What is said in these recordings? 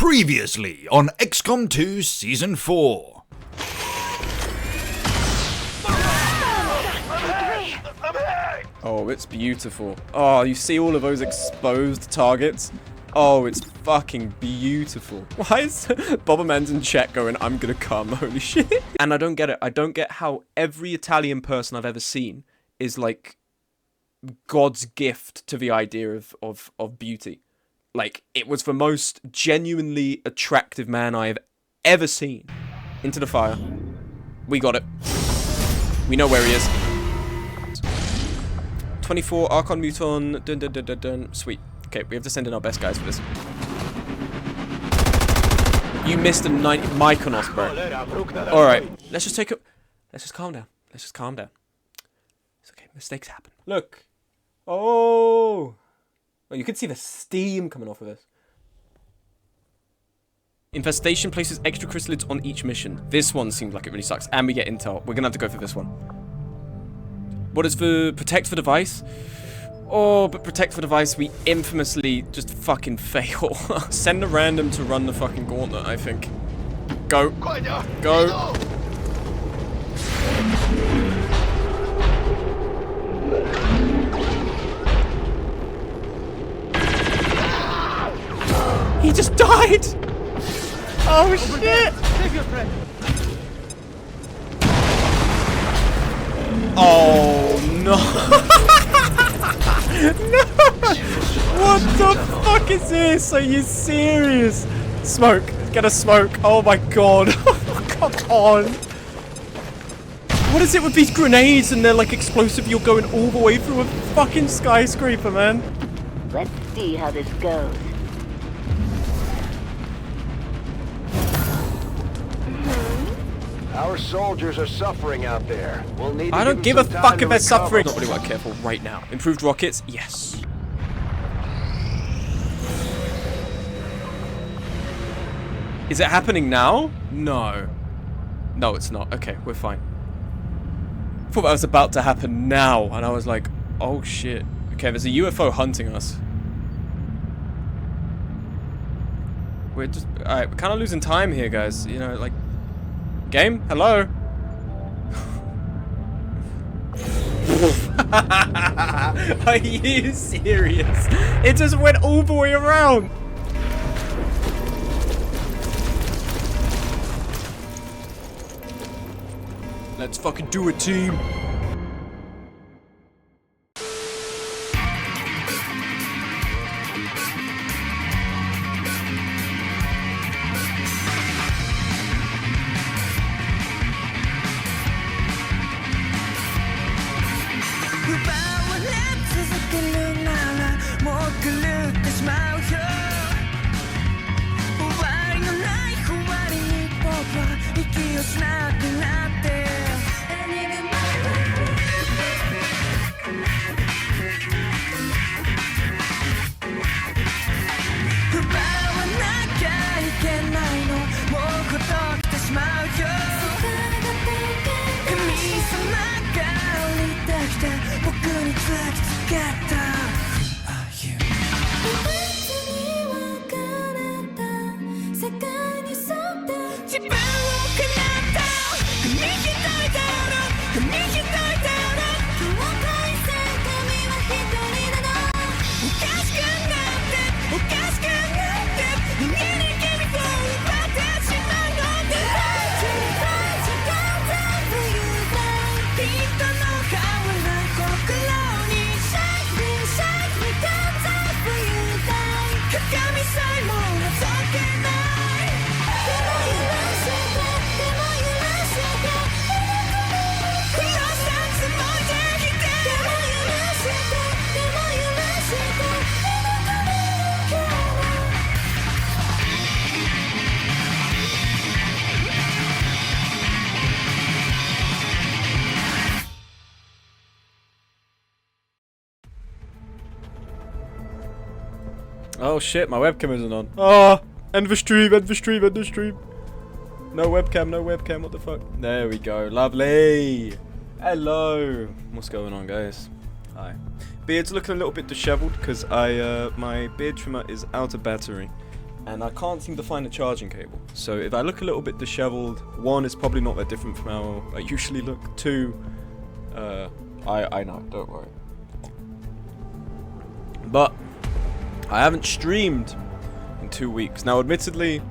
Previously on XCOM 2 Season 4. Oh, it's beautiful. Oh, you see all of those exposed targets? Oh, it's fucking beautiful. Why is Bobberman's in chat going, I'm gonna come, holy shit. And I don't get it. I don't get how every Italian person I've ever seen is like God's gift to the idea of beauty. Like, it was the most genuinely attractive man I have ever seen. Into the fire. We got it. We know where he is. 24, Archon Muton, dun dun dun dun dun. Sweet. Okay, we have to send in our best guys for this. You missed a 90 Mykonos, bro. Alright, let's just take it. Let's just calm down. Let's just calm down. It's okay, mistakes happen. Look. Oh, you can see the steam coming off of this. Infestation places extra chrysalids on each mission. This one seems like it really sucks. And we get intel. We're gonna have to go for this one. What is the protect the device? Oh, but protect the device, we infamously just fucking fail. Send a random to run the fucking gauntlet, I think. Go. Go. He just died! Oh shit! Oh no! No! What the fuck is this? Are you serious? Smoke. Get a smoke. Oh my god. Come on. What is it with these grenades and they're like explosive? You're going all the way through a fucking skyscraper, man. Let's see how this goes. Our soldiers are suffering out there. We'll need to I don't give a them some fuck time if they're to suffering. recover. Not really work careful right now. Improved rockets? Yes. Is it happening now? No. No, it's not. Okay, we're fine. I thought that was about to happen now, and I was like, oh shit. Okay, there's a UFO hunting us. We're just... Alright, we're kind of losing time here, guys. You know, like... Game? Hello? Are you serious? It just went all the way around. Let's fucking do it, team. Oh shit, my webcam isn't on. Oh, end the stream, end the stream, end the stream. No webcam, no webcam, what the fuck? There we go, lovely. Hello. What's going on, guys? Hi. Beard's looking a little bit disheveled because my beard trimmer is out of battery. and I can't seem to find a charging cable. So if I look a little bit disheveled, one, is probably not that different from how I usually look. Two, I know, don't worry. But I haven't streamed in 2 weeks. Now, admittedly,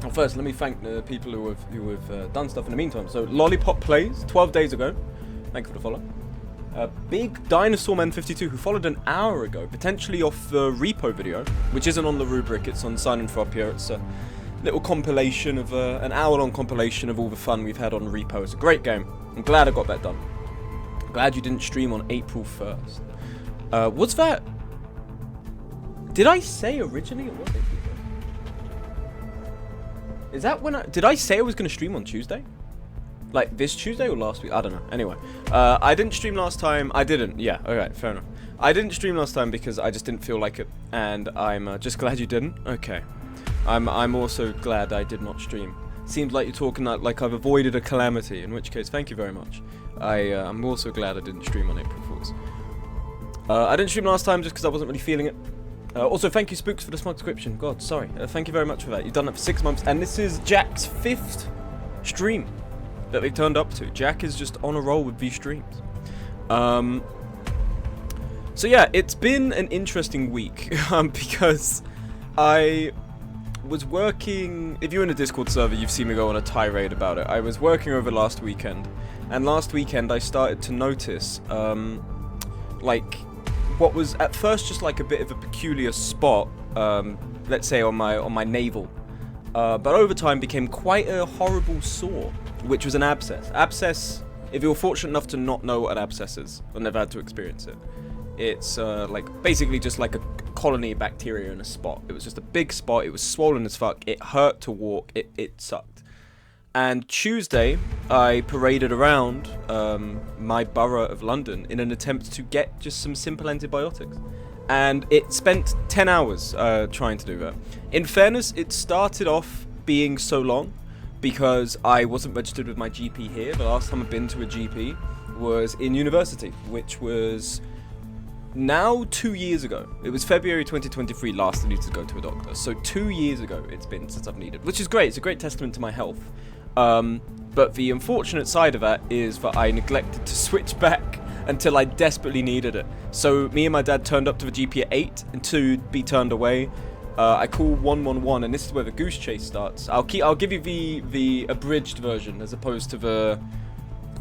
well, first let me thank the people who have done stuff in the meantime. So Lollipop Plays 12 days ago. Thank you for the follow. Big Dinosaur Man 52 who followed an hour ago, potentially off the Repo video, which isn't on the rubric. It's on Sinanthropia. It's a little compilation of an hour-long compilation of all the fun we've had on Repo. It's a great game. I'm glad I got that done. Glad you didn't stream on April 1st. What's that? Did I say originally it was April 1st? Is that when did I say I was going to stream on Tuesday? Like this Tuesday or last week? I don't know. Anyway, I didn't stream last time. I didn't. Yeah, alright, fair enough. I didn't stream last time because I just didn't feel like it. And I'm just glad you didn't. Okay. I'm also glad I did not stream. Seems like you're talking like I've avoided a calamity, in which case, thank you very much. I'm also glad I didn't stream on April Fool's. I didn't stream last time just because I wasn't really feeling it. Also, thank you, Spooks, for the smug description. God, sorry. Thank you very much for that. You've done that for 6 months, and this is Jack's 5th stream that they turned up to. Jack is just on a roll with these streams. So yeah, it's been an interesting week because I was working. If you're in a Discord server, you've seen me go on a tirade about it. I was working over last weekend, and last weekend I started to notice, like, what was at first just like a bit of a peculiar spot, let's say on my navel, but over time became quite a horrible sore, which was an abscess. Abscess, if you're fortunate enough to not know what an abscess is, or never had to experience it, it's like basically just like a colony of bacteria in a spot. It was just a big spot. It was swollen as fuck. It hurt to walk. It sucked. And Tuesday, I paraded around my borough of London in an attempt to get just some simple antibiotics. And it spent 10 hours trying to do that. In fairness, it started off being so long because I wasn't registered with my GP here. The last time I've been to a GP was in university, which was now 2 years ago. It was February 2023 last I needed to go to a doctor. So 2 years ago it's been since I've needed, which is great. It's a great testament to my health. But the unfortunate side of that is that I neglected to switch back until I desperately needed it. So me and my dad turned up to the GP at 8 and to be turned away. I call 111, and this is where the goose chase starts. I'll give you the abridged version as opposed to the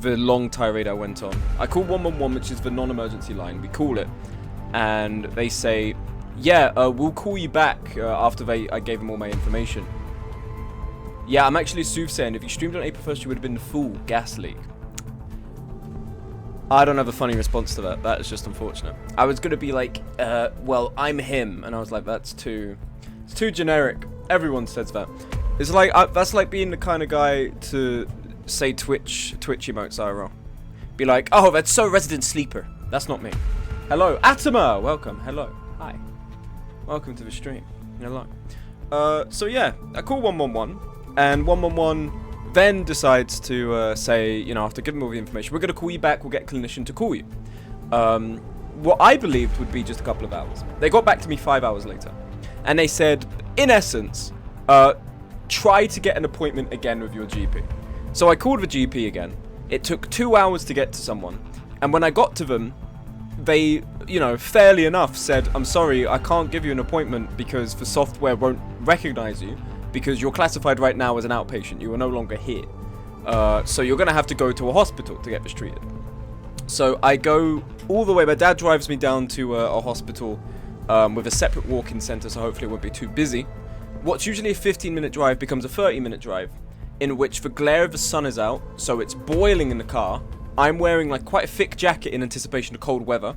long tirade I went on. I call 111, which is the non-emergency line. We call it, and they say, yeah, we'll call you back after I gave them all my information. Yeah, I'm actually a soothsayer, and if you streamed on April 1st, you would have been the fool. Gas leak. I don't have a funny response to that. That is just unfortunate. I was going to be like, well, I'm him. And I was like, it's too generic. Everyone says that. It's like, that's like being the kind of guy to say Twitch emotes IRL. Be like, oh, that's so Resident Sleeper. That's not me. Hello. Atoma! Welcome. Hello. Hi. Welcome to the stream. Hello. So yeah, I call 111. And 111 then decides to say, you know, after giving me all the information, we're going to call you back, we'll get a clinician to call you. What I believed would be just a couple of hours. They got back to me 5 hours later. And they said, in essence, try to get an appointment again with your GP. So I called the GP again. It took 2 hours to get to someone. And when I got to them, they, you know, fairly enough said, I'm sorry, I can't give you an appointment because the software won't recognize you. Because you're classified right now as an outpatient. You are no longer here. So you're going to have to go to a hospital to get this treated. So I go all the way. My dad drives me down to a hospital with a separate walk-in center, so hopefully it won't be too busy. What's usually a 15-minute drive becomes a 30-minute drive, in which the glare of the sun is out, so it's boiling in the car. I'm wearing like quite a thick jacket in anticipation of cold weather.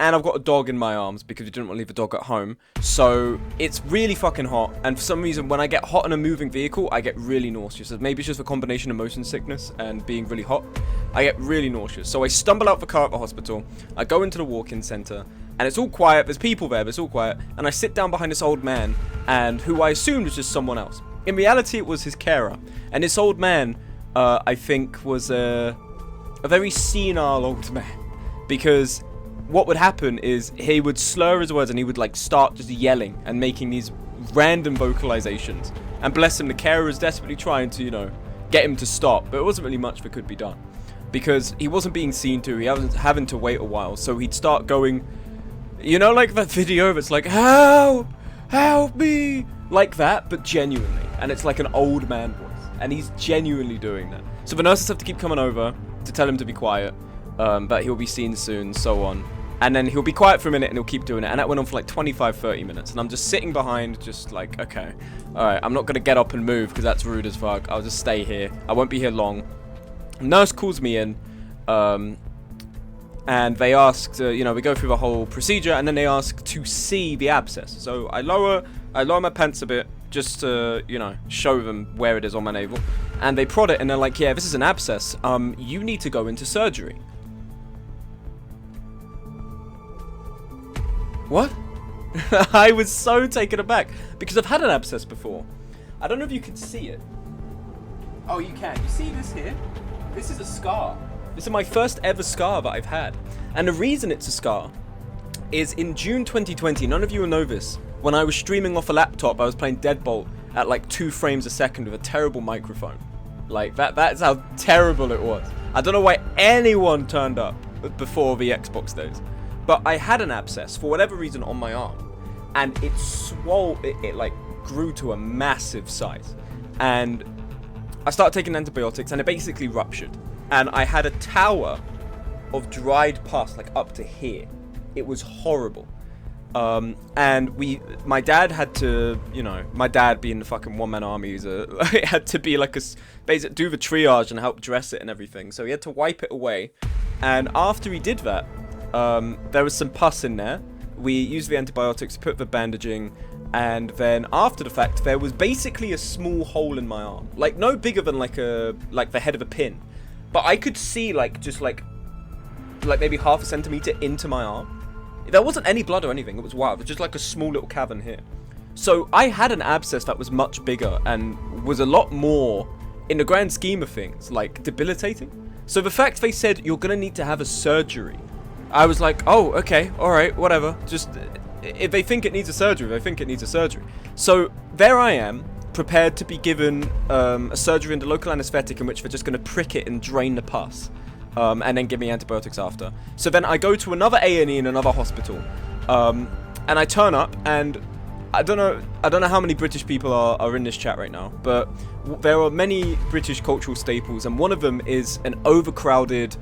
And I've got a dog in my arms because we didn't want to leave the dog at home. So it's really fucking hot. And for some reason, when I get hot in a moving vehicle, I get really nauseous. Maybe it's just a combination of motion sickness and being really hot. I get really nauseous. So I stumble out the car at the hospital. I go into the walk-in center. And it's all quiet. There's people there, but it's all quiet. And I sit down behind this old man, and who I assumed was just someone else. In reality, it was his carer. And this old man, I think, was a very senile old man. Because what would happen is he would slur his words and he would like start just yelling and making these random vocalizations. And bless him, the carer was desperately trying to, you know, get him to stop, but it wasn't really much that could be done. Because he wasn't being seen to, he was having to wait a while, so he'd start going, you know, like that video that's like, help, help me, like that, but genuinely. And it's like an old man voice, and he's genuinely doing that. So the nurses have to keep coming over to tell him to be quiet, but he'll be seen soon, so on. And then he'll be quiet for a minute and he'll keep doing it. And that went on for like 25-30 minutes. And I'm just sitting behind, just like, okay, alright, I'm not going to get up and move because that's rude as fuck. I'll just stay here. I won't be here long. Nurse calls me in, and they ask to, you know, we go through the whole procedure, and then they ask to see the abscess. So I lower my pants a bit, just to, you know, show them where it is on my navel. And they prod it, and they're like, yeah, this is an abscess. You need to go into surgery. What? I was so taken aback, because I've had an abscess before. I don't know if you can see it. Oh, you can. You see this here? This is a scar. This is my first ever scar that I've had. And the reason it's a scar is in June 2020, none of you will know this, when I was streaming off a laptop, I was playing Deadbolt at like 2 frames a second with a terrible microphone. Like, that's how terrible it was. I don't know why anyone turned up before the Xbox days. But I had an abscess, for whatever reason, on my arm. And it it like grew to a massive size. And I started taking antibiotics, and it basically ruptured. And I had a tower of dried pus, like up to here. It was horrible. And my dad had to, you know, my dad being the fucking one-man army, it had to be like basically do the triage and help dress it and everything. So he had to wipe it away. And after he did that, there was some pus in there. We used the antibiotics, put the bandaging, and then after the fact, there was basically a small hole in my arm, like no bigger than like the head of a pin, but I could see like just like maybe half a centimeter into my arm. There wasn't any blood or anything. It was wild. It was just like a small little cavern here. So I had an abscess that was much bigger and was a lot more, in the grand scheme of things, like debilitating. So the fact they said you're gonna need to have a surgery, I was like, oh, okay, all right, whatever. Just, if they think it needs a surgery, they think it needs a surgery. So there I am, prepared to be given a surgery under local anesthetic in which they're just going to prick it and drain the pus, and then give me antibiotics after. So then I go to another A&E in another hospital, and I turn up, and I don't know how many British people are in this chat right now, but there are many British cultural staples, and one of them is an overcrowded,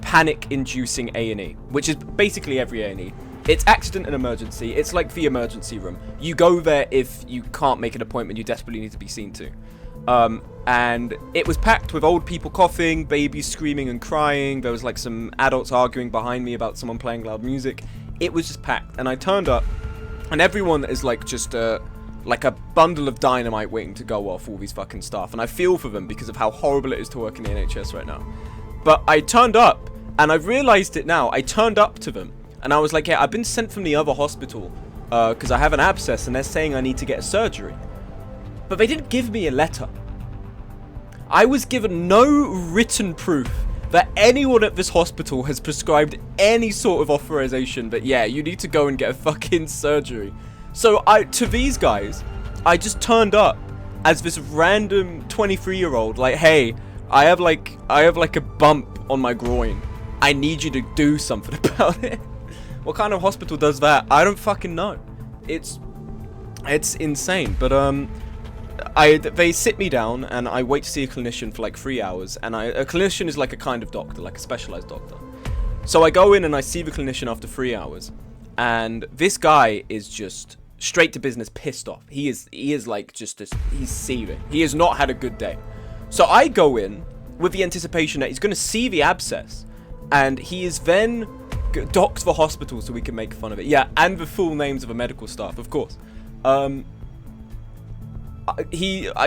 panic-inducing A&E, which is basically every A&E. It's accident and emergency. It's like the emergency room. You go there if you can't make an appointment you desperately need to be seen to. And it was packed with old people coughing, babies screaming and crying. There was like some adults arguing behind me about someone playing loud music. It was just packed. And I turned up, and everyone is like just like a bundle of dynamite waiting to go off, all these fucking staff. And I feel for them because of how horrible it is to work in the NHS right now. But I turned up, and I've realized it now. I turned up to them, and I was like, yeah, I've been sent from the other hospital because I have an abscess, and they're saying I need to get a surgery. But they didn't give me a letter. I was given no written proof that anyone at this hospital has prescribed any sort of authorization that, yeah, you need to go and get a fucking surgery. So to these guys, I just turned up as this random 23-year-old, like, hey, I have like a bump on my groin. I need you to do something about it. What kind of hospital does that? I don't fucking know. It's insane. But they sit me down, and I wait to see a clinician for like 3 hours. And a clinician is like a kind of doctor, like a specialized doctor. So I go in and I see the clinician after 3 hours, and this guy is just straight to business, pissed off. He is like he's seething. He has not had a good day. So I go in with the anticipation that he's going to see the abscess, and he is then docked the hospital so we can make fun of it. Yeah, and the full names of the medical staff, of course. I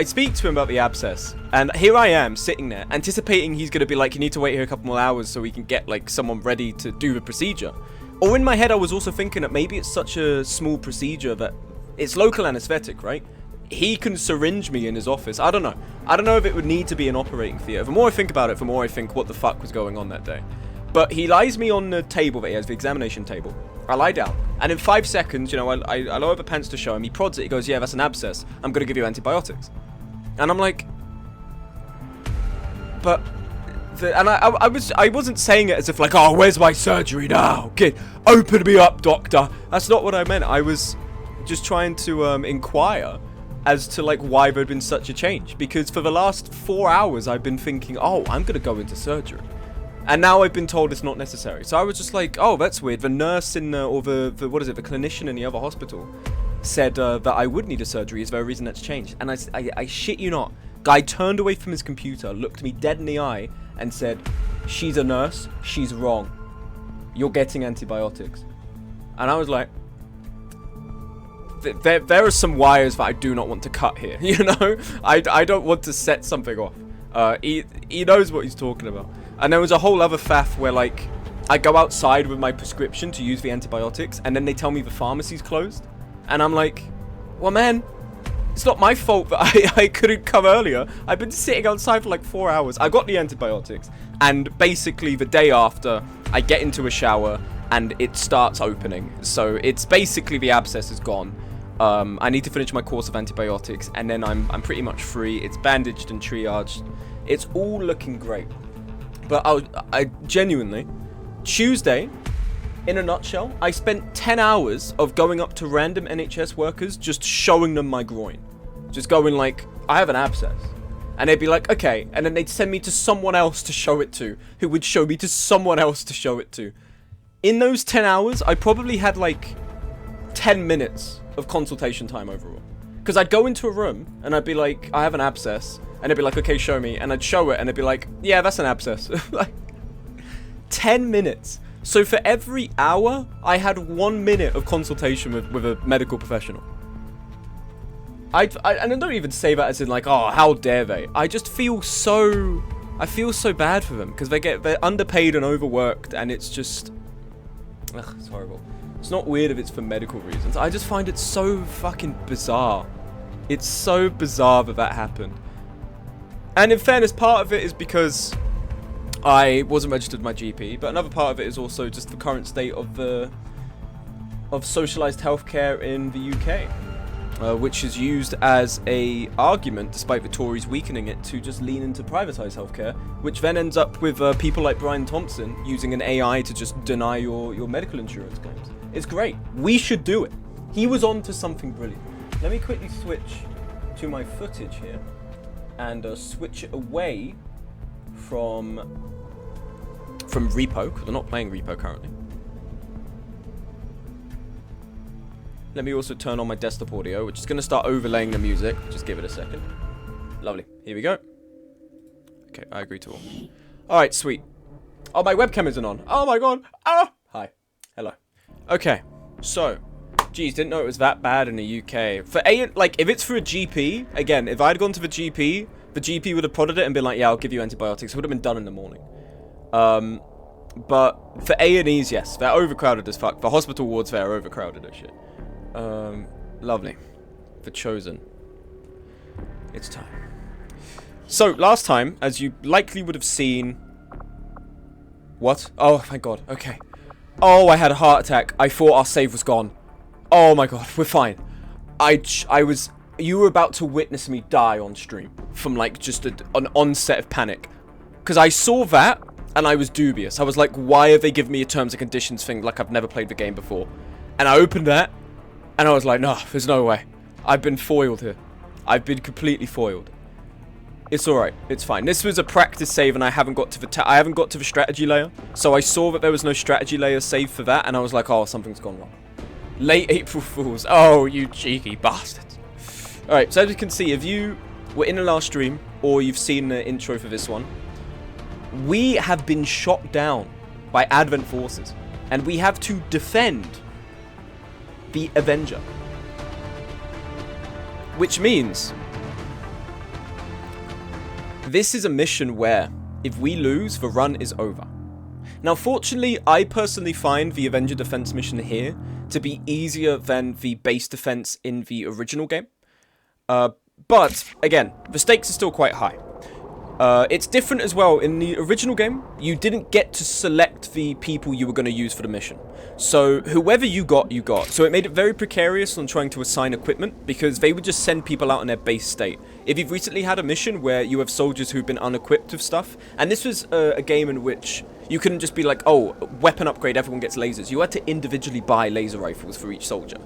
speak to him about the abscess, and here I am sitting there anticipating he's going to be like, you need to wait here a couple more hours so we can get like someone ready to do the procedure. Or in my head I was also thinking that maybe it's such a small procedure that it's local anesthetic, right? He can syringe me in his office. I don't know. I don't know if it would need to be an operating theatre. The more I think about it, the more I think what the fuck was going on that day. But he lies me on the table that he has, the examination table. I lie down. And in 5 seconds, you know, I lower the pants to show him. He prods it. He goes, yeah, that's an abscess. I'm going to give you antibiotics. And I'm like, but... I wasn't saying it as if like, oh, where's my surgery now? Kid, open me up, doctor. That's not what I meant. I was just trying to inquire as to like why there'd been such a change. Because for the last 4 hours, I've been thinking, oh, I'm going to go into surgery. And now I've been told it's not necessary. So I was just like, oh, that's weird. The nurse in or the clinician in the other hospital said that I would need a surgery. Is there a reason that's changed? And I shit you not. Guy turned away from his computer, looked me dead in the eye, and said, she's a nurse, she's wrong. You're getting antibiotics. And I was like, there are some wires that I do not want to cut here, you know? I don't want to set something off. He knows what he's talking about. And there was a whole other faff where, like, I go outside with my prescription to use the antibiotics, and then they tell me the pharmacy's closed. And I'm like, well, man, it's not my fault that I couldn't come earlier. I've been sitting outside for like 4 hours. I got the antibiotics, and basically the day after, I get into a shower, and it starts opening. So it's basically the abscess is gone. I need to finish my course of antibiotics, and then I'm pretty much free. It's bandaged and triaged. It's all looking great. But I genuinely, Tuesday, in a nutshell, I spent 10 hours of going up to random NHS workers, just showing them my groin. Just going like, I have an abscess. And they'd be like, okay. And then they'd send me to someone else to show it to, who would show me to someone else to show it to. In those 10 hours, I probably had like 10 minutes of consultation time overall. Because I'd go into a room, and I'd be like, I have an abscess. And they'd be like, okay, show me. And I'd show it, and they'd be like, yeah, that's an abscess. Like, 10 minutes. So for every hour, I had 1 minute of consultation with a medical professional. And I don't even say that as in like, oh, how dare they? I just feel so... I feel so bad for them, because they're underpaid and overworked, and it's just... Ugh, it's horrible. It's not weird if it's for medical reasons. I just find it so fucking bizarre. It's so bizarre that happened. And in fairness, part of it is because I wasn't registered with my GP, but another part of it is also just the current state of socialised healthcare in the UK, which is used as a argument, despite the Tories weakening it, to just lean into privatised healthcare, which then ends up with people like Brian Thompson using an AI to just deny your medical insurance claims. It's great. We should do it. He was on to something brilliant. Let me quickly switch to my footage here and switch it away from Repo, because we're not playing Repo currently. Let me also turn on my desktop audio, which is going to start overlaying the music. Just give it a second. Lovely. Here we go. Okay, I agree to all. Alright, sweet. Oh, my webcam isn't on. Oh my god. Ah! Hi. Hello. Okay, so... Geez, didn't know it was that bad in the UK. If it's for a GP, again, if I'd gone to the GP would have prodded it and been like, yeah, I'll give you antibiotics. It would have been done in the morning. But for A&Es, yes, they're overcrowded as fuck. The hospital wards there are overcrowded as shit. Lovely. The Chosen. It's time. So, last time, as you likely would have seen... What? Oh, thank God. Okay. Oh, I had a heart attack. I thought our save was gone. Oh my god, we're fine. You were about to witness me die on stream from like just an onset of panic. Because I saw that and I was dubious. I was like, why have they given me a terms and conditions thing like I've never played the game before? And I opened that and I was like, no, there's no way. I've been foiled here. I've been completely foiled. It's alright, it's fine. This was a practice save and I haven't got to the strategy layer. So I saw that there was no strategy layer save for that and I was like, oh, something's gone wrong. Late April Fools. Oh, you cheeky bastards. Alright, so as you can see, if you were in the last stream, or you've seen the intro for this one, we have been shot down by Advent forces. And we have to defend the Avenger. Which means... this is a mission where, if we lose, the run is over. Now, fortunately, I personally find the Avenger defense mission here to be easier than the base defense in the original game. But, again, the stakes are still quite high. It's different as well. In the original game, you didn't get to select the people you were going to use for the mission. So whoever you got, you got. So it made it very precarious on trying to assign equipment, because they would just send people out in their base state. If you've recently had a mission where you have soldiers who've been unequipped with stuff, and this was a game in which you couldn't just be like, oh, weapon upgrade, everyone gets lasers. You had to individually buy laser rifles for each soldier.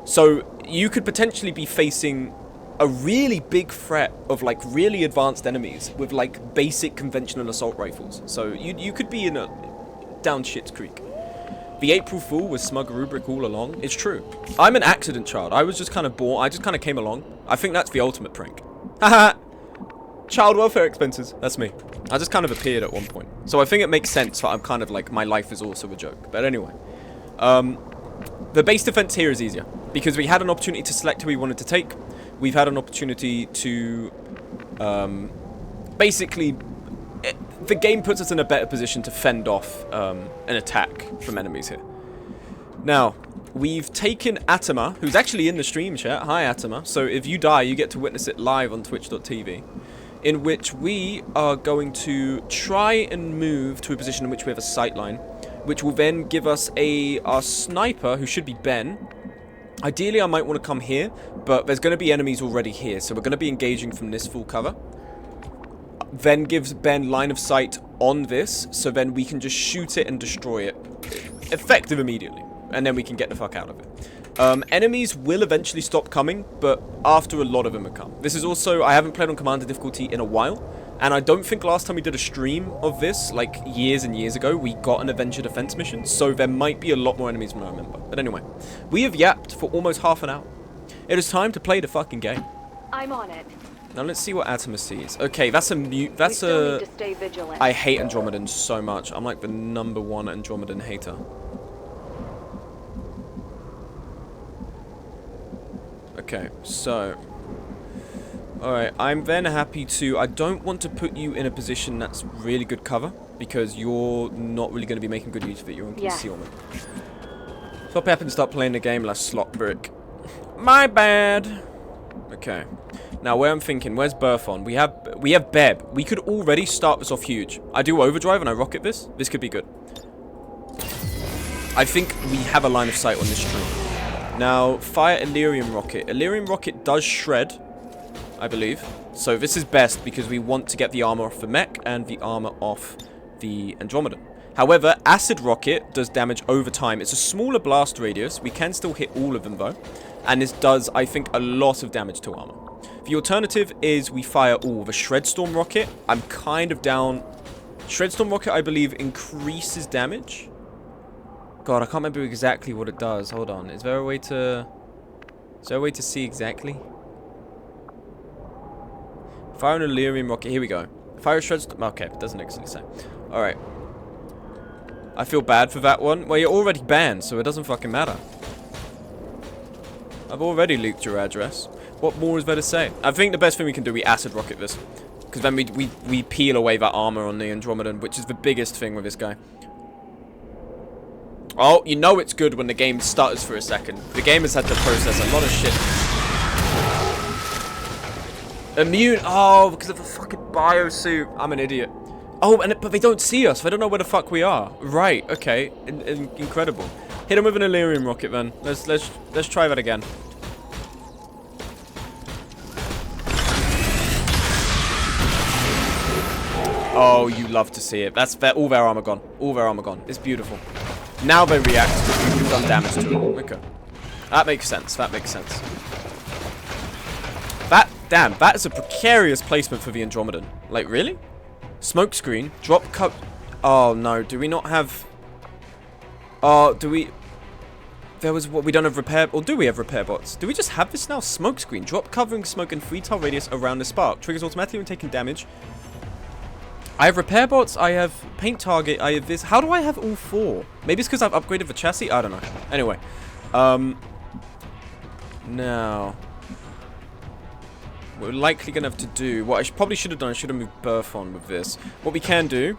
So you could potentially be facing a really big threat of like really advanced enemies with like basic conventional assault rifles. So you could be in a down shit's creek. The April Fool was smug rubric all along. It's true. I'm an accident child. I was just kind of born. I just kind of came along. I think that's the ultimate prank. Haha. Child welfare expenses. That's me. I just kind of appeared at one point. So I think it makes sense that I'm kind of like, my life is also a joke. But anyway. The base defense here is easier, because we had an opportunity to select who we wanted to take. We've had an opportunity to, basically, the game puts us in a better position to fend off an attack from enemies here. Now, we've taken Atama, who's actually in the stream chat. Hi, Atama. So if you die, you get to witness it live on twitch.tv, in which we are going to try and move to a position in which we have a sight line, which will then give us our sniper, who should be Ben. Ideally, I might want to come here, but there's going to be enemies already here, so we're going to be engaging from this full cover. Then gives Ben line of sight on this, so then we can just shoot it and destroy it. Effective immediately, and then we can get the fuck out of it. Enemies will eventually stop coming, but after a lot of them have come. This is also, I haven't played on Commander difficulty in a while, and I don't think last time we did a stream of this, like years and years ago, we got an Avenger Defense mission, so there might be a lot more enemies than I remember. But anyway, we have yapped for almost half an hour. It is time to play the fucking game. I'm on it. Now let's see what Atoma sees. Okay, that's a mute. That's We still a. need to stay vigilant. I hate Andromedans so much. I'm like the #1 Andromedan hater. Okay, so. Alright, I'm then happy to... I don't want to put you in a position that's really good cover, because you're not really going to be making good use of it. You're on concealment. So I'll be happy to start playing the game last slot brick. My bad. Okay. Now, where I'm thinking, where's Burthon? We have Beb. We could already start this off huge. I do overdrive and I rocket this. This could be good. I think we have a line of sight on this stream. Now, fire Illyrium rocket. Illyrium rocket does shred, I believe. So this is best because we want to get the armor off the mech and the armor off the Andromedan. However, acid rocket does damage over time. It's a smaller blast radius. We can still hit all of them though. And this does, I think, a lot of damage to armor. The alternative is we fire all. The Shredstorm rocket, I'm kind of down. Shredstorm rocket, I believe, increases damage. God, I can't remember exactly what it does. Hold on. Is there a way to see exactly? Fire an Illyrium rocket. Here we go. Fire a Shredstorm. Okay, it doesn't actually say. Alright. I feel bad for that one. Well, you're already banned, so it doesn't fucking matter. I've already leaked your address. What more is there to say? I think the best thing we can do, we acid rocket this. Because then we peel away that armor on the Andromedan, which is the biggest thing with this guy. Oh, you know it's good when the game stutters for a second. The game has had to process a lot of shit. Immune. Oh, because of the fucking biosuit. I'm an idiot. Oh, but they don't see us. They don't know where the fuck we are. Right. Okay. Incredible. Hit him with an Illyrium rocket, then. Let's try that again. Oh, you love to see it. That's all their armor gone. All their armor gone. It's beautiful. Now they react because we've done damage to them. Okay. That makes sense. That makes sense. Damn, that is a precarious placement for the Andromedan. Like, really? Smoke screen. Drop cup. Oh, no. Do we not have... Oh, do we... There was what we don't have repair... Or do we have repair bots? Do we just have this now? Smoke screen. Drop covering smoke and 3-tile radius around the spark. Triggers automatically when taking damage. I have repair bots. I have paint target. I have this. How do I have all 4? Maybe it's because I've upgraded the chassis. I don't know. Anyway. Now... We're likely going to have to do... What I probably should have done, I should have moved Burthon with this. What we can do...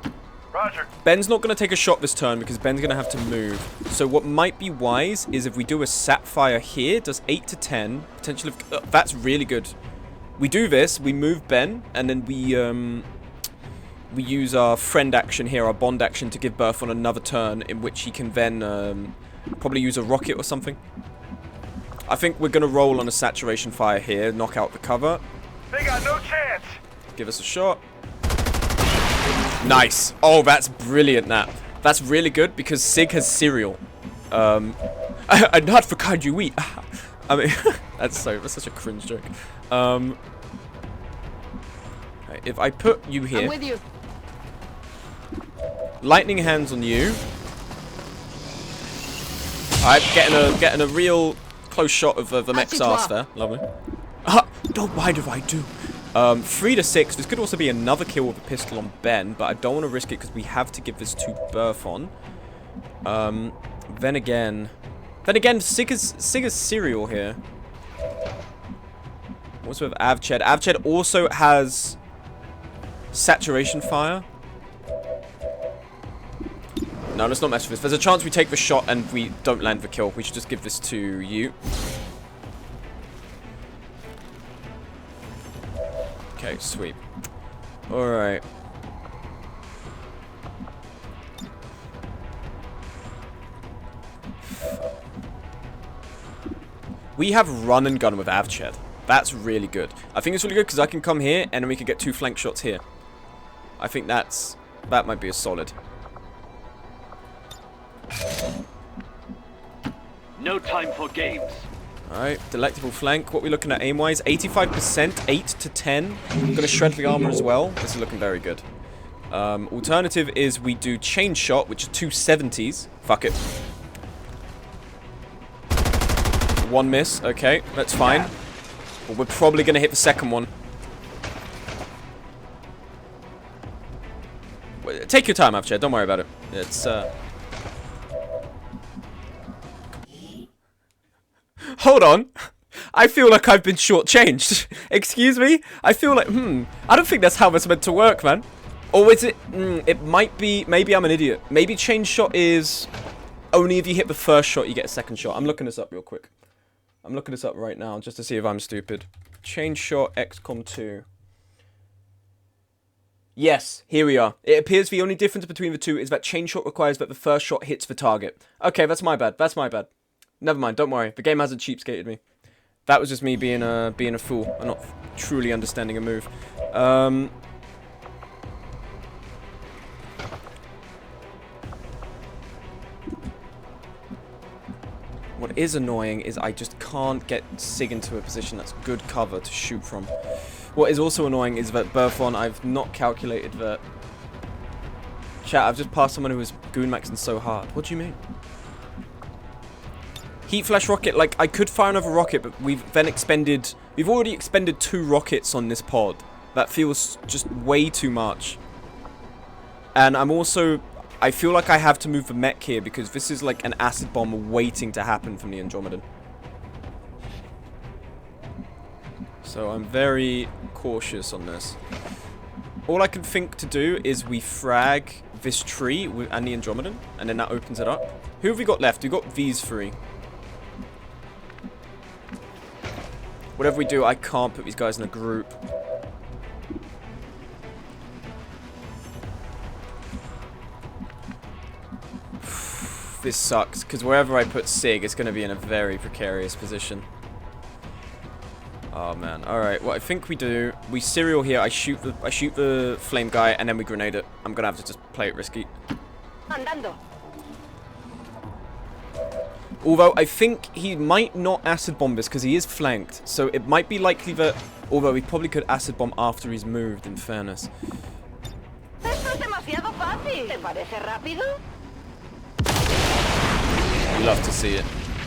Roger. Ben's not going to take a shot this turn because Ben's going to have to move. So what might be wise is if we do a Sapphire here, does 8 to 10. Potential of... that's really good. We do this, we move Ben, and then we we use our friend action here, our bond action, to give birth on another turn, in which he can then probably use a rocket or something. I think we're going to roll on a saturation fire here, knock out the cover. They got no chance. Give us a shot. Nice. Oh, that's brilliant, Nat. That's really good because Sig has cereal. I'd not forgot you eat. I mean, that's such a cringe joke. If I put you here, I'm with you. lightning hands on you. Alright, getting a real close shot of the mech's ass there. Lovely. Don't mind if I do. 3 to 6. This could also be another kill with a pistol on Ben, but I don't want to risk it because we have to give this to Burthon. Then again, Sig is cereal here. What's with Avched? Avched also has saturation fire. No, let's not mess with this. There's a chance we take the shot and we don't land the kill. We should just give this to you. Okay, sweet. Alright. We have run and gun with Avched. That's really good. I think it's really good because I can come here and then we can get 2 flank shots here. I think that might be a solid. No time for games. Alright, delectable flank. What are we looking at aim-wise? 85%, 8 to 10. I'm gonna shred the armor as well. This is looking very good. Alternative is we do chain shot, which is 2 70s. Fuck it. 1 miss. Okay, that's fine. But we're probably gonna hit the second one. Take your time, Avched. Don't worry about it. It's, Hold on. I feel like I've been shortchanged. Excuse me? I feel like, I don't think that's how it's meant to work, man. Or is it, it might be, maybe I'm an idiot. Maybe chain shot is only if you hit the first shot, you get a second shot. I'm looking this up real quick. I'm looking this up right now just to see if I'm stupid. Chain shot XCOM 2. Yes, here we are. It appears the only difference between the two is that chain shot requires that the first shot hits the target. Okay, that's my bad. That's my bad. Never mind, don't worry. The game hasn't cheapskated me. That was just me being a fool and not truly understanding a move. What is annoying is I just can't get Sig into a position that's good cover to shoot from. What is also annoying is that Burthon, I've not calculated that... Chat, I've just passed someone who was goon maxing so hard. What do you mean? Heat flash rocket, like, I could fire another rocket, but we've already expended 2 rockets on this pod. That feels just way too much. And I feel like I have to move the mech here because this is like an acid bomb waiting to happen from the Andromedan. So I'm very cautious on this. All I can think to do is we frag this tree and the Andromedan, and then that opens it up. Who have we got left? We've got these 3. Whatever we do, I can't put these guys in a group. This sucks, because wherever I put Sig, it's going to be in a very precarious position. Oh man. Alright, what I think we do, we serial here, I shoot the flame guy, and then we grenade it. I'm going to have to just play it risky. Andando. Although, I think he might not acid bomb this, because he is flanked. So, it might be likely that... Although, he probably could acid bomb after he's moved, in fairness. Esto es demasiado fácil. ¿Te parece rápido? Love to see it.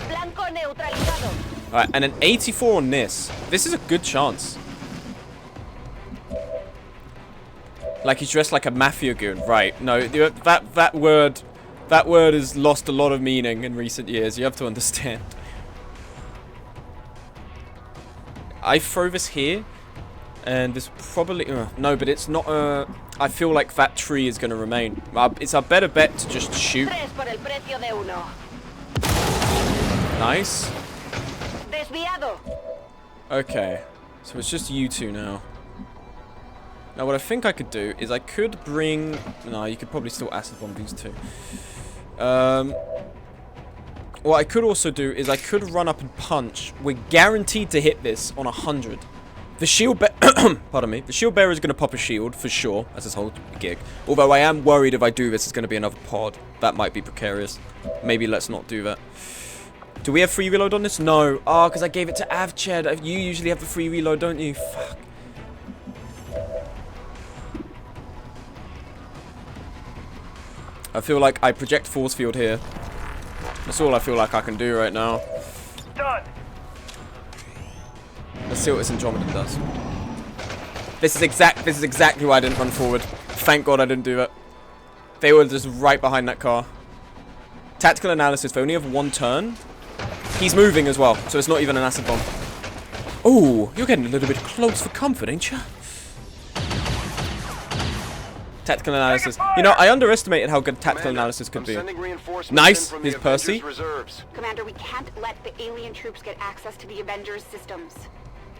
Blanco neutralizado. Alright, and an 84 on this. This is a good chance. Like, he's dressed like a mafia goon. Right, no, that word has lost a lot of meaning in recent years. You have to understand. I throw this here, and this probably... no, but it's not... I feel like that tree is going to remain. It's a better bet to just shoot. Nice. Desviado. Okay, so it's just you two now. Now, what I think I could do is I could bring... No, you could probably still acid bomb these two. What I could also do is I could run up and punch. We're guaranteed to hit this on 100. The shield pardon me. The shield bearer is going to pop a shield for sure. That's his whole gig. Although I am worried if I do this, it's going to be another pod. That might be precarious. Maybe let's not do that. Do we have free reload on this? No. Oh, because I gave it to Avched. You usually have the free reload, don't you? Fuck. I feel like I project force field here. That's all I feel like I can do right now. Done. Let's see what this Andromedan does. This is exactly why I didn't run forward. Thank God I didn't do that. They were just right behind that car. Tactical analysis, they only have one turn. He's moving as well, so it's not even an acid bomb. Oh, you're getting a little bit close for comfort, ain't you? Tactical analysis. You know, I underestimated how good tactical analysis could be. Nice, here's Percy. Commander, we can't let the alien troops get access to the Avengers systems.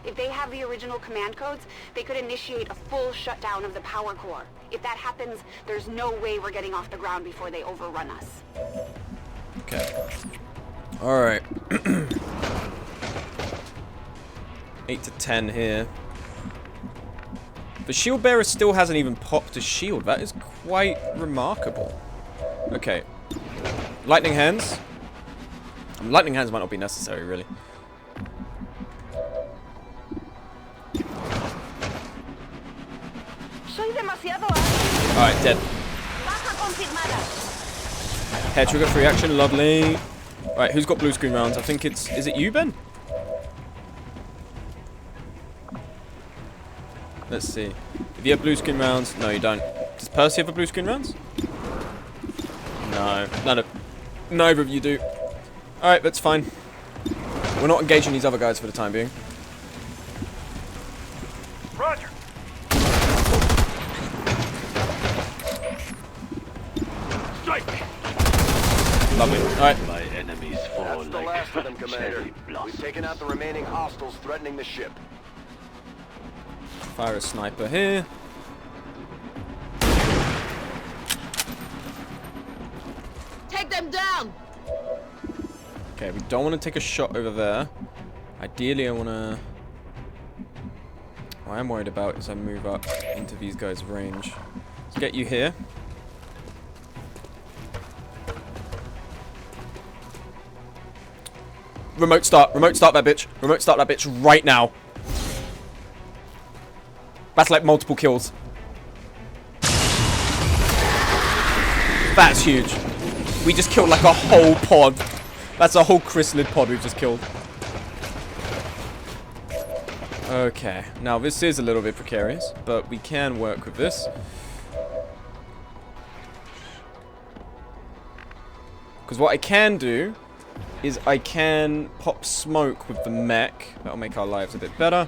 If they have the original command codes, they could initiate a full shutdown of the power core. If that happens, there's no way we're getting off the ground before they overrun us. Okay. Alright. 8 to 10 here. The shield bearer still hasn't even popped a shield. That is quite remarkable. Okay. Lightning hands. Lightning hands might not be necessary, really. Alright, dead. Hair trigger free action, lovely. Alright, who's got blue screen rounds? I think it's... Is it you, Ben? Let's see. If you have blue screen rounds... No, you don't. Does Percy have a blue screen rounds? No. Neither of you do. Alright, that's fine. We're not engaging these other guys for the time being. Roger. Strike! Lovely. Alright. My enemies fall That's the like last of them, Commander. cherry blossoms. We've taken out the remaining hostiles threatening the ship. Fire a sniper here. Take them down! Okay, we don't want to take a shot over there. Ideally, I want to... What I am worried about is I move up into these guys' range. Let's get you here. Remote start that bitch. Remote start that bitch right now. That's like multiple kills. That's huge. We just killed like a whole pod. That's a whole chrysalid pod we've just killed. Okay, now this is a little bit precarious, but we can work with this. Because what I can do is I can pop smoke with the mech. That'll make our lives a bit better.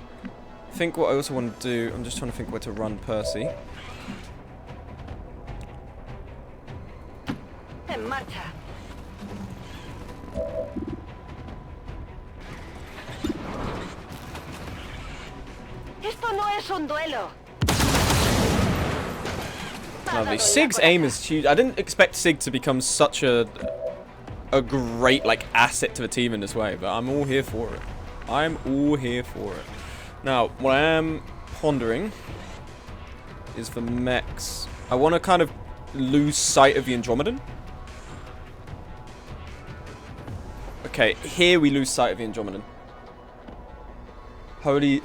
I think what I also want to do... I'm just trying to think where to run Percy. Esto no es un duelo. Lovely. Sig's aim is huge. I didn't expect Sig to become such a great like asset to the team in this way, but I'm all here for it. I'm all here for it. Now, what I am pondering is the mechs. I want to kind of lose sight of the Andromedan. Okay, here we lose sight of the Andromedan. Holy...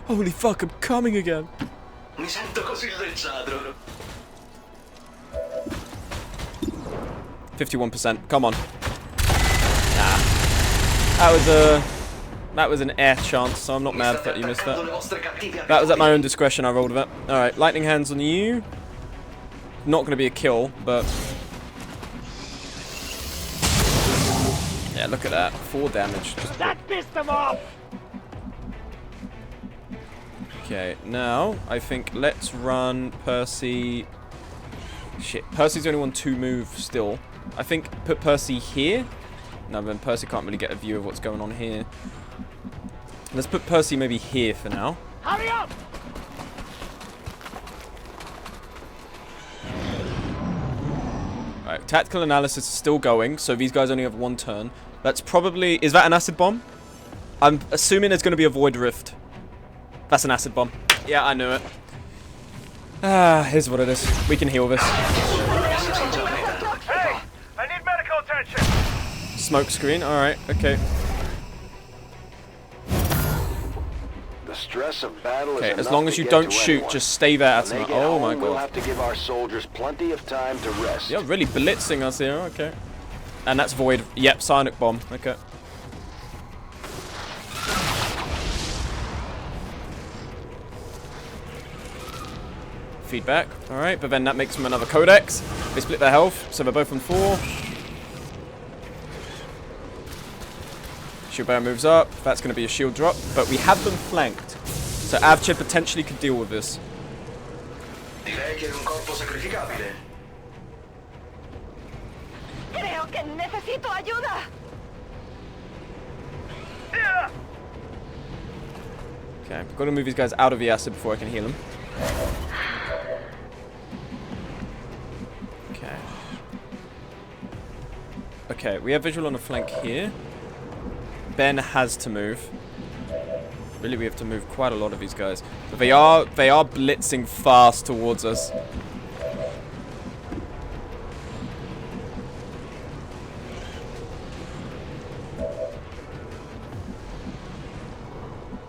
Holy fuck, I'm coming again. 51%. Come on. Nah. That was an air chance, so I'm not mad that you missed that. That was at my own discretion, I rolled with it. Alright, lightning hands on you. Not going to be a kill, but... Yeah, look at that. 4 damage. That pissed them off! Okay, now, I think let's run Percy... Shit, Percy's the only one to move still. I think put Percy here. No, then Percy can't really get a view of what's going on here. Let's put Percy maybe here for now. Hurry up! Alright, tactical analysis is still going, so these guys only have 1 turn. That's probably... Is that an acid bomb? I'm assuming there's going to be a void rift. That's an acid bomb. Yeah, I knew it. Ah, here's what it is. We can heal this. Hey! I need medical attention! Smoke screen, alright, okay. The stress of battle Okay, is as enough long to as you get don't to shoot, anyone. just stay there at When they the... get Oh my home, we'll god. have to give our soldiers plenty of time to rest. You're really blitzing us here, okay. And that's void. Yep, psionic bomb, okay. Feedback, alright, but then that makes them another codex. They split their health, so they're both on 4. Shield bearer moves up, that's going to be a shield drop, but we have them flanked. So Avchid potentially could deal with this. Creo que necesito ayuda. Yeah! Okay, I've got to move these guys out of the acid before I can heal them. Okay. Okay, we have visual on the flank here. Ben has to move. Really, we have to move quite a lot of these guys. But they are blitzing fast towards us.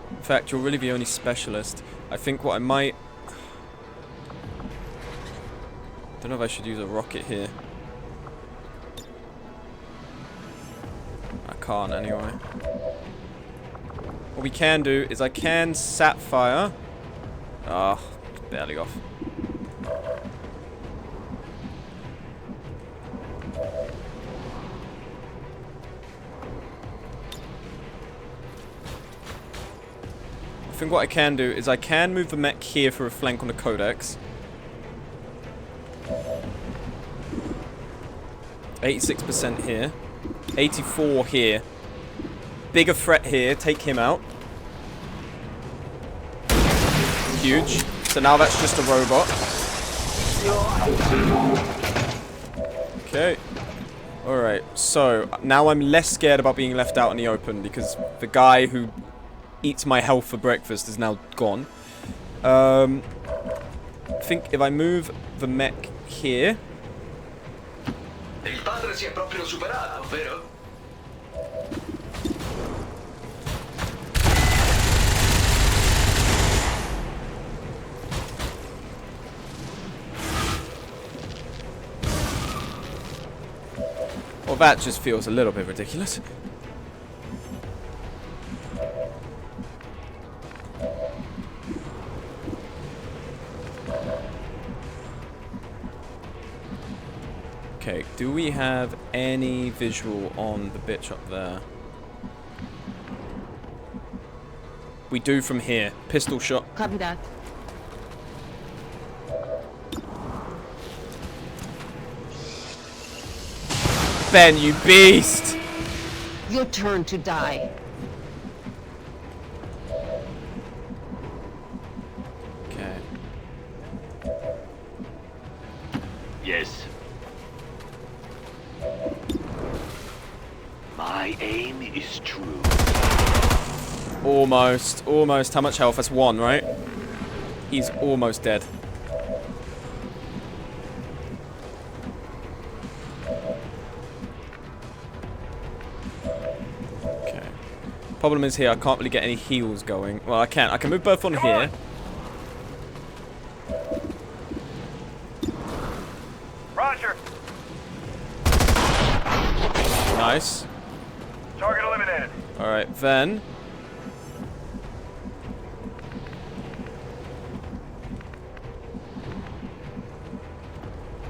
In fact, you're really the only specialist. I think what I might... Don't know if I should use a rocket here. I can't anyway. What we can do is I can sapphire. Ah, barely off. I think what I can do is I can move the mech here for a flank on the codex. 86% here. 84 here. Bigger threat here. Take him out. Huge. So now that's just a robot. Okay. Alright. So now I'm less scared about being left out in the open because the guy who eats my health for breakfast is now gone. I think if I move the mech here... Il padre si è proprio superato, vero? Well, that just feels a little bit ridiculous. Okay, do we have any visual on the bitch up there? We do from here. Pistol shot. Copy that. Ben, you beast! Your turn to die. Okay. Yes. My aim is true. Almost. Almost. How much health? That's 1, right? He's almost dead. Okay. Problem is here, I can't really get any heals going. Well, I can. I can move both on here. Roger. Nice. Target eliminated. Alright, then...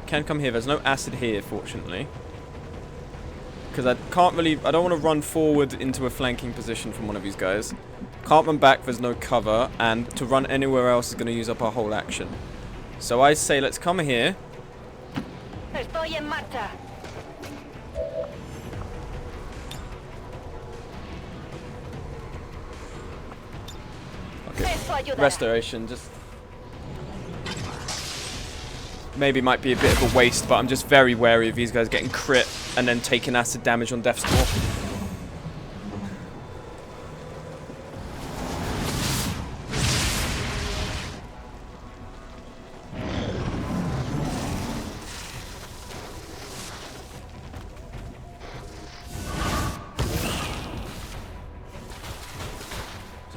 Can come here. There's no acid here, fortunately. Because I can't really... I don't want to run forward into a flanking position from one of these guys. Can't run back, there's no cover. And to run anywhere else is going to use up our whole action. So I say let's come here. Estoy en marcha. Okay. Eso ayudará. Restoration, just... maybe might be a bit of a waste, but I'm just very wary of these guys getting crit and then taking acid damage on death score.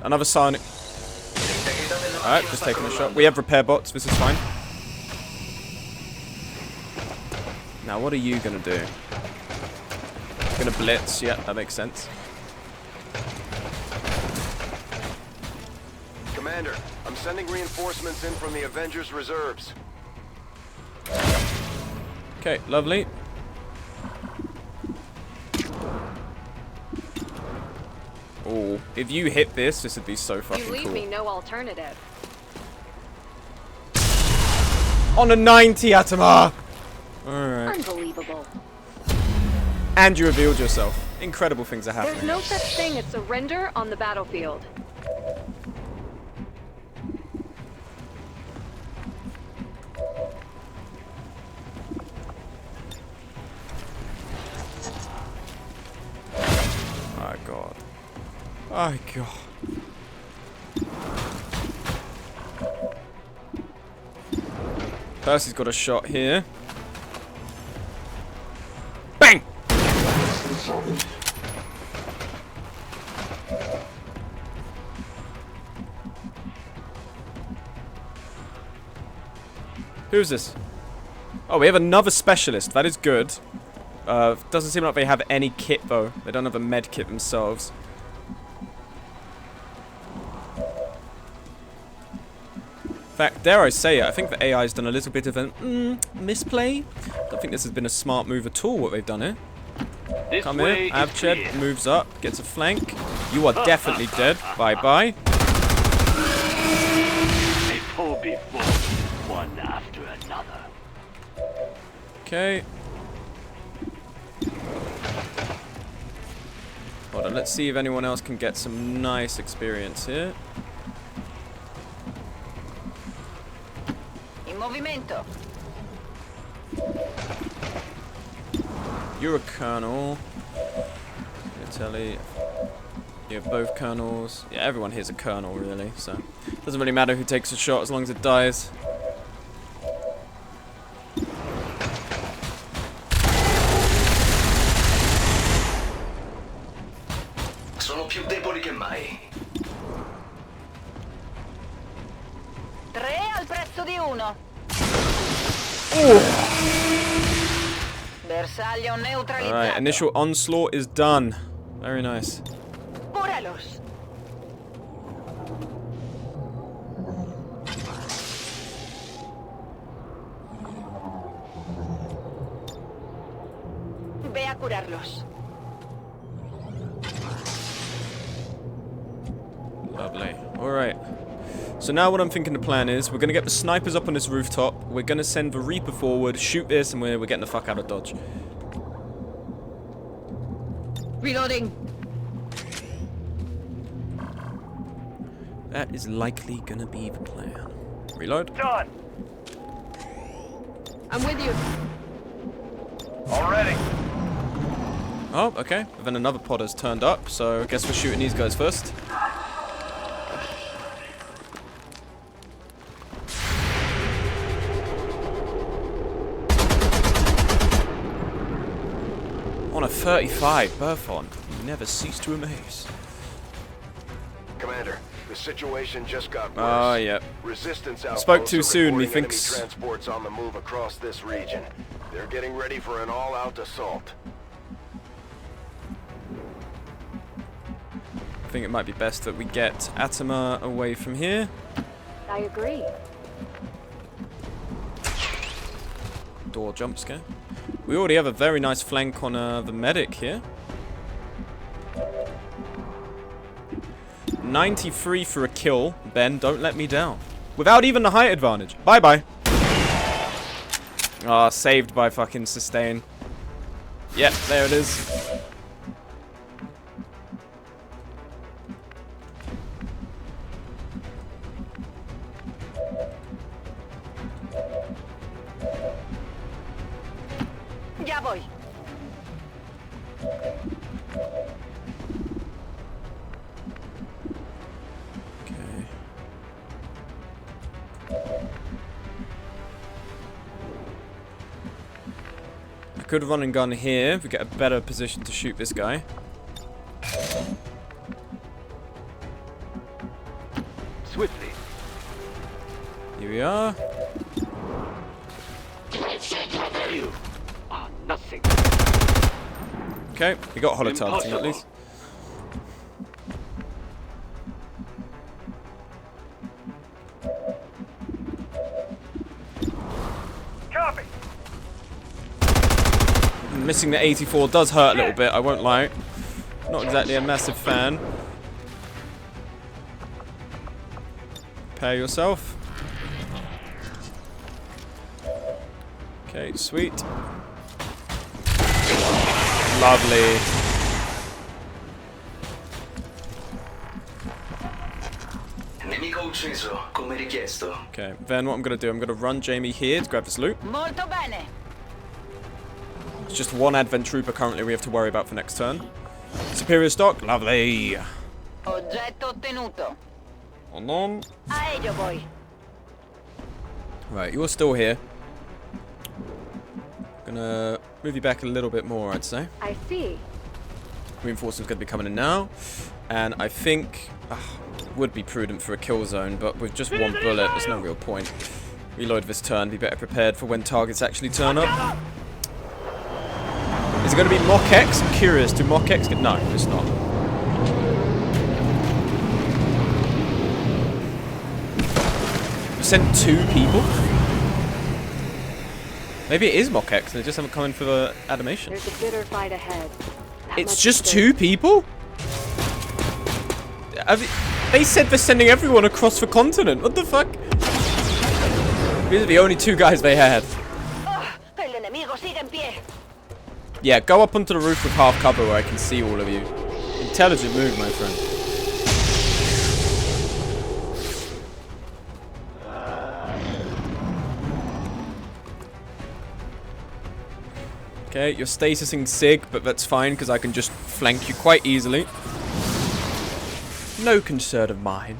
Another Sonic. Alright, just taking a shot. We have repair bots, this is fine. Now, what are you gonna do? Gonna blitz, yeah, that makes sense. Commander, I'm sending reinforcements in from the Avengers reserves. Okay, lovely. Oh, if you hit this would be so fucking You leave cool. me no alternative. On a 90, Atama! Alright. Unbelievable. And you revealed yourself. Incredible things are There's happening. no such thing as surrender on the battlefield. My god. My god. Percy's got a shot here. Bang! Who's this? Oh, we have another specialist. That is good. Doesn't seem like they have any kit, though. They don't have a med kit themselves. In fact, dare I say it, I think the AI's done a little bit of a misplay. Don't think this has been a smart move at all, what they've done here. Come in, Avched moves up, gets a flank. You are definitely dead. Bye-bye. They pull before one after another. Okay. Hold on, let's see if anyone else can get some nice experience here. In movimento. You're a colonel. Telly. You have both colonels. Yeah, everyone here's a colonel, really, so doesn't really matter who takes a shot as long as it dies. Sono più deboli che mai. 3 al prezzo di 1. Bersaglio neutralizzato. Alright, initial onslaught is done. Very nice. Cúralos. Ve a curarlos. Lovely. Alright. So now what I'm thinking the plan is, we're going to get the snipers up on this rooftop, we're going to send the Reaper forward, shoot this, and we're getting the fuck out of Dodge. Reloading. That is likely going to be the plan. Reload. Done. I'm with you. Already. Oh, okay. And then another pod has turned up, so I guess we're shooting these guys first. On a 35, Burfon. You never cease to amaze. Commander, the situation just got worse. Oh, yeah. Resistance Spoke too outposts are soon, reporting methinks. enemy transports on the move across this region. They're getting ready for an all-out assault. I think it might be best that we get Atama away from here. I agree. Door jump scare. We already have a very nice flank on the medic here. 93 for a kill. Ben, don't let me down. Without even the height advantage. Bye-bye. Ah, saved by fucking sustain. Yep, there it is. Could run and gun here if we get a better position to shoot this guy. Swiftly. Here we are. You are nothing. Okay, we got holo targeting at least. Copy. Missing the 84 does hurt a little bit, I won't lie. Not exactly a massive fan. Prepare yourself. Okay, sweet. Lovely. Nemico ucciso, come richiesto. Okay, then what I'm going to do, I'm going to run Jamie here to grab this loot. Molto bene. It's just one advent trooper currently we have to worry about for next turn. Superior stock, lovely. Oggetto ottenuto. Hold on. A ello voy. Right, you're still here. Gonna move you back a little bit more, I'd say. I see. Reinforcements going to be coming in now. And I think it would be prudent for a kill zone, but with just one bullet, there's no real point. Reload this turn, be better prepared for when targets actually turn up. Is it going to be Mock X? I'm curious. Do Mock X get... No, it's not. You sent 2 people? Maybe it is Mock X and they just haven't come in for the animation. There's a bitter fight ahead. That It's much just is 2 people? They said they're sending everyone across the continent. What the fuck? These are the only 2 guys they had. El enemigo sigue en pie. Yeah, go up onto the roof with half cover where I can see all of you. Intelligent move, my friend. Okay, you're statusing Sig, but that's fine because I can just flank you quite easily. No concern of mine.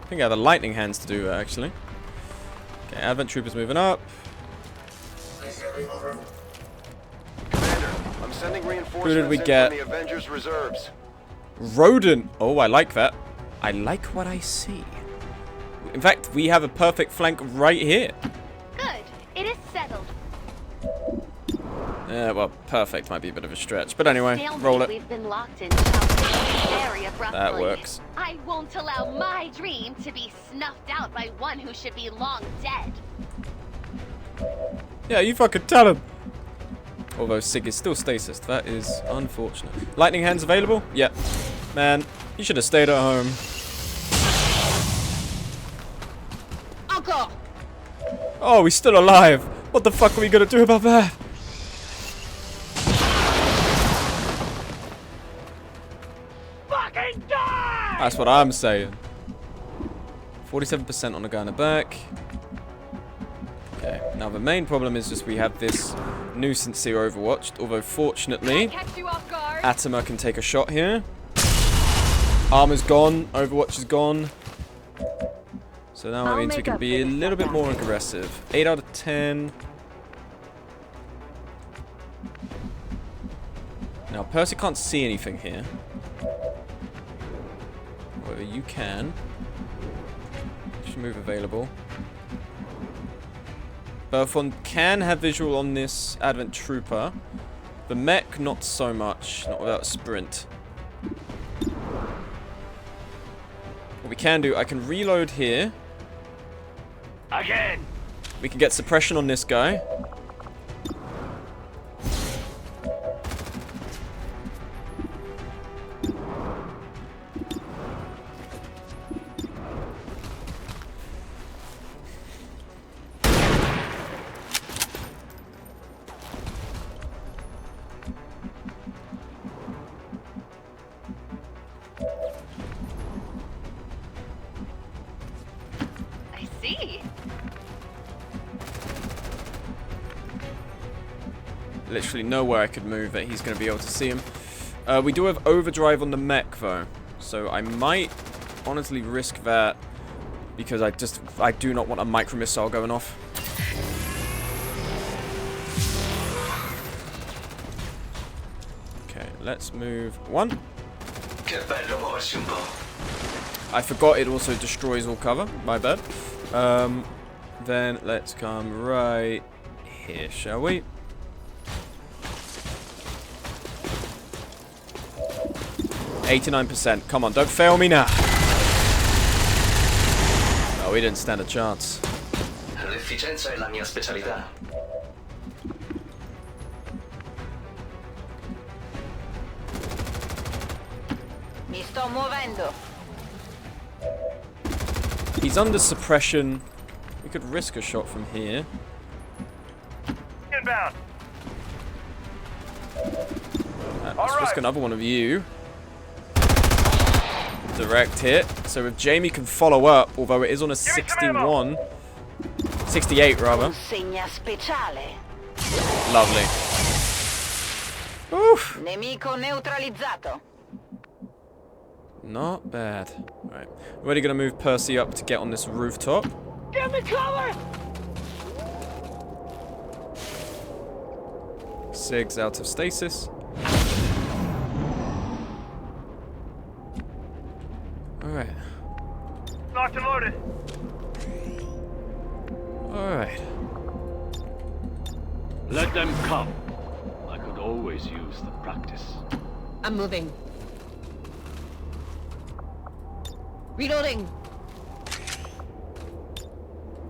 I think I have the lightning hands to do that, actually. Okay, Advent Troopers moving up. Commander, I'm sending reinforcements did we in get? from the Avengers reserves. Rodent! Oh, I like that. I like what I see. In fact, we have a perfect flank right here. Good. It is settled. Well, perfect might be a bit of a stretch. But anyway, roll it. We've been locked in very abruptly. That works. I won't allow my dream to be snuffed out by one who should be long dead. Yeah, you fucking tell him. Although Sig is still stasis. That is unfortunate. Lightning hands available? Yep. Man, you should have stayed at home. Uncle. Oh, he's still alive. What the fuck are we gonna do about that? Fucking die! That's what I'm saying. 47% on the guy in the back. Okay, now the main problem is just we have this nuisance here overwatched. Although fortunately, Catch you off guard. Atoma can take a shot here. Armor's gone, Overwatch is gone. So now I'll it means we make can up be a for the little bit more setback. aggressive. 8 out of 10. Now Percy can't see anything here. However, you can. Just move available. Burfon can have visual on this Advent Trooper. The mech, not so much. Not without sprint. What we can do, I can reload here. Again. We can get suppression on this guy. I see. Literally nowhere I could move that he's going to be able to see him. We do have overdrive on the mech though, so I might honestly risk that because I do not want a micro missile going off. let's move 1. Che bello muoversi un po'. I forgot it also destroys all cover. My bad. Then let's come right here, shall we? %. Come on, don't fail me now. No, we didn't stand a chance. L'efficienza è la mia specialità. Mi sto muovendo. He's under suppression. We could risk a shot from here. Inbound. Let's risk another one of you. Direct hit. So if Jamie can follow up, although it is on a 61. 68 rather. Consegna speciale. Lovely. Oof. Nemico neutralizzato. Not bad. Alright. We're already going to move Percy up to get on this rooftop. Give me cover! Sig's out of stasis. Alright. Locked and loaded. Alright. Let them come. I could always use the practice. I'm moving. Reloading.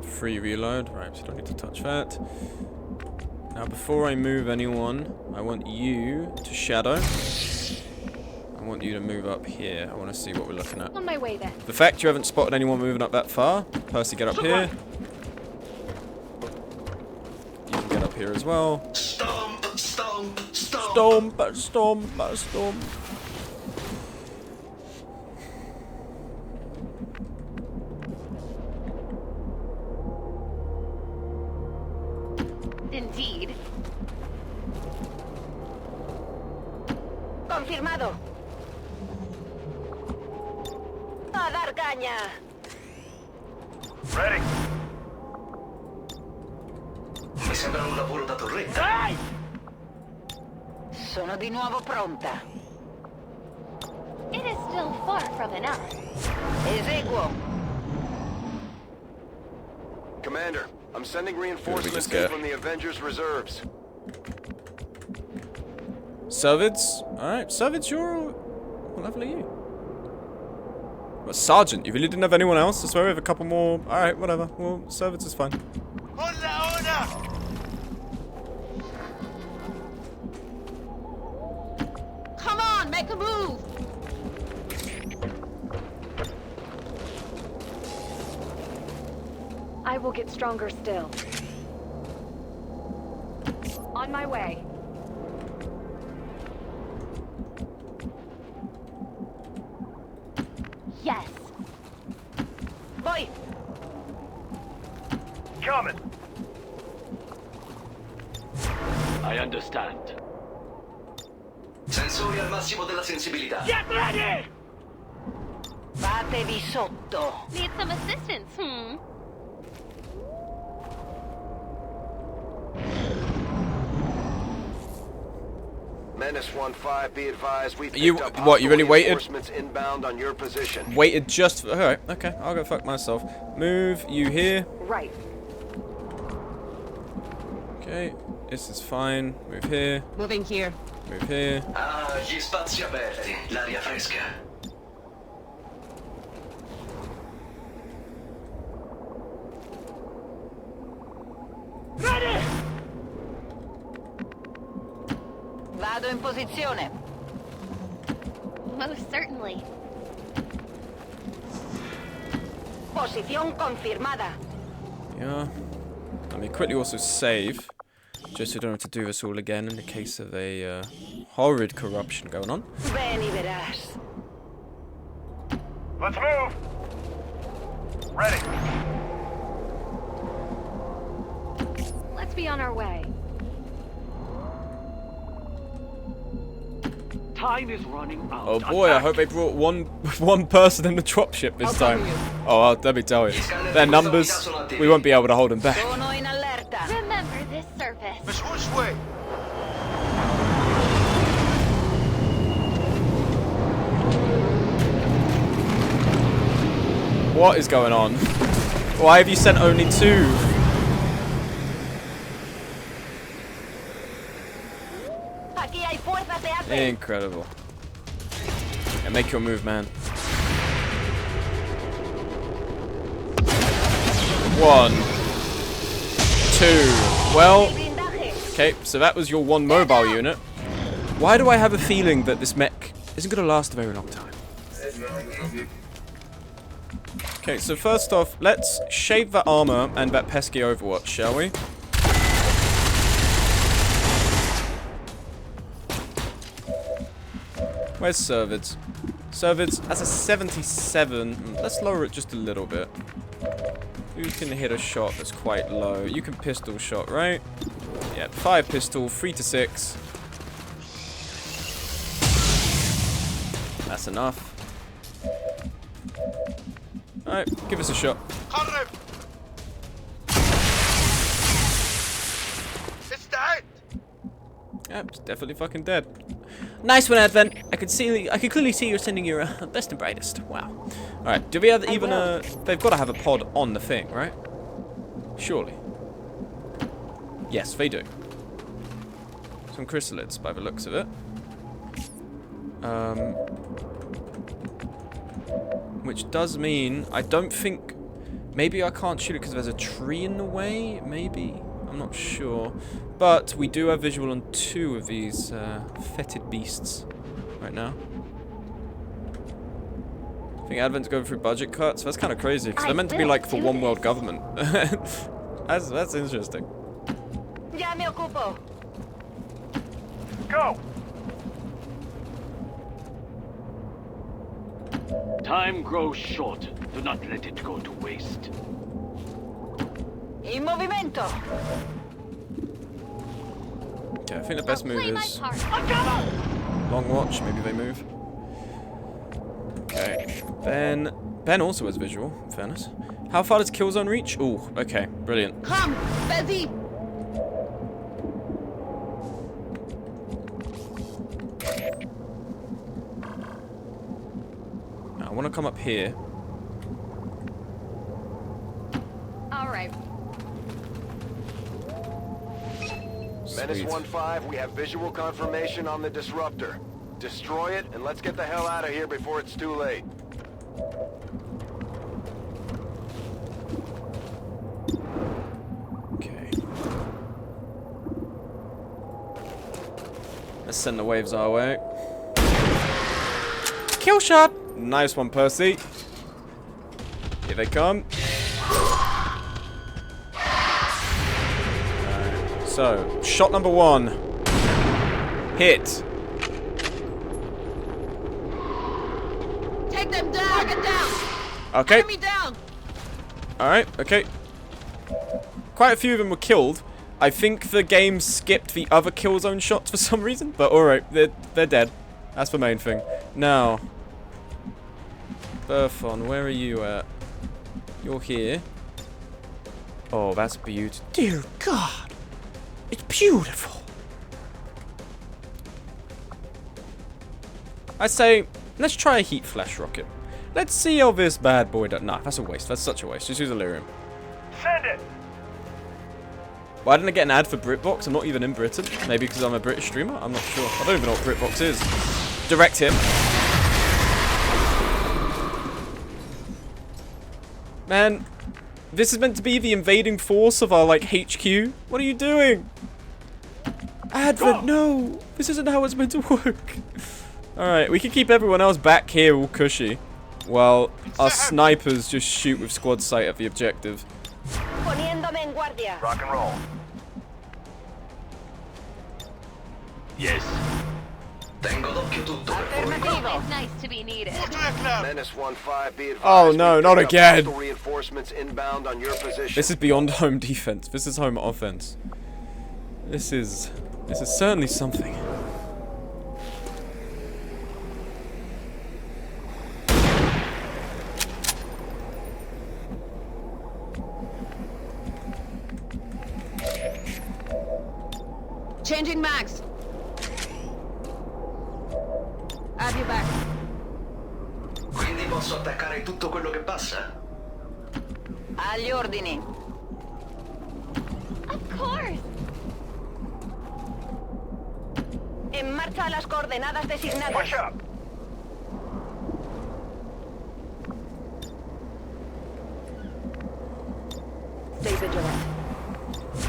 Free reload. Right, so don't need to touch that. Now before I move anyone, I want you to shadow. I want you to move up here. I want to see what we're looking at. On my way then. The fact you haven't spotted anyone moving up that far, Percy, get up here. You can get up here as well. Stomp, stomp, stomp. Stomp, stomp, stomp. Indeed. Confirmado. A dar caña. Ready. Mi sembra un lavoro da torretta. Sono di nuovo pronta. It is still far from enough. Eseguo. Commander, I'm sending reinforcements just in get? from the Avengers reserves. Servids? Alright, Servids, you're... What level are you? Well, Sergeant, you really didn't have anyone else? I swear we have a couple more... Alright, whatever. Well, Servids is fine. Come on, make a move. I will get stronger still. On my way. Yes. Voy. Coming. I understand. Sensori al massimo della sensibilità. Fatevi sotto. Need some assistance, Menace 1-5, be advised, we You- picked up what, you really hostile waited? reinforcements inbound on your position. Waited just for... Alright, okay. I'll go fuck myself. Move you here. Right. Okay. This is fine. Move here. Moving here. Move here. Ah, gli spazi aperti, l'aria fresca. Vado in posizione. Most certainly. Posición confirmada. Yeah. Let me quickly also save. Just so we don't have to do this all again in the case of a horrid corruption going on. Ven y verás. Let's move. Ready. Let's be on our way. Time is running out. Oh boy, I hope they brought one person in the dropship this time. Oh, let me tell you. Their numbers, we won't be able to hold them back. Sono in allerta. Remember this service. Miss, which way? What is going on? Why have you sent only 2? Aquí hay fuerzas de Advent. Incredible. Yeah, make your move, man. 1, 2. Well, okay, so that was your 1 mobile unit. Why do I have a feeling that this mech isn't going to last a very long time? Okay, so first off, let's shave that armor and that pesky Overwatch, shall we? Where's Servids? Servids, that's a 77. Let's lower it just a little bit. You can hit a shot that's quite low. You can pistol shot, right? Yeah, 5 pistol, 3 to 6. That's enough. Alright, give us a shot. It's dead. Yep, it's definitely fucking dead. Nice one, Advent. I can clearly see you're sending your best and brightest. Wow. Alright, do we have even a... They've got to have a pod on the thing, right? Surely. Yes, they do. Some chrysalids by the looks of it. Which does mean I don't think... Maybe I can't shoot it because there's a tree in the way? Maybe? I'm not sure. But we do have visual on 2 of these fetid beasts right now. I think Advent's going through budget cuts. That's kind of crazy because they're meant to be like for one world government. That's interesting. Ya me ocupo. Go. Time grows short. Do not let it go to waste. En movimiento. Okay, I think the best move Play my is part. long watch. Maybe they move. Okay. Ben also has visual, in fairness. How far does Killzone reach? Ooh, okay. Brilliant. Come, Betty. Now, I want to come up here. All right. Menace Sweet. 1-5, we have visual confirmation on the disruptor. Destroy it, and let's get the hell out of here before it's too late. Okay. Let's send the waves our way. Kill shot! Nice one, Percy. Here they come. Alright, so, shot number 1. Hit. Take them down. Get down. Okay. Enemy down. Alright, okay. Quite a few of them were killed. I think the game skipped the other Killzone shots for some reason, but alright, they're dead. That's the main thing. Now, Burfon, where are you at? You're here. Oh, that's beautiful. Dear God, it's beautiful. I say, let's try a heat flash rocket. Let's see how this bad boy does. Nah, that's a waste. That's such a waste. Just use Illyrium. Send it. Why didn't I get an ad for BritBox? I'm not even in Britain. Maybe because I'm a British streamer? I'm not sure. I don't even know what BritBox is. Direct hit. Man, this is meant to be the invading force of our, like, HQ. What are you doing? Advent, no! This isn't how it's meant to work. Alright, we can keep everyone else back here all cushy. While our snipers just shoot with squad sight at the objective. Poniéndome en guardia. Rock and roll. Yes. Tengo d'occhio tutto. Alternativo. It's nice to be needed. Menace 1-5, be advised. Oh no, we not picked up again. hostile reinforcements inbound on your position. This is beyond home defense. This is home offense. This is certainly something. Changing mags. Have you back. Quindi posso attaccare tutto quello che passa? Agli ordini. Of course. En marcha a las coordenadas designadas. Push up. Stay vigilant.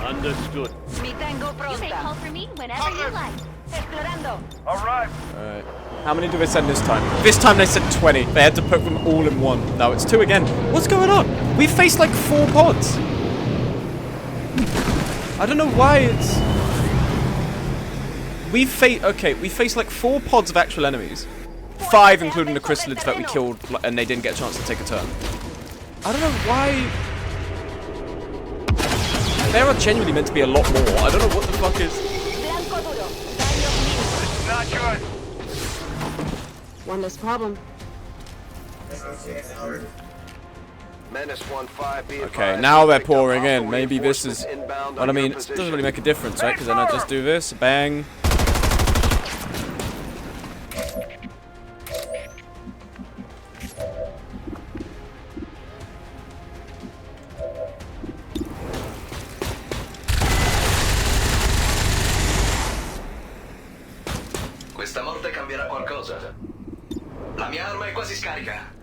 Understood. Mi tango You may call pronta. for me whenever you like. Explorando. All right. Alright. How many do they send this time? This time they sent 20. They had to put them all in one. Now it's 2 again. What's going on? We faced like 4 pods. I don't know why it's... We faced like 4 pods of actual enemies. 5 including the chrysalids that we killed and they didn't get a chance to take a turn. I don't know why... There are genuinely meant to be a lot more. I don't know what the fuck is... Blanco duro. Daño mínimo. It's not good. One less problem. Menace 1-5, be Okay, advised, now they're picked up pouring in. hostile Maybe this is... reinforcements inbound What I on your mean, it doesn't position. really make a difference, right? Because then I just do this, bang. Questa morte cambierà qualcosa. La mia arma è quasi scarica.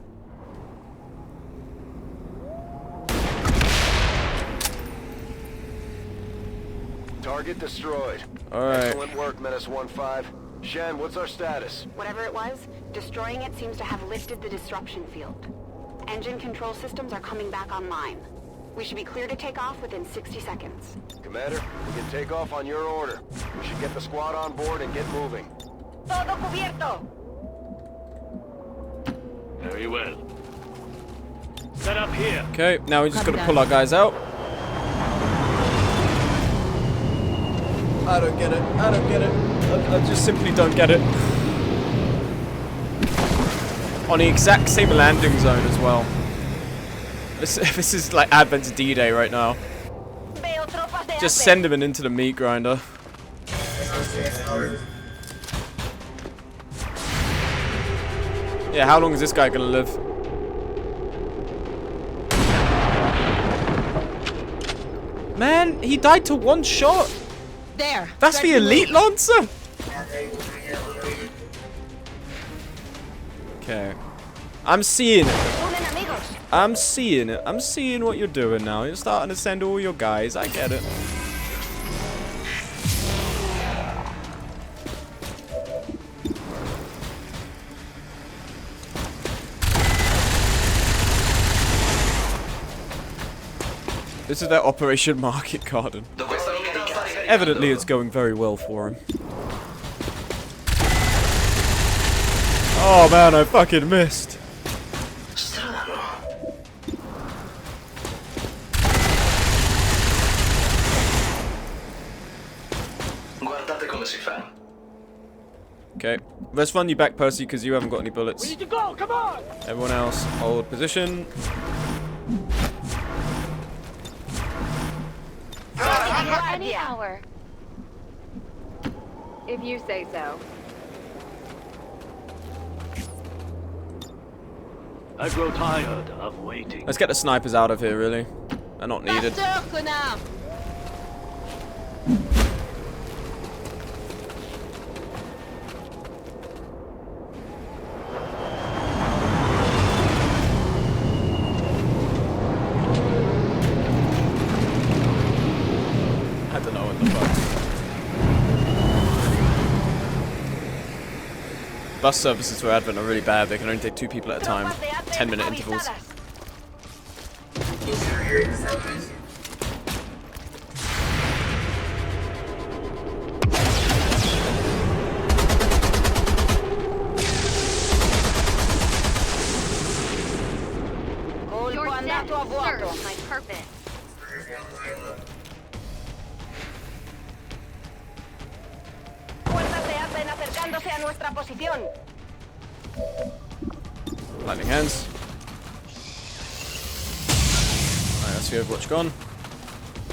Target destroyed. Alright. Excellent work, Menace 1-5. Shen, what's our status? Whatever it was, destroying it seems to have lifted the disruption field. Engine control systems are coming back online. We should be clear to take off within 60 seconds. Commander, we can take off on your order. We should get the squad on board and get moving. Todo cubierto. Very well. Set up here. Okay, now we just gotta pull our guys out. I don't get it. I don't get it. I just simply don't get it. On the exact same landing zone as well. This is like Advent's D-Day right now. Veo tropas de Just Ace. send him into the meat grinder. Yeah, how long is this guy gonna live? Man, he died to 1 shot. There. That's the elite lancer. Okay, I'm seeing it. Unen amigos. I'm seeing it. I'm seeing what you're doing now. You're starting to send all your guys. I get it. This is their Operation Market Garden. Questa unità sta ricaricando. Evidently, it's going very well for him. Oh man, I fucking missed. Strano. Guardate come si fa. Okay, let's run you back, Percy, because you haven't got any bullets. We need to go. Come on. Everyone else, hold position. Any hour. If you say so. I grow tired of waiting. Let's get the snipers out of here, really. They're not needed. I don't know what the fuck. Bus services for Advent are really bad. They can only take 2 people at a time. Tropas de Ace 10-minute intervals. avistadas. Your Colpo death andato a vuoto. serves my purpose. Fuerzas de Ace acercándose a nuestra posición. Lightning hands. Alright, that's the Overwatch gone.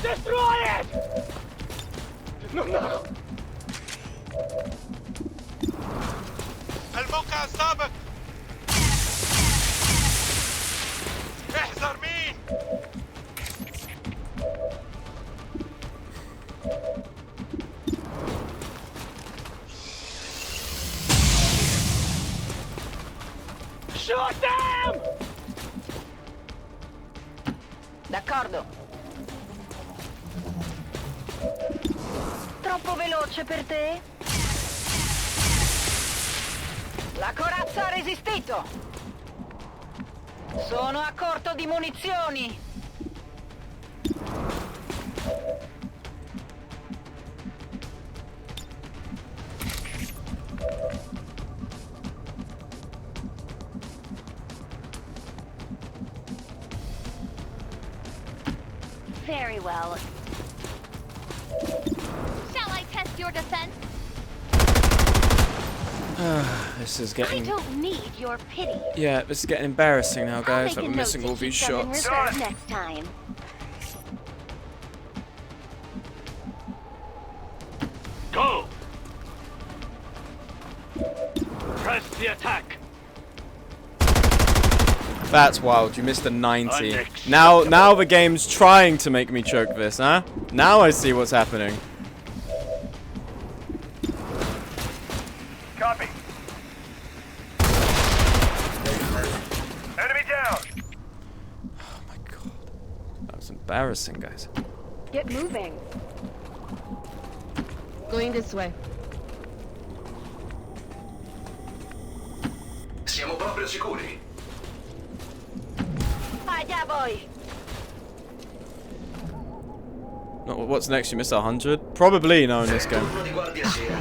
Destroy it. No. الموقع السابق. احذر مين. Shoot them! D'accordo. Troppo veloce per te? La corazza ha resistito. Sono a corto di munizioni. Very well. Shall I test your defense? This is I getting... don't need your pity. Yeah, this is getting embarrassing now, I'll guys. make That a we're note missing to all these keep them in shots. reserve next time. Go! Press the attack. That's wild. You missed a 90. Now the game's trying to make me choke this, huh? Now I see what's happening. Copy. Enemy down. Oh my god. That was embarrassing, guys. Get moving. Going this way. Siamo proprio sicuri. Allá voy. No, what's next? You missed 100? Probably no in this game. Turno di guardia sia.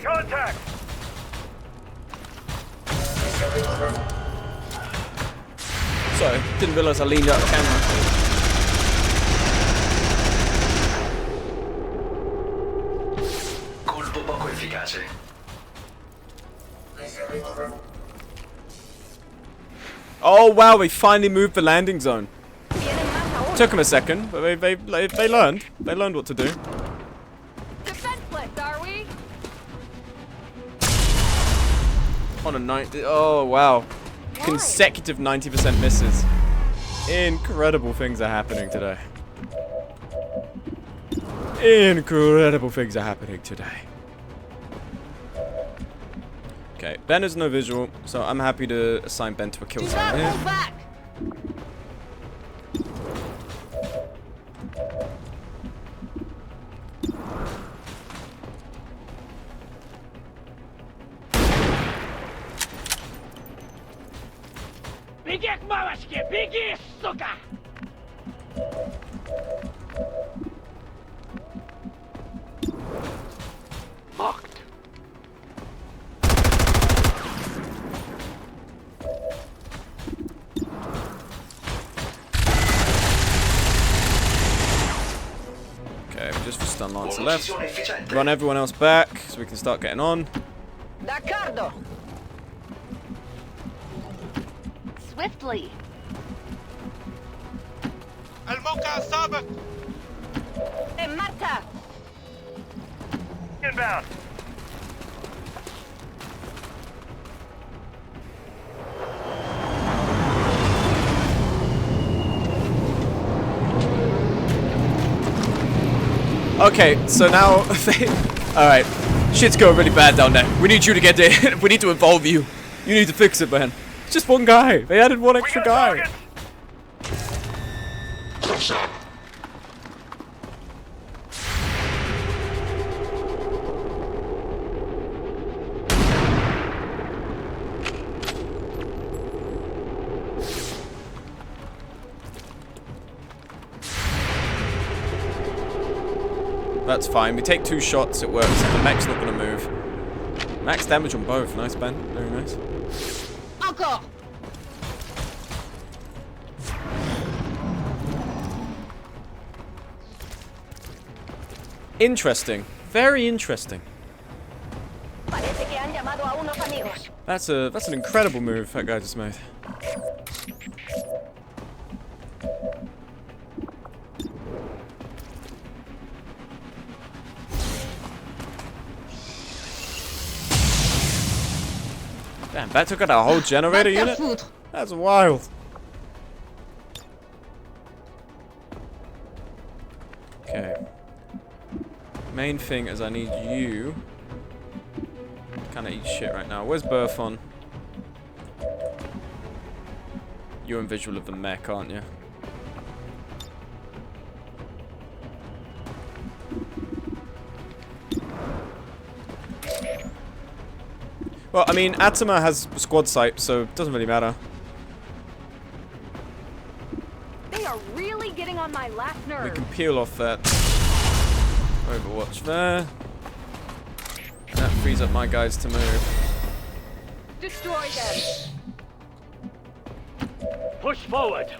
Contact. Sorry, didn't realise I leaned out of the camera. Colpo poco efficace. Oh wow, they finally moved the landing zone. Took them a second, but they learned. They learned what to do. Defenseless, are we? On a 90. Oh wow. Consecutive 90% misses. Incredible things are happening today. Incredible things are happening today. Okay, Ben has no visual, so I'm happy to assign Ben to a kill Do zone not here. move back. Беги к мамочке! Беги, сука! Locked. Okay, we just stun Lancer left. Munizione efficiente. Run everyone else back so we can start getting on. D'accordo. Swiftly. الموقع السابق. En marcha. Inbound. Okay, so now alright. Shit's going really bad down there. We need you to get there. We need to involve you. You need to fix it, man. It's just one guy. They added one extra guy. That's fine. We take 2 shots, it works. The mech's not going to move. Max damage on both. Nice, Ben. Very nice. Encore. Interesting. Very interesting. Parece que han llamado a unos amigos. That's an incredible move that guy just made. Damn, that took out a whole generator unit? That's wild. Okay. Main thing is I need you to kind of eat shit right now. Where's Burfon? You're in visual of the mech, aren't you? Well, I mean, Atama has squad sight, so it doesn't really matter. They are really getting on my last nerve. We can peel off that Overwatch there. And that frees up my guys to move. Destroy them. Push forward.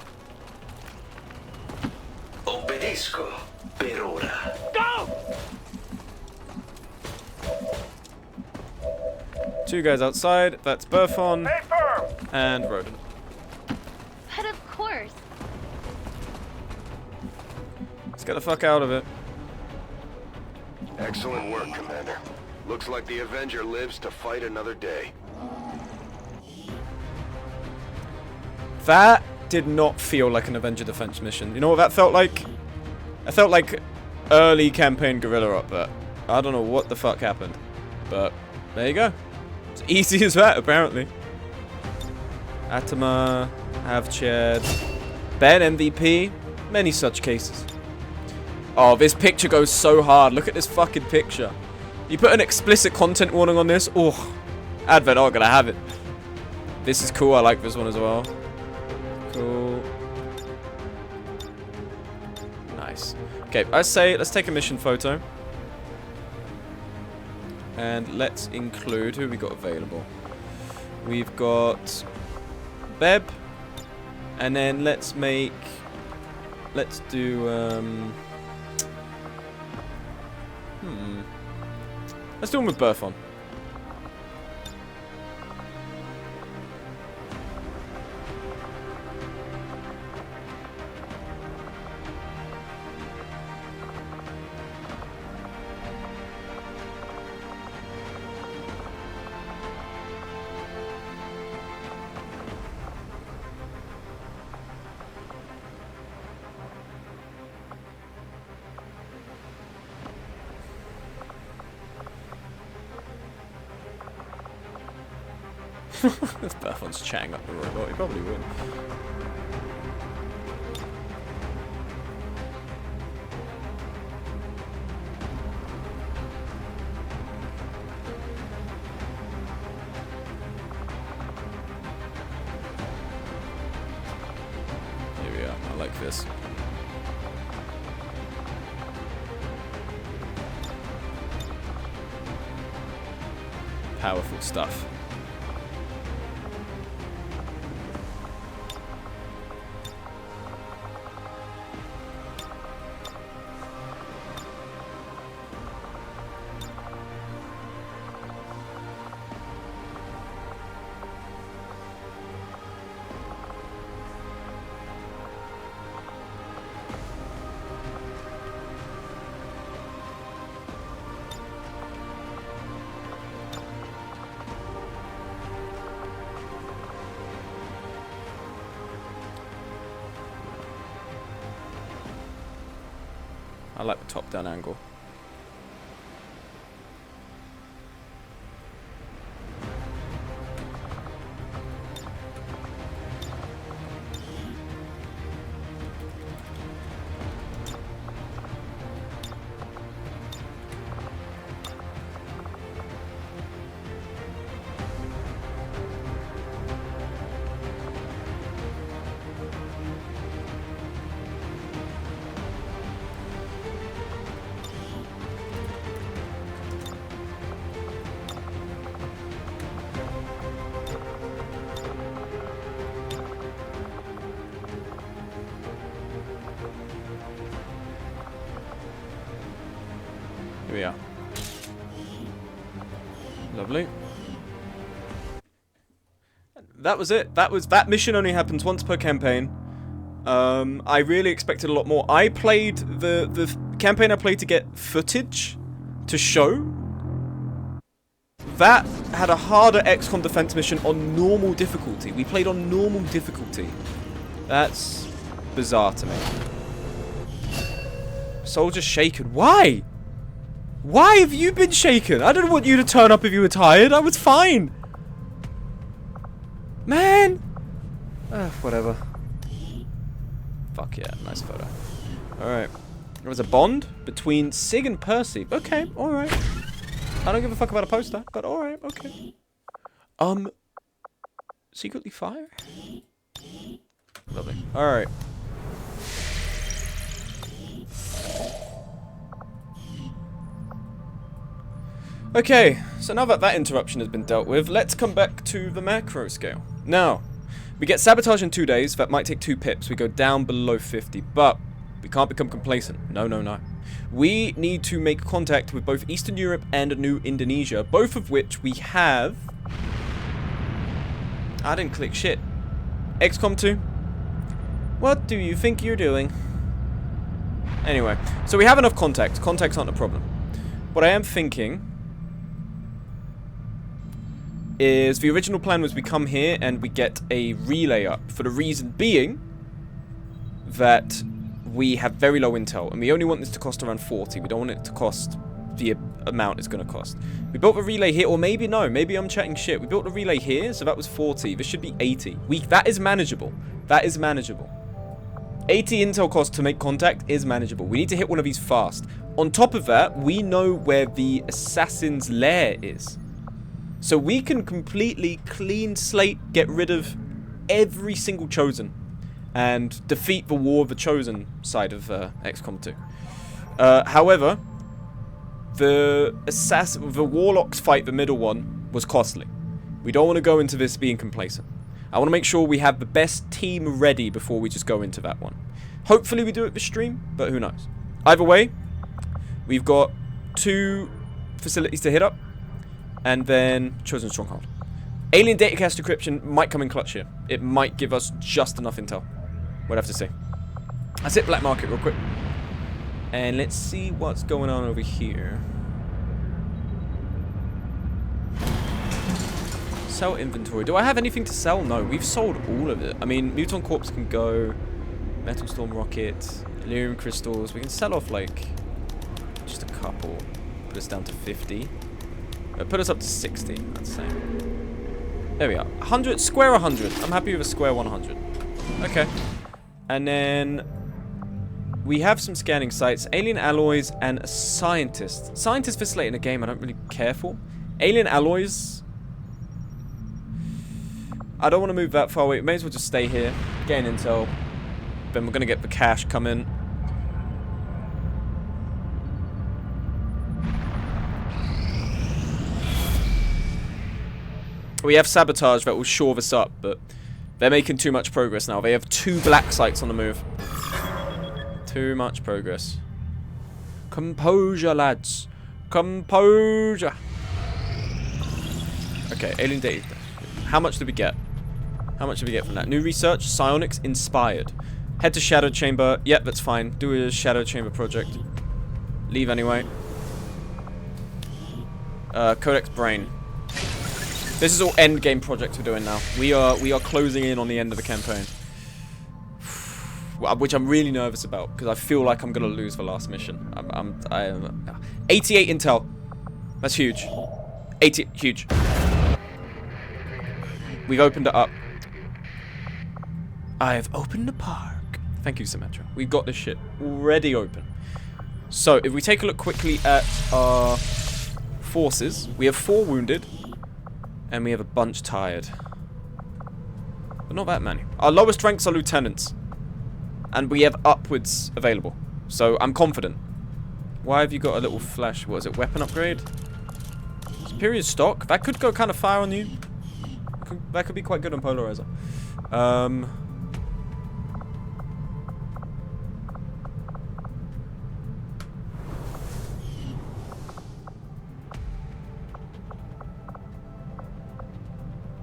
Obbedisco per ora. Go! 2 guys outside. That's Burfon Stay firm. and Rodent. But of course. Let's get the fuck out of it. Excellent work, Commander. Looks like the Avenger lives to fight another day. That did not feel like an Avenger defense mission. You know what that felt like? It felt like early campaign guerrilla up there. I don't know what the fuck happened. But there you go. It's easy as that, apparently. Atama, Havchad, Ben MVP, many such cases. Oh, this picture goes so hard. Look at this fucking picture. You put an explicit content warning on this. Oh, Advent aren't gonna have it. This is cool. I like this one as well. Cool. Nice. Okay, I say let's take a mission photo. And let's include who we got available. We've got Beb. And then let's do let's do one with Burfon. If Burfon's chatting up the robot, he probably would. Here we are. I like this. Powerful stuff. I like the top-down angle. Here we are. Lovely. That was it. That mission only happens once per campaign. I really expected a lot more. I played the campaign I played to get footage to show. That had a harder XCOM defense mission on normal difficulty. We played on normal difficulty. That's bizarre to me. Soldier's shaken. Why? Why have you been shaken? I didn't want you to turn up if you were tired. I was fine. Man. Whatever. Fuck yeah. Nice photo. Alright. There was a bond between Sig and Percy. Okay. Alright. I don't give a fuck about a poster, but alright. Okay. Secretly fire? Lovely. Alright. Okay, so now that that interruption has been dealt with, let's come back to the macro scale. Now, we get sabotage in 2 days. That might take 2 pips. We go down below 50, but we can't become complacent. No, no, no. We need to make contact with both Eastern Europe and New Indonesia, both of which we have... I didn't click shit. XCOM 2? What do you think you're doing? Anyway, so we have enough contacts. Contacts aren't a problem. What I am thinking is the original plan was we come here and we get a relay up, for the reason being that we have very low intel and we only want this to cost around 40. We don't want it to cost the amount it's going to cost. We built a relay here, or maybe no, maybe I'm chatting shit. We built a relay here, so that was 40. This should be 80. That is manageable. That is manageable. 80 intel cost to make contact is manageable. We need to hit one of these fast. On top of that, we know where the assassin's lair is. So we can completely clean slate, get rid of every single Chosen, and defeat the War of the Chosen side of XCOM 2. However, the Warlocks fight, the middle one, was costly. We don't want to go into this being complacent. I want to make sure we have the best team ready before we just go into that one. Hopefully we do it this stream, but who knows. Either way, we've got 2 facilities to hit up. And then Chosen Stronghold. Alien datacast decryption might come in clutch here. It might give us just enough intel. We'll have to see. Let's hit Black Market real quick. And let's see what's going on over here. Sell inventory. Do I have anything to sell? No, we've sold all of it. I mean, Muton Corpse can go. Metal Storm Rocket. Lyrium Crystals. We can sell off, like, just a couple. Put us down to 50. Put us up to 60, I'd say. There we are. 100, square 100. I'm happy with a square 100. Okay. And then we have some scanning sites. Alien alloys and a scientist. Scientist for slate in a game I don't really care for. Alien alloys. I don't want to move that far away. May as well just stay here. Gain intel. Then we're going to get the cash come in. We have sabotage that will shore this up, but they're making too much progress now. They have 2 black sites on the move. Too much progress. Composure, lads. Composure. Okay, alien data. How much did we get? How much did we get from that? New research, psionics inspired. Head to Shadow Chamber. Yep, that's fine. Do a Shadow Chamber project. Leave anyway. Codex Brain. This is all end game projects we're doing now. We are closing in on the end of the campaign, which I'm really nervous about because I feel like I'm gonna lose the last mission. 88 intel. That's huge. 80 huge. We've opened it up. I have opened the park. Thank you, Symmetra. We've got this shit already open. So if we take a look quickly at our forces, we have 4 wounded. And we have a bunch tired. But not that many. Our lowest ranks are lieutenants. And we have upwards available. So I'm confident. Why have you got a little flash? What is it? Weapon upgrade? Superior stock? That could go kind of fire on you. That could be quite good on Polarizer.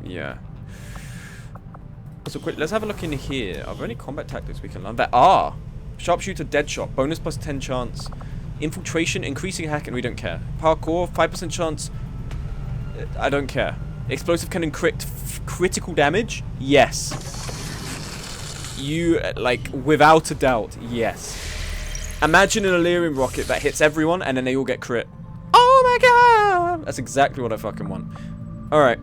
Yeah. So quick, let's have a look in here. Are there any combat tactics we can learn? There are. Sharpshooter, dead shot, bonus plus 10 chance. Infiltration, increasing hack, and we don't care. Parkour, 5% chance. I don't care. Explosive can encrypt critical damage? Yes. You, like, without a doubt, yes. Imagine an Illyrian rocket that hits everyone and then they all get crit. Oh my god! That's exactly what I fucking want. Alright.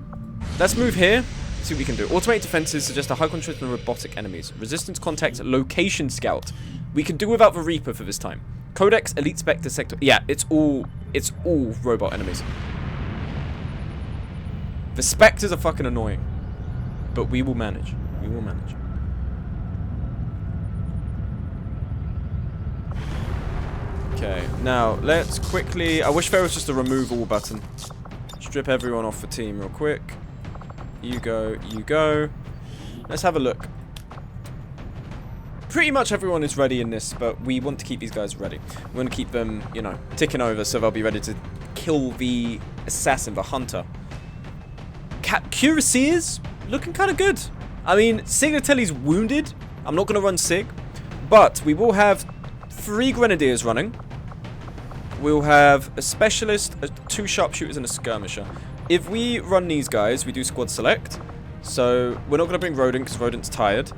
Let's move here. See what we can do. Automated defenses suggest a high concentration of robotic enemies. Resistance contact location scout. We can do without the Reaper for this time. Codex, Elite Spectre, Sector. Yeah, it's all robot enemies. The Spectres are fucking annoying. But we will manage. We will manage. Okay, now let's quickly... I wish there was just a remove all button. Strip everyone off the team real quick. You go, you go. Let's have a look. Pretty much everyone is ready in this, but we want to keep these guys ready. We want to keep them, you know, ticking over so they'll be ready to kill the assassin, the hunter. Cuirassiers looking kind of good. I mean, Signatelli's wounded. I'm not going to run Sig, but we will have 3 grenadiers running. We'll have a specialist, 2 sharpshooters, and a skirmisher. If we run these guys, we do squad select. So we're not going to bring Rodent because Rodent's tired.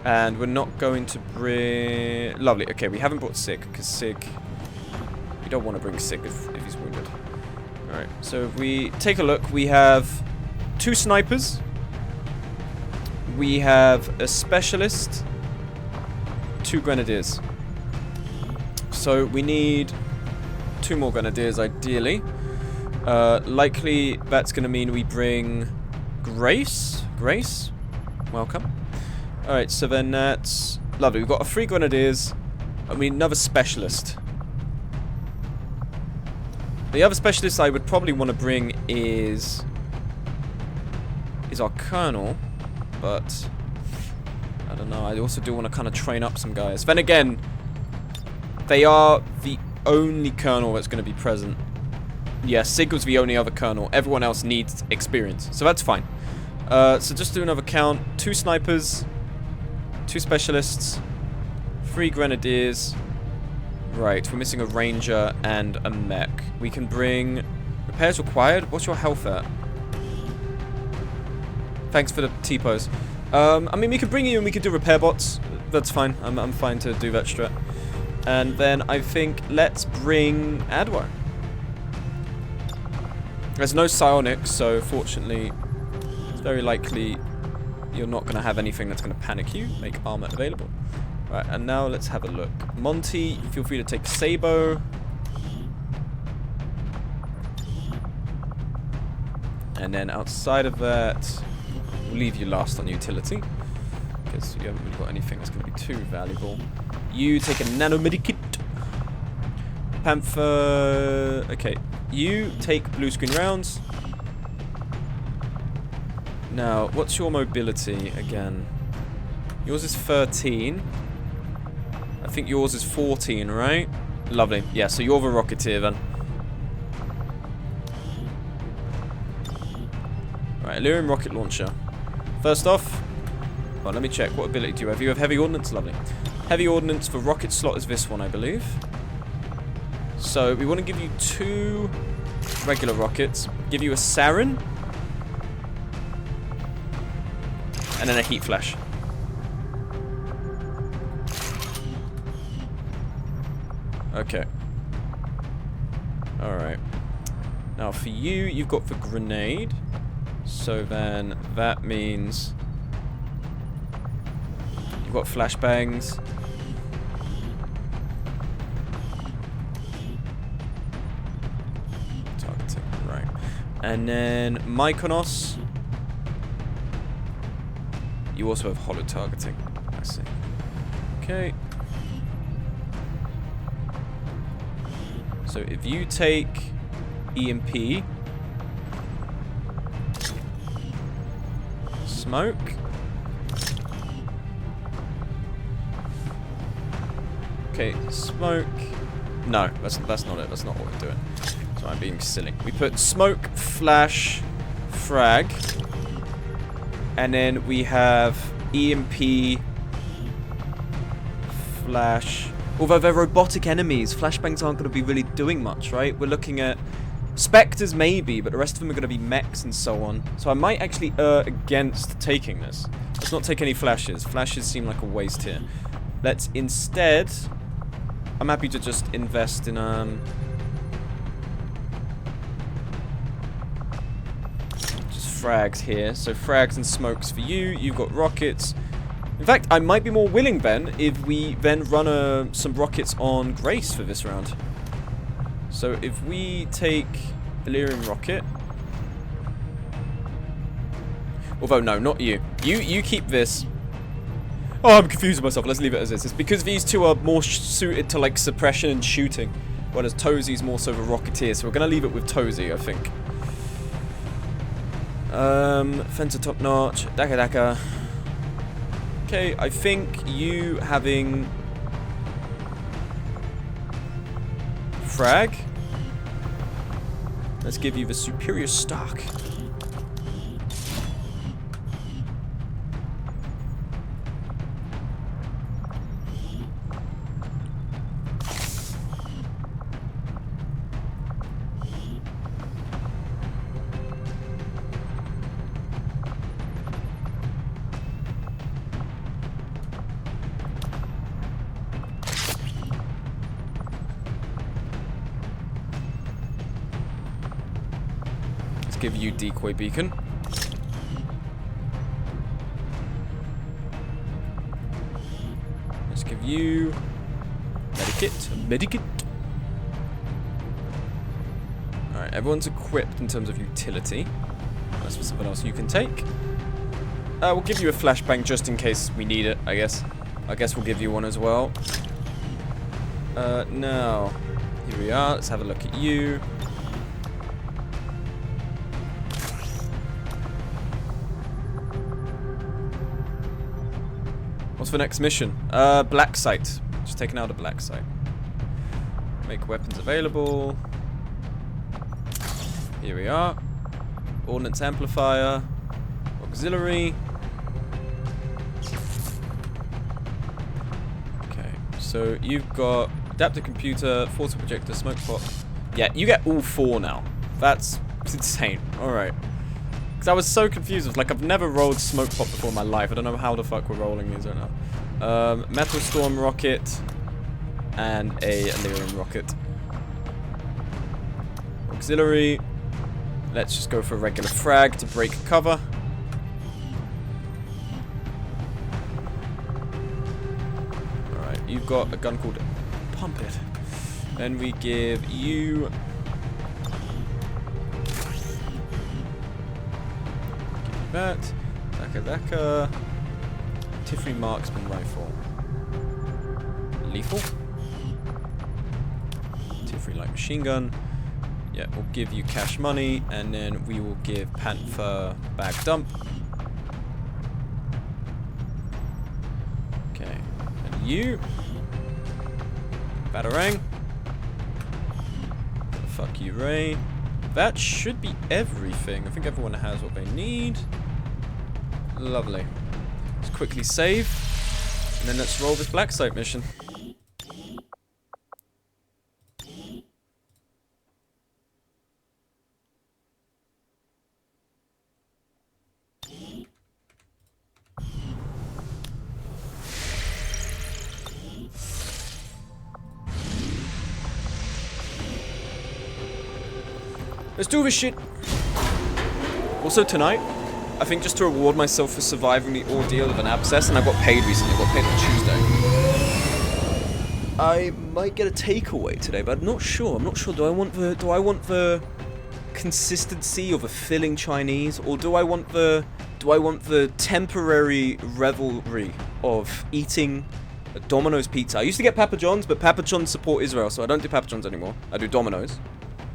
And we're not going to bring... Lovely. Okay, we haven't brought Sig because Sig... We don't want to bring Sig if he's wounded. Alright, so if we take a look, we have 2 snipers. We have a specialist. 2 grenadiers. So we need 2 more grenadiers ideally. Likely that's going to mean we bring Grace. Grace, welcome. Alright, so then that's lovely. We've got 3 grenadiers. I mean, another specialist. The other specialist I would probably want to bring is our colonel, but I don't know. I also do want to kind of train up some guys. Then again, they are the only colonel that's going to be present. Yeah, Sig was the only other colonel. Everyone else needs experience, so that's fine. So just do another count. 2 snipers, 2 specialists, 3 grenadiers. Right, we're missing a ranger and a mech. We can bring repairs required. What's your health at? Thanks for the T-pose. I mean, we could bring you and we could do repair bots. That's fine. I'm fine to do that strat. And then I think let's bring Adwo. There's no psionics, so fortunately, it's very likely you're not going to have anything that's going to panic you. Make armor available. Right, and now let's have a look. Monty, feel free to take Sabo. And then outside of that, we'll leave you last on utility. Because you haven't really got anything that's going to be too valuable. You take a nanomedikit. Panther... Okay. You take blue screen rounds. Now, what's your mobility again? Yours is 13. I think yours is 14, right? Lovely. Yeah, so you're the Rocketeer then. Right, Illyrian rocket launcher. First off, well, let me check. What ability do you have? You have heavy ordnance? Lovely. Heavy ordnance for rocket slot is this one, I believe. So, we want to give you 2 regular rockets. Give you a Sarin. And then a heat flash. Okay. Alright. Now for you, you've got the grenade. So then that means you've got flashbangs. Targeting, right. And then Mykonos. You also have holo targeting. I see. Okay. So if you take EMP, smoke, okay, smoke. No, that's not it. That's not what we're doing. So I'm being silly. We put smoke, flash, frag, and then we have EMP, flash. Although they're robotic enemies, flashbangs aren't going to be really doing much, right? We're looking at Spectres maybe, but the rest of them are going to be mechs and so on. So I might actually err against taking this. Let's not take any flashes. Flashes seem like a waste here. Let's instead... I'm happy to just invest in... just frags here. So frags and smokes for you. You've got rockets. In fact, I might be more willing, Ben, if we then run some rockets on Grace for this round. So if we take Illyrium rocket... Although, no, not you. You keep this. Oh, I'm confusing myself. Let's leave it as is. It's because these two are more suited to, like, suppression and shooting. Whereas Tozie's more so of a rocketeer. So we're going to leave it with Tozie, I think. Fencer top notch. Daka Daka. Okay, I think you having... Frag. Let's give you the superior stock. Give you decoy beacon. Let's give you medikit. Alright, everyone's equipped in terms of utility. That's for something else you can take. We'll give you a flashbang just in case we need it, I guess. I guess we'll give you one as well. Now, here we are. Let's have a look at you. What's the next mission? Black site. Just taking out a black site. Make weapons available. Here we are. Ordnance amplifier. Auxiliary. Okay, so you've got adaptive computer, force projector, smoke pot. Yeah, you get all 4 now. That's insane. Alright. Because I was so confused. I was like, I've never rolled smoke pop before in my life. I don't know how the fuck we're rolling these right now. Metal storm rocket and a Illyrium rocket. Auxiliary. Let's just go for a regular frag to break cover. Alright, you've got a gun called Pump It. Then we give you... that. Daka Daka. Tiffany marksman rifle. Lethal. Tiffany light machine gun. Yeah, we'll give you cash money, and then we will give Panther bag dump. Okay. And you. Batarang. Fuck you, Ray. That should be everything. I think everyone has what they need. Lovely. Let's quickly save. And then let's roll this black site mission. Let's do this shit. Also tonight, I think just to reward myself for surviving the ordeal of an abscess, and I got paid recently, I got paid on Tuesday. I might get a takeaway today, but I'm not sure. I'm not sure. Do I want the consistency of a filling Chinese, or do I want the temporary revelry of eating a Domino's pizza? I used to get Papa John's, but Papa John's support Israel, so I don't do Papa John's anymore. I do Domino's.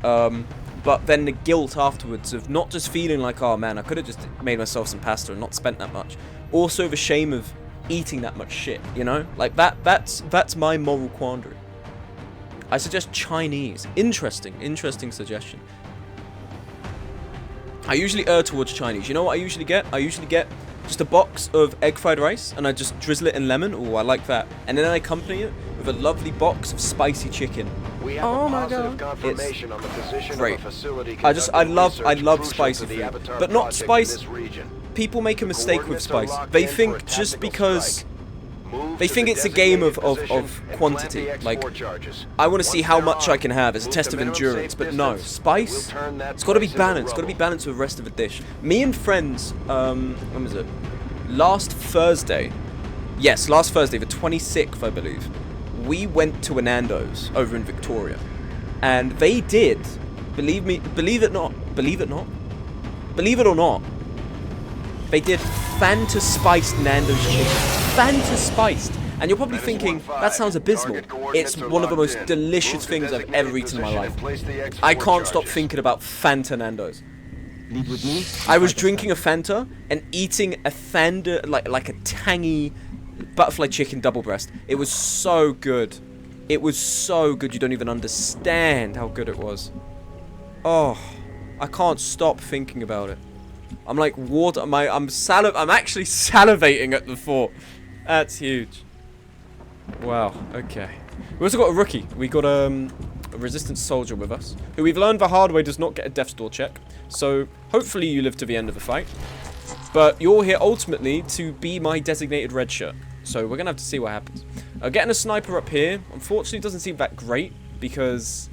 But then the guilt afterwards of not just feeling like, oh man, I could have just made myself some pasta and not spent that much. Also the shame of eating that much shit, you know? Like that's my moral quandary. I suggest Chinese. Interesting suggestion. I usually err towards Chinese. You know what I usually get? I usually get just a box of egg fried rice and I just drizzle it in lemon. Oh, I like that. And then I accompany it with a lovely box of spicy chicken We have Oh a my positive God. confirmation on the position great. of a facility I love crucial spicy to the food, Avatar but not project in spice. this region. People make a mistake with Coordinates are spice. locked They in for a think just tactical because strike. Move they to think the it's a game designated of position and quantity. plant the Like, X4 charges. I want to see Once how they're much I armed, can have as a move test to of minimum endurance, safe but no, distance. spice. We'll turn that It's got to be place into balanced. It's got to be rubble. balanced with the rest of the dish. Me and friends, when was it? Last Thursday. Yes, last Thursday, the 26th, I believe. We went to a Nando's over in Victoria, and they did. Believe it or not, they did Fanta spiced Nando's chicken. Fanta spiced. And you're probably thinking, that sounds abysmal. It's one of the most delicious things I've ever eaten in my life. I can't stop thinking about Fanta Nando's. I was drinking a Fanta and eating a Fanta, like a tangy butterfly chicken double breast. It was so good. It was so good, you don't even understand how good it was. Oh, I can't stop thinking about it. I'm like water. I'm actually salivating at the thought. That's huge. Wow. Okay. We also got a rookie. We got a resistance soldier with us, who we've learned the hard way does not get a death's door check. So hopefully you live to the end of the fight. But you're here ultimately to be my designated red shirt. So we're gonna have to see what happens. Getting a sniper up here, unfortunately, doesn't seem that great because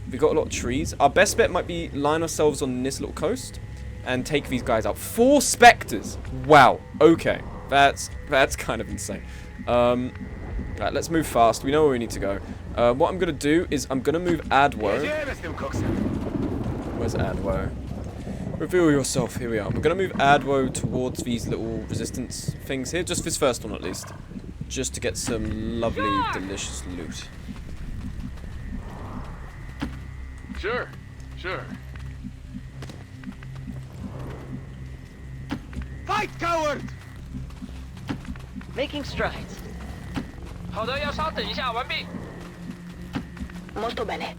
we've got a lot of trees. Our best bet might be line ourselves on this little coast and take these guys out. 4 specters. Wow. Okay. That's kind of insane. Right, let's move fast. We know where we need to go. What I'm gonna do is I'm gonna move Adwo. Where's Adwo? Reveal yourself. Here we are. We're gonna move Adwo towards these little resistance things here. Just this first one at least. Just to get some lovely, delicious loot. Sure. Fight, coward! Making strides. 好的，要稍等一下，完毕。 Molto bene.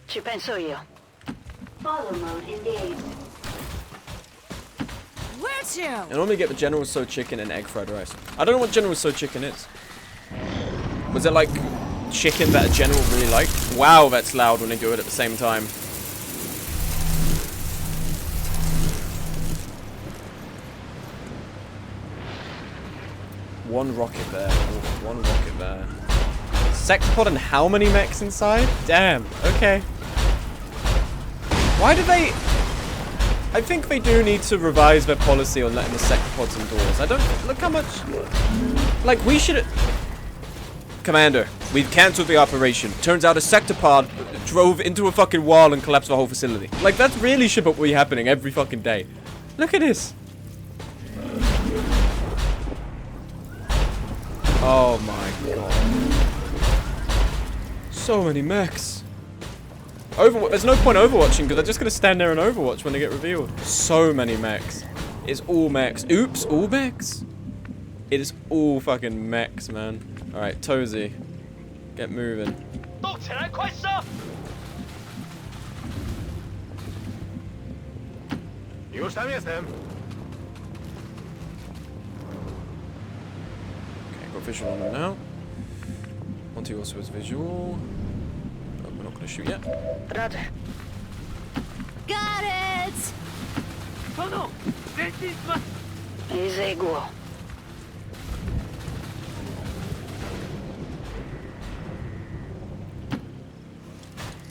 Ci penso io. Follow mode engaged. Where to? I normally get the General So chicken and egg fried rice. I don't know what General So chicken is. Was it like chicken that a general really liked? Wow, that's loud when they do it at the same time. One rocket there. Ooh, one rocket there. Sectopod and how many mechs inside? Damn. Okay. Why do they... I think they do need to revise their policy on letting the sectopods indoors. I don't... Look how much... Like, we should... Commander, we've cancelled the operation. Turns out a sectopod drove into a fucking wall and collapsed the whole facility. Like, that really should be happening every fucking day. Look at this. Oh my god. So many mechs. There's no point overwatching because they're just going to stand there and overwatch when they get revealed. So many mechs. It's all mechs. Oops, all mechs. It is all fucking mechs, man. Alright, Tozy. Get moving. 动起来，快射！ Już tam jestem. Okay, got visual on them now. Monty also has visual. But we're not going to shoot yet. Roger. Got it! 殿、前進します。 Eseguo.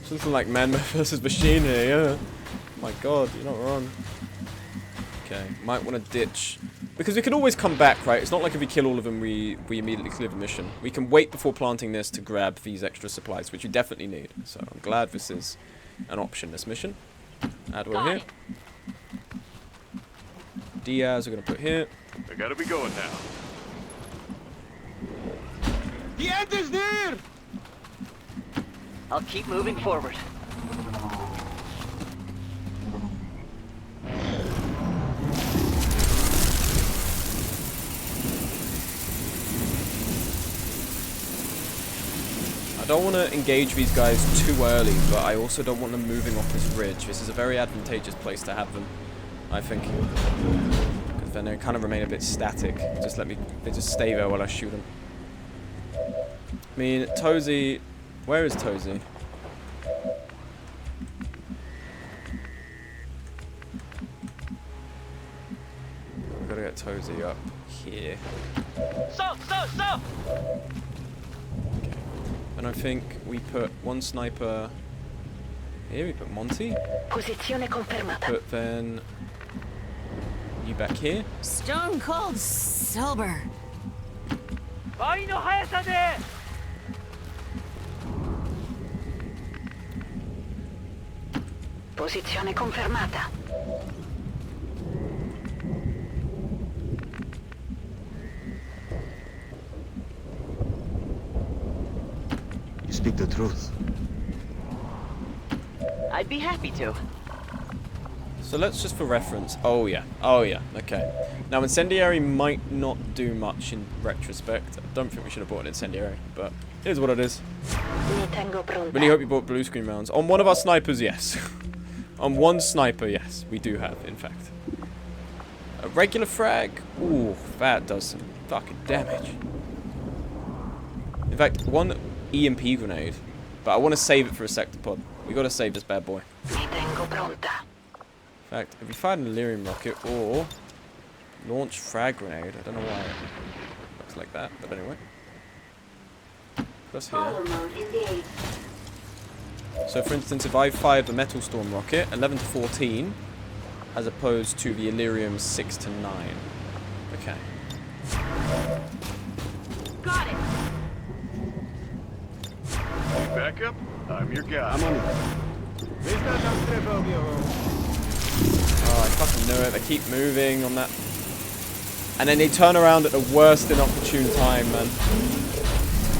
Something like man versus machine here, yeah. My god, you're not wrong. Okay, might want to ditch. Because we can always come back, right? It's not like if we kill all of them, we immediately clear the mission. We can wait before planting this to grab these extra supplies, which you definitely need. So I'm glad this is an option, this mission. Adwell here. Diaz we're going to put here. I gotta be going now. The end is near! I'll keep moving forward. I don't want to engage these guys too early, but I also don't want them moving off this ridge. This is a very advantageous place to have them, I think. Because then they kind of remain a bit static. They just stay there while I shoot them. I mean, Tozy... Where is Tozy? We've got to get Tozy up here. Stop! Stop! Stop! Okay. And I think we put one sniper here. We put Monty. Posizione confermata. Put then you back here. Stone cold sober. 倍の速さで Posizione confermata. You speak the truth. I'd be happy to. So let's just for reference. Oh yeah. Okay. Now incendiary might not do much in retrospect. I don't think we should have bought an incendiary, but it is what it is. Mi tengo pronta. Really hope you bought blue screen rounds. On one of our snipers, yes. On one sniper, yes, we do have, in fact. A regular frag? Ooh, that does some fucking damage. In fact, one EMP grenade. But I want to save it for a sectopod. We gotta save this bad boy. Mi tengo pronta. In fact, if we fired an Illyrium rocket or launch frag grenade, I don't know why it looks like that, but anyway. Plus here. So for instance, if I fired the Metal Storm rocket, 11 to 14, as opposed to the Illyrium 6 to 9. Okay. Got it. Back up. I'm your guy. I'm on it. Oh, I fucking knew it. They keep moving on that. And then they turn around at the worst inopportune time, man.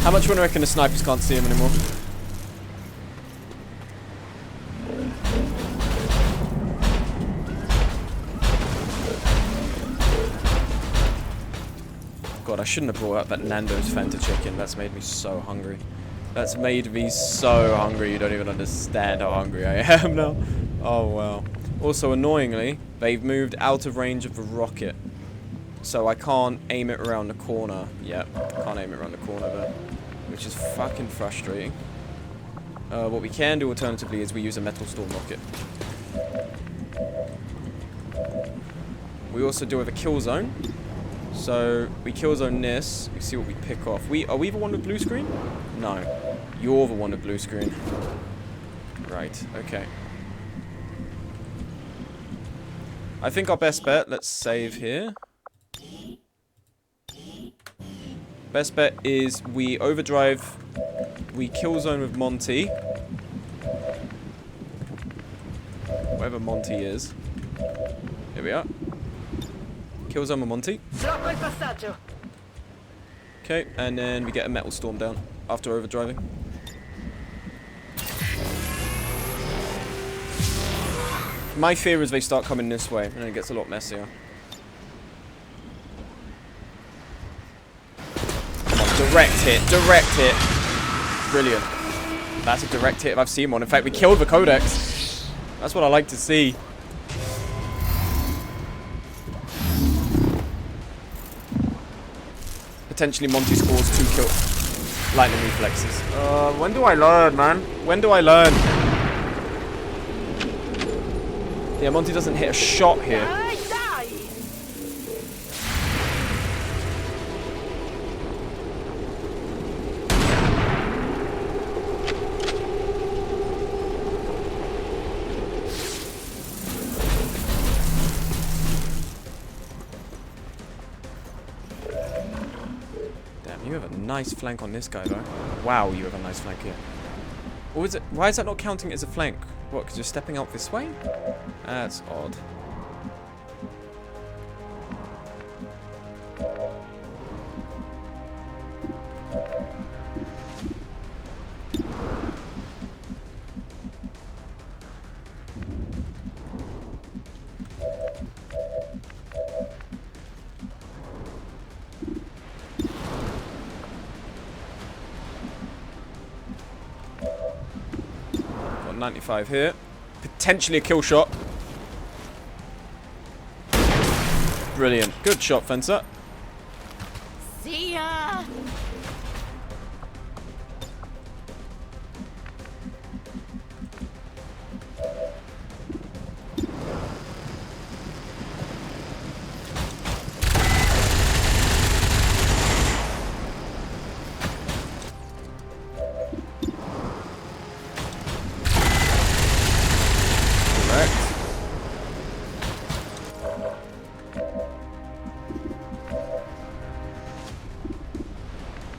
How much do I reckon the snipers can't see him anymore? God, I shouldn't have brought up that Nando's Fanta chicken. That's made me so hungry. That's made me so hungry. You don't even understand how hungry I am now. Oh, wow. Also, annoyingly, they've moved out of range of the rocket. So I can't aim it around the corner. Yep, can't aim it around the corner there. Which is fucking frustrating. What we can do alternatively is we use a Metal Storm rocket. We also do have a kill zone. So we kill zone this. We see what we pick off. Are we the one with blue screen? No. You're the one with blue screen. Right, okay. I think our best bet, let's save here. Best bet is we overdrive, we kill zone with Monty. Wherever Monty is. Here we are. Kill zone with Monty. Okay, and then we get a Metal Storm down after overdriving. My fear is they start coming this way, and it gets a lot messier. Come on, direct hit, direct hit. Brilliant. That's a direct hit if I've seen one. In fact, we killed the Codex. That's what I like to see. Potentially Monty scores 2 kills. Lightning reflexes. When do I learn, man? When do I learn? Yeah, Monty doesn't hit a shot here. Damn, you have a nice flank on this guy, though. Wow, you have a nice flank here. Or is it? Why is that not counting as a flank? What, because you're stepping out this way? That's odd. 95 here. Potentially a kill shot. Brilliant. Good shot, Fencer. See ya!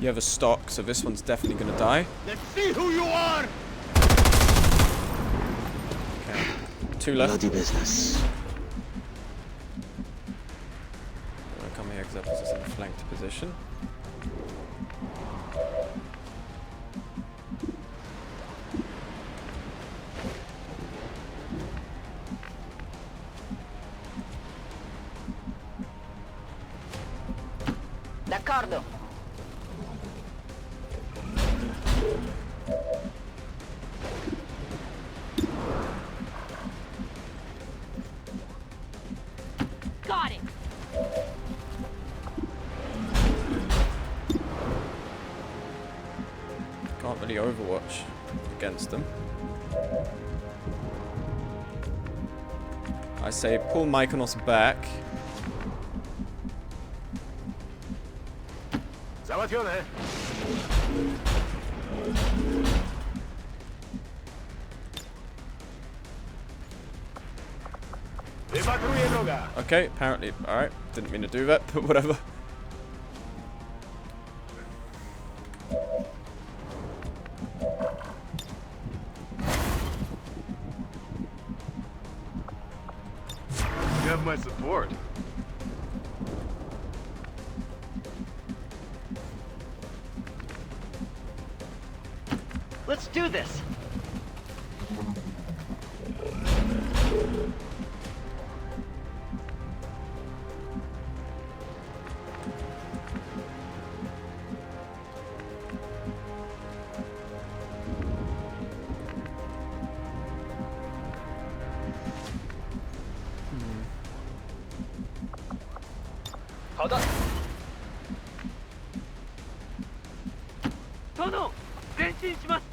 You have a stock, so this one's definitely going to die. Let's see who you are! Okay. 2 left. Bloody business. I'm going to come here because that puts us in a flanked position. D'accordo. Got it! Can't really overwatch against them. I say pull Mykonos back. Załatwione. Wypatruję wroga. Okay, apparently, alright. Didn't mean to do that, but whatever. You have my support. Let's do this! Hold on. 殿、前進します。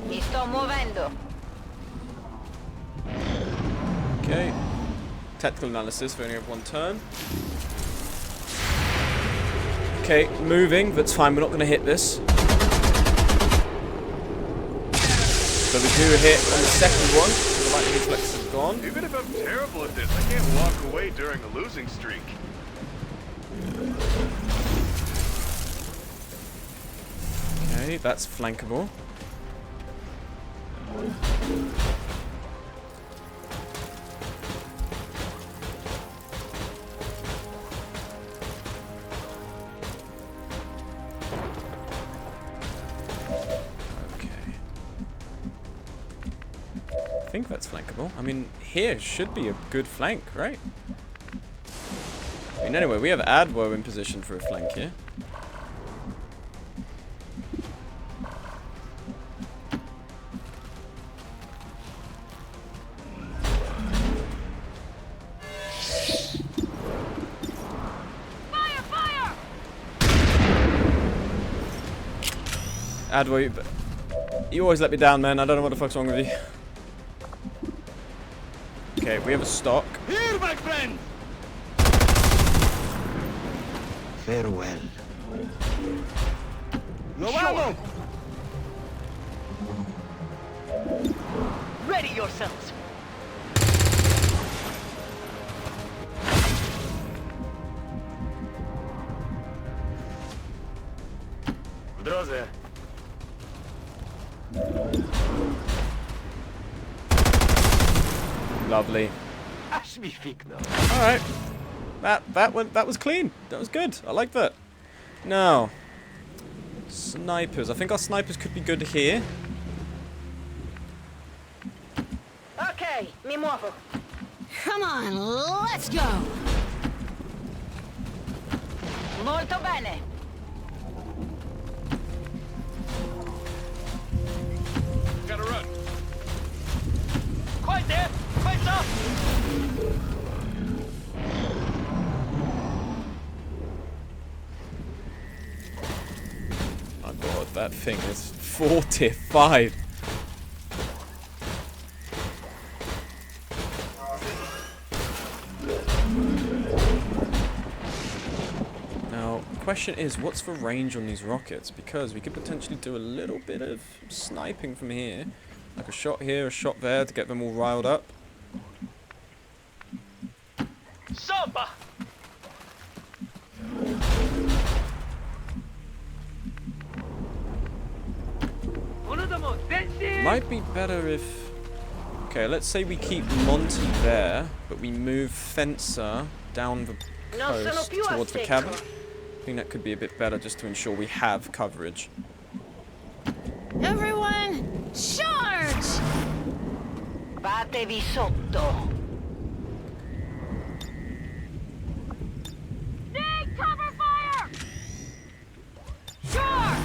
Mi sto muovendo. Okay. Tactical analysis, we only have 1 turn. Okay, moving, that's fine, we're not going to hit this. So we do hit on the second one. The lightning reflex is gone. Even if I'm terrible at this, I can't walk away during a losing streak. Okay, that's flankable. I think that's flankable. I mean, here should be a good flank, right? I mean, anyway, we have Adwo in position for a flank here. Fire! Fire! Adwo, you always let me down, man. I don't know what the fuck's wrong with you. Okay, we have a stock. Here, my friend! Farewell. No ammo! Ready yourselves! W drodze. Lovely. Aż mi fiknął. Alright. That was clean. That was good. I like that. Now, snipers. I think our snipers could be good here. Ok, mi muovo. Come on, let's go! Molto bene. that thing is fortified. Now, the question is, what's the range on these rockets? Because we could potentially do a little bit of sniping from here. Like a shot here, a shot there to get them all riled up. Samba! Might be better if... Okay, let's say we keep Monty there, but we move Fencer down the coast towards the cabin. I think that could be a bit better just to ensure we have coverage. Everyone, charge! Batevi sotto. Need cover fire! Sure!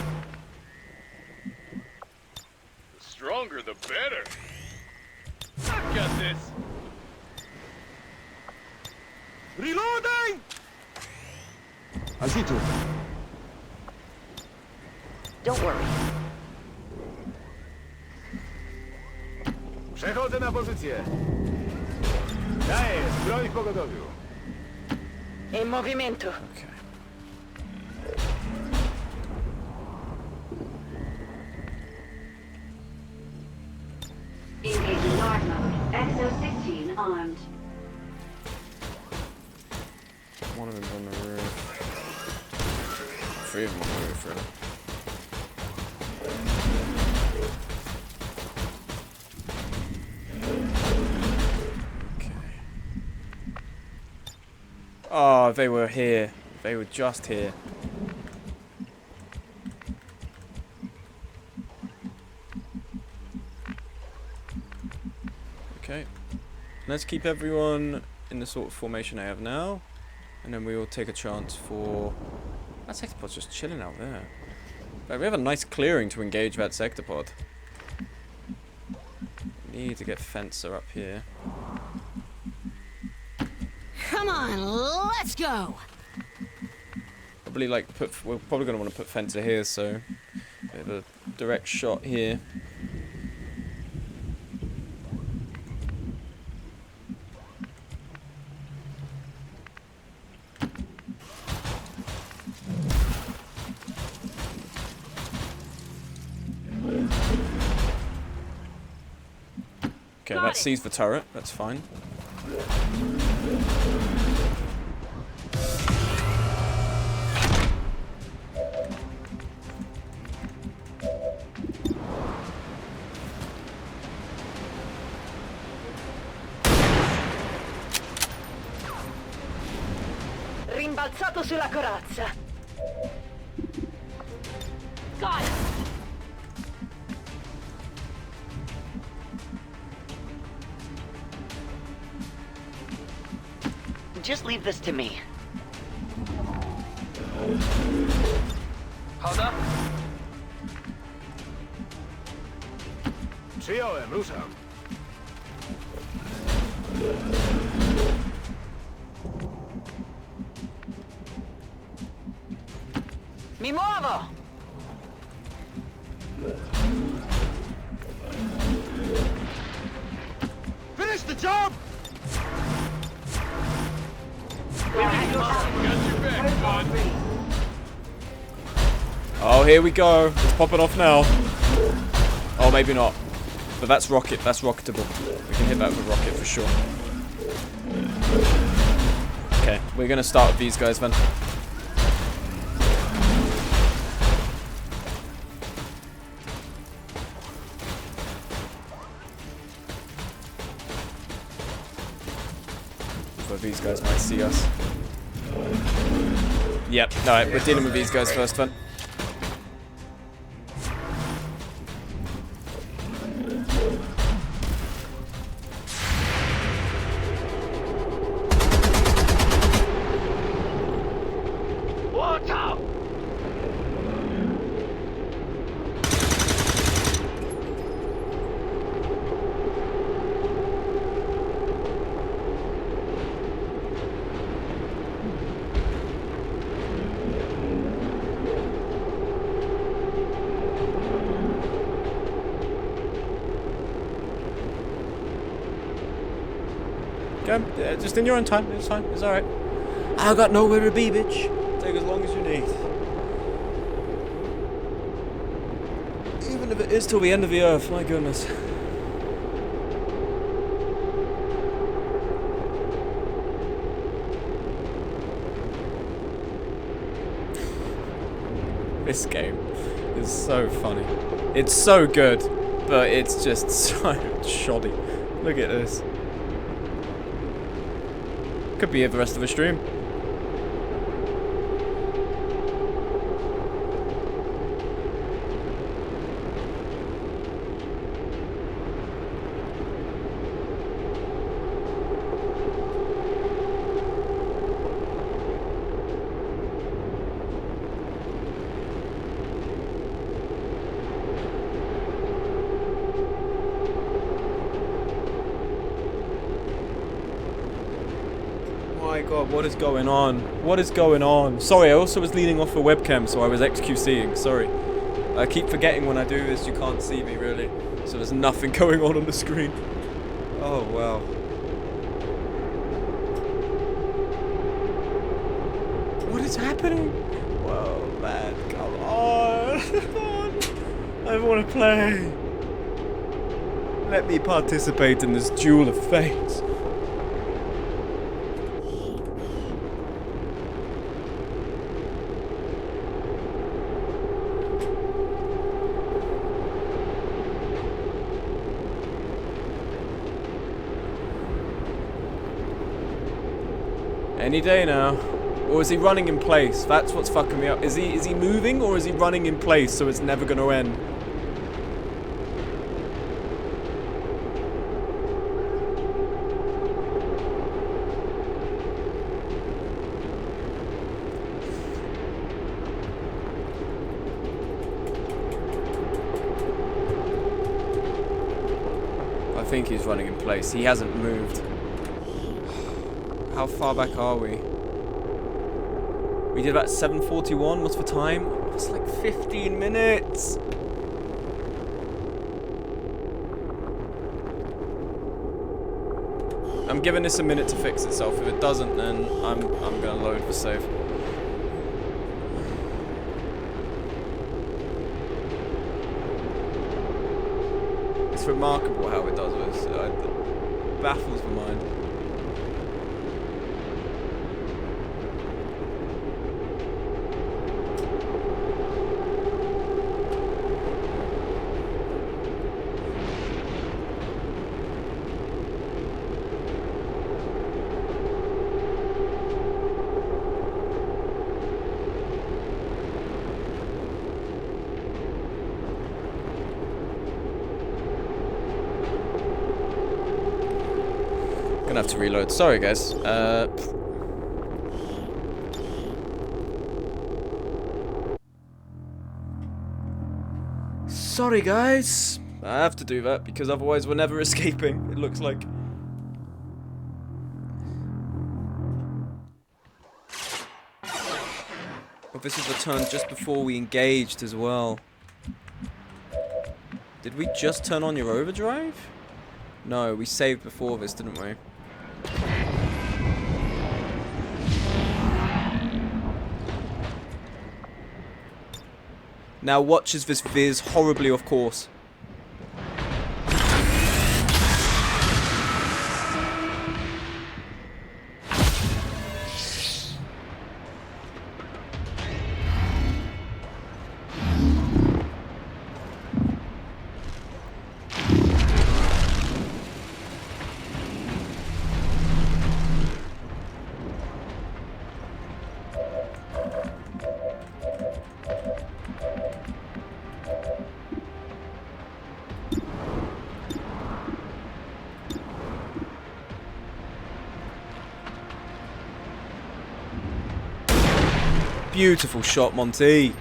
The stronger the better. I've got this. Reloading! Azito. Don't worry. Przechodzę na pozycję. Daję, broń w pogotowiu. In movimento. Okay. Engaging guard mode. XO-16 armed. One of them's on the roof. 3 of them on the roof, really. Okay. Oh, they were here. They were just here. Okay. Let's keep everyone in the sort of formation I have now. And then we will take a chance for... That sector pod's just chilling out there. Like, we have a nice clearing to engage that sector pod. Need to get Fencer up here. Come on, let's go! Probably like we're probably going to want to put Fencer here, so we have a direct shot here. Okay, that sees the turret. That's fine. Rimbalzato sulla corazza. Got it! Just leave this to me. Hold up. Przyjąłem, ruszam. Mi muovo! Finish the job! Oh, here we go. It's popping off now. Oh, maybe not. But that's rocket. That's rocketable. We can hit that with a rocket for sure. Okay, we're going to start with these guys then. Where these guys might see us. Yep, alright, we're dealing with these guys first then. Watch out! Go. Just in your own time. It's fine. It's alright. I got nowhere to be, bitch. Take as long as you need. Even if it is till the end of the earth, my goodness. This game is so funny. It's so good, but it's just so shoddy. Look at this. Could be here the rest of the stream. My god, what is going on? What is going on? Sorry, I also was leaning off the webcam, so I was XQCing. Sorry. I keep forgetting when I do this, you can't see me really. So there's nothing going on the screen. Oh, wow. What is happening? Whoa, man, come on. Come on. I want to play. Let me participate in this duel of fate. Any day now. Or is he running in place? That's what's fucking me up. Is he moving or is he running in place so it's never gonna end? I think he's running in place. He hasn't moved. How far back are we? We did about 7:41. What's the time? It's like 15 minutes. I'm giving this a minute to fix itself. If it doesn't, then I'm gonna load the save. It's remarkable how it does this. It baffles the mind. Gonna have to reload. Sorry, guys. Sorry, guys. I have to do that because otherwise we're never escaping, it looks like. Well, this is the turn just before we engaged as well. Did we just turn on your overdrive? No, we saved before this, didn't we? Now watch as this veers horribly off course. Beautiful shot, Monty.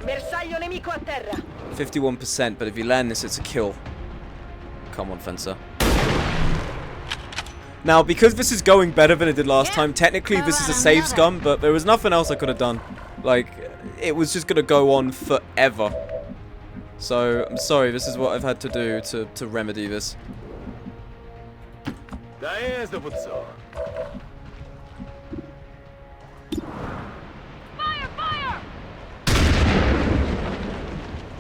51%, but if you land this, it's a kill. Come on, Fencer. Now, because this is going better than it did last time, technically this is a save scum, but there was nothing else I could have done. Like, it was just going to go on forever. So, I'm sorry, this is what I've had to do to remedy this. Fire!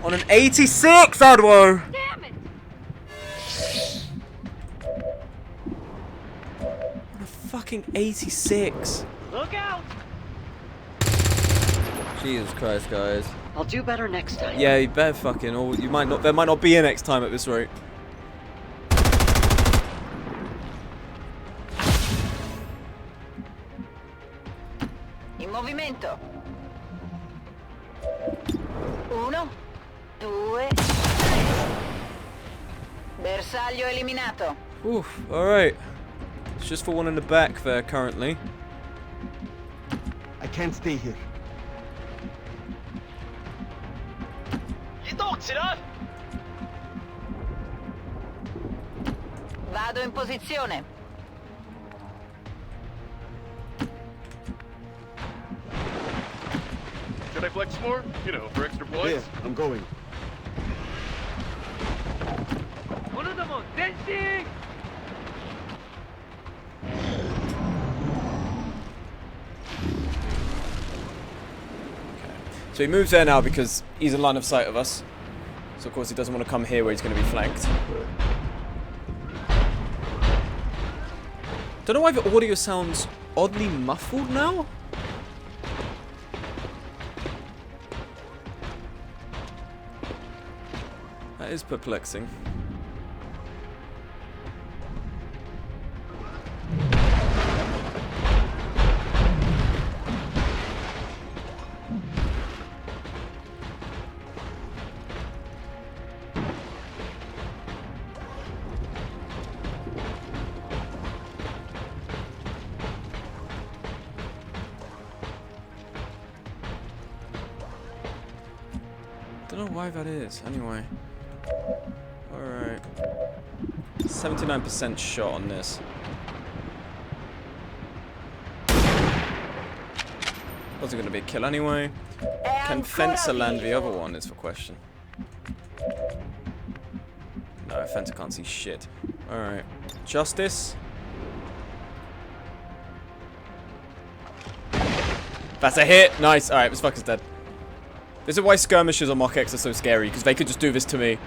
On an 86, Adwo! Damn it! On a fucking 86. Look out! Jesus Christ, guys. I'll do better next time. Yeah, you better fucking, or you might not. There might not be a next time at this rate. In movimento. 1, 2, 3. Bersaglio eliminato. Oof. All right. It's just for one in the back there currently. I can't stay here. 이동 지랄! Vado in posizione. Should I flex more? You know, for extra points? Yeah, I'm going. So he moves there now because he's in line of sight of us. So of course he doesn't want to come here where he's going to be flanked. Don't know why the audio sounds oddly muffled now. That is perplexing. Don't know why that is, anyway. Alright. 79% shot on this. Wasn't going to be a kill anyway. Can Fencer land the other one is the question. No, Fencer can't see shit. Alright. Justice. That's a hit! Nice! Alright, this fucker's dead. This is why skirmishers on Mach X are so scary, because they could just do this to me.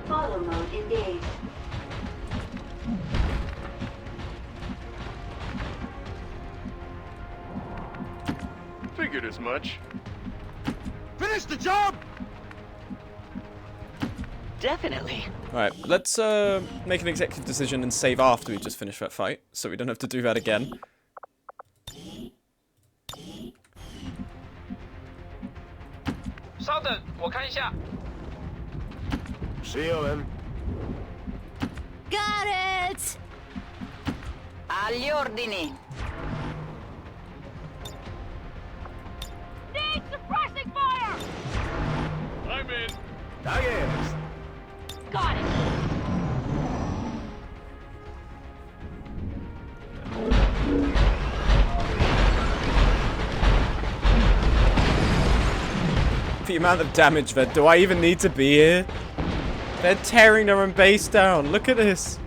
Follow mode engaged. Figured as much. Finish the job! Definitely. Alright, let's make an executive decision and save after we just finish that fight, so we don't have to do that again. See you then. Got it! Agli ordini. Need suppressing fire! I'm in. Yes. Got it! The amount of damage there. Do I even need to be here? They're tearing their own base down. Look at this.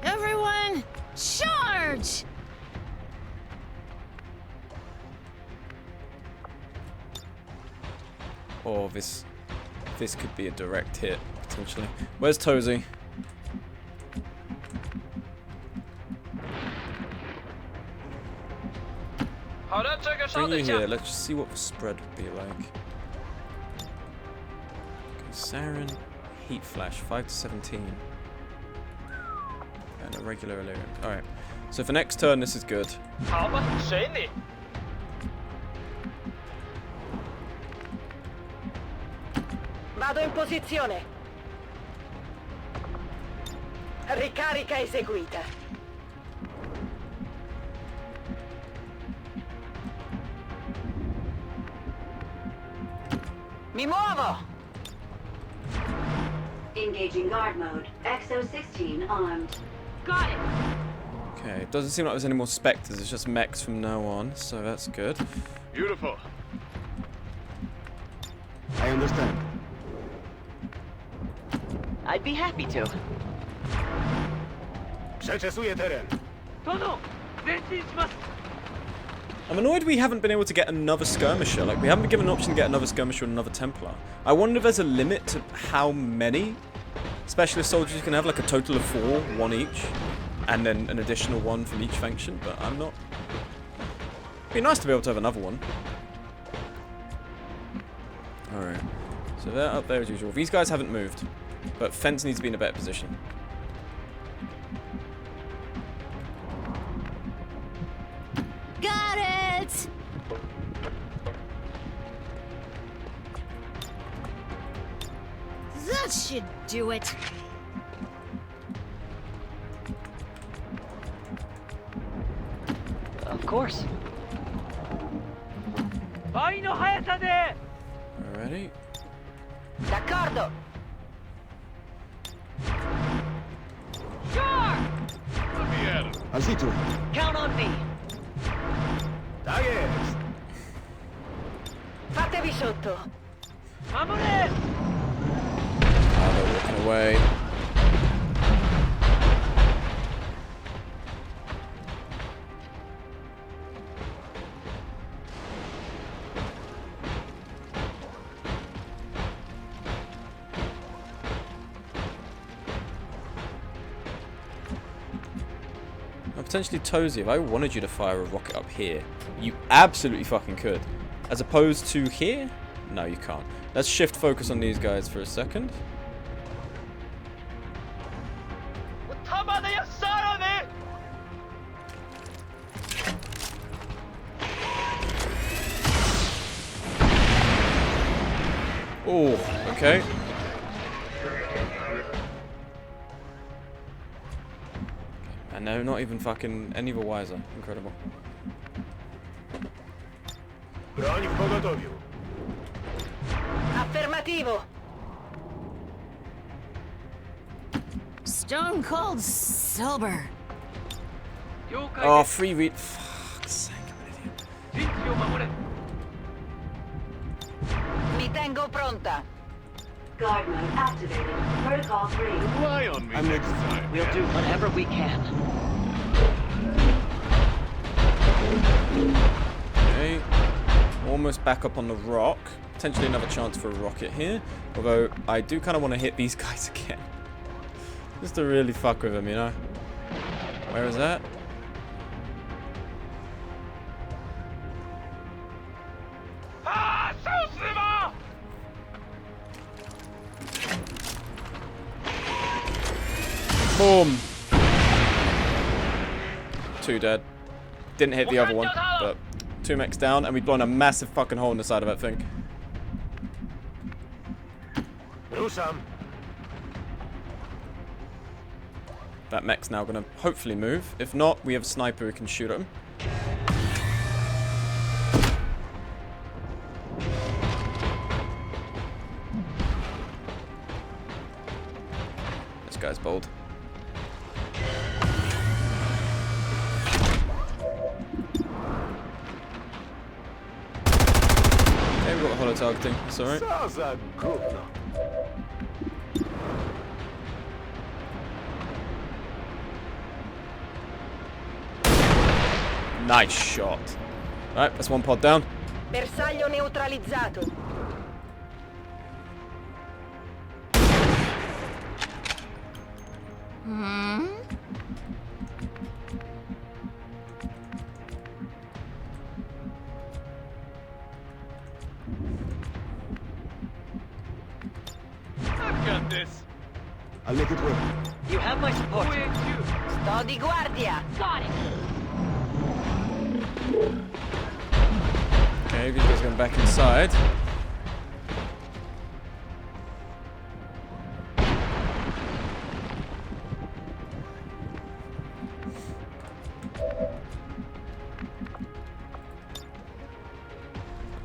Everyone, charge! Oh, this could be a direct hit, potentially. Where's Tozy? Bring you here, let's just see what the spread would be like. Okay, Sarin, Heat Flash, 5 to 17. And a regular Illyrian. Alright, so for next turn this is good. 好吧，随你。 Vado in posizione. Ricarica eseguita. Mi muovo! Engaging guard mode. XO16 armed. Got it. Okay, it doesn't seem like there's any more specters. It's just mechs from now on, so that's good. Beautiful. I understand. I'd be happy to. Przeczesuję teren. I'm annoyed we haven't been able to get another skirmisher. Like, we haven't been given an option to get another skirmisher and another Templar. I wonder if there's a limit to how many specialist soldiers you can have, like a total of 4, 1 each, and then an additional 1 from each faction, but I'm not... It'd be nice to be able to have another one. Alright, so they're up there as usual. These guys haven't moved, but Fence needs to be in a better position. Got it. That should do it. Of course. Alrighty. D'accordo. Sure. Let me at him. I'll see to it. Count on me. Tak jest. Fatevi sotto. Ah, they're walking away. Potentially Tozy, if I wanted you to fire a rocket up here, you absolutely fucking could. As opposed to here? No, you can't. Let's shift focus on these guys for a second. Oh, okay. And no, not even fucking any the wiser. Incredible. Broń w pogotowiu. Affermativo. Stone cold sober. Oh, free read. Fuck's sake, I'm an idiot. Mi tengo pronta. Guard mode activated. Protocol 3. Rely on me next time. We'll do whatever we can. Okay. Almost back up on the rock. Potentially another chance for a rocket here. Although, I do kind of want to hit these guys again. Just to really fuck with them, you know? Where is that? Boom! 2 dead. Didn't hit the other one, but 2 mechs down, and we've blown a massive fucking hole in the side of that thing. Ruszam. That mech's now gonna hopefully move. If not, we have a sniper who can shoot at him. This guy's bold. Okay, we've got holo targeting. It's alright. Co za gówno. Nice shot. Alright, that's 1 pod down. Bersaglio neutralizzato. I've got this. I'll make it work. You have my support. Sto di guardia. Got it. Okay, these guys going back inside.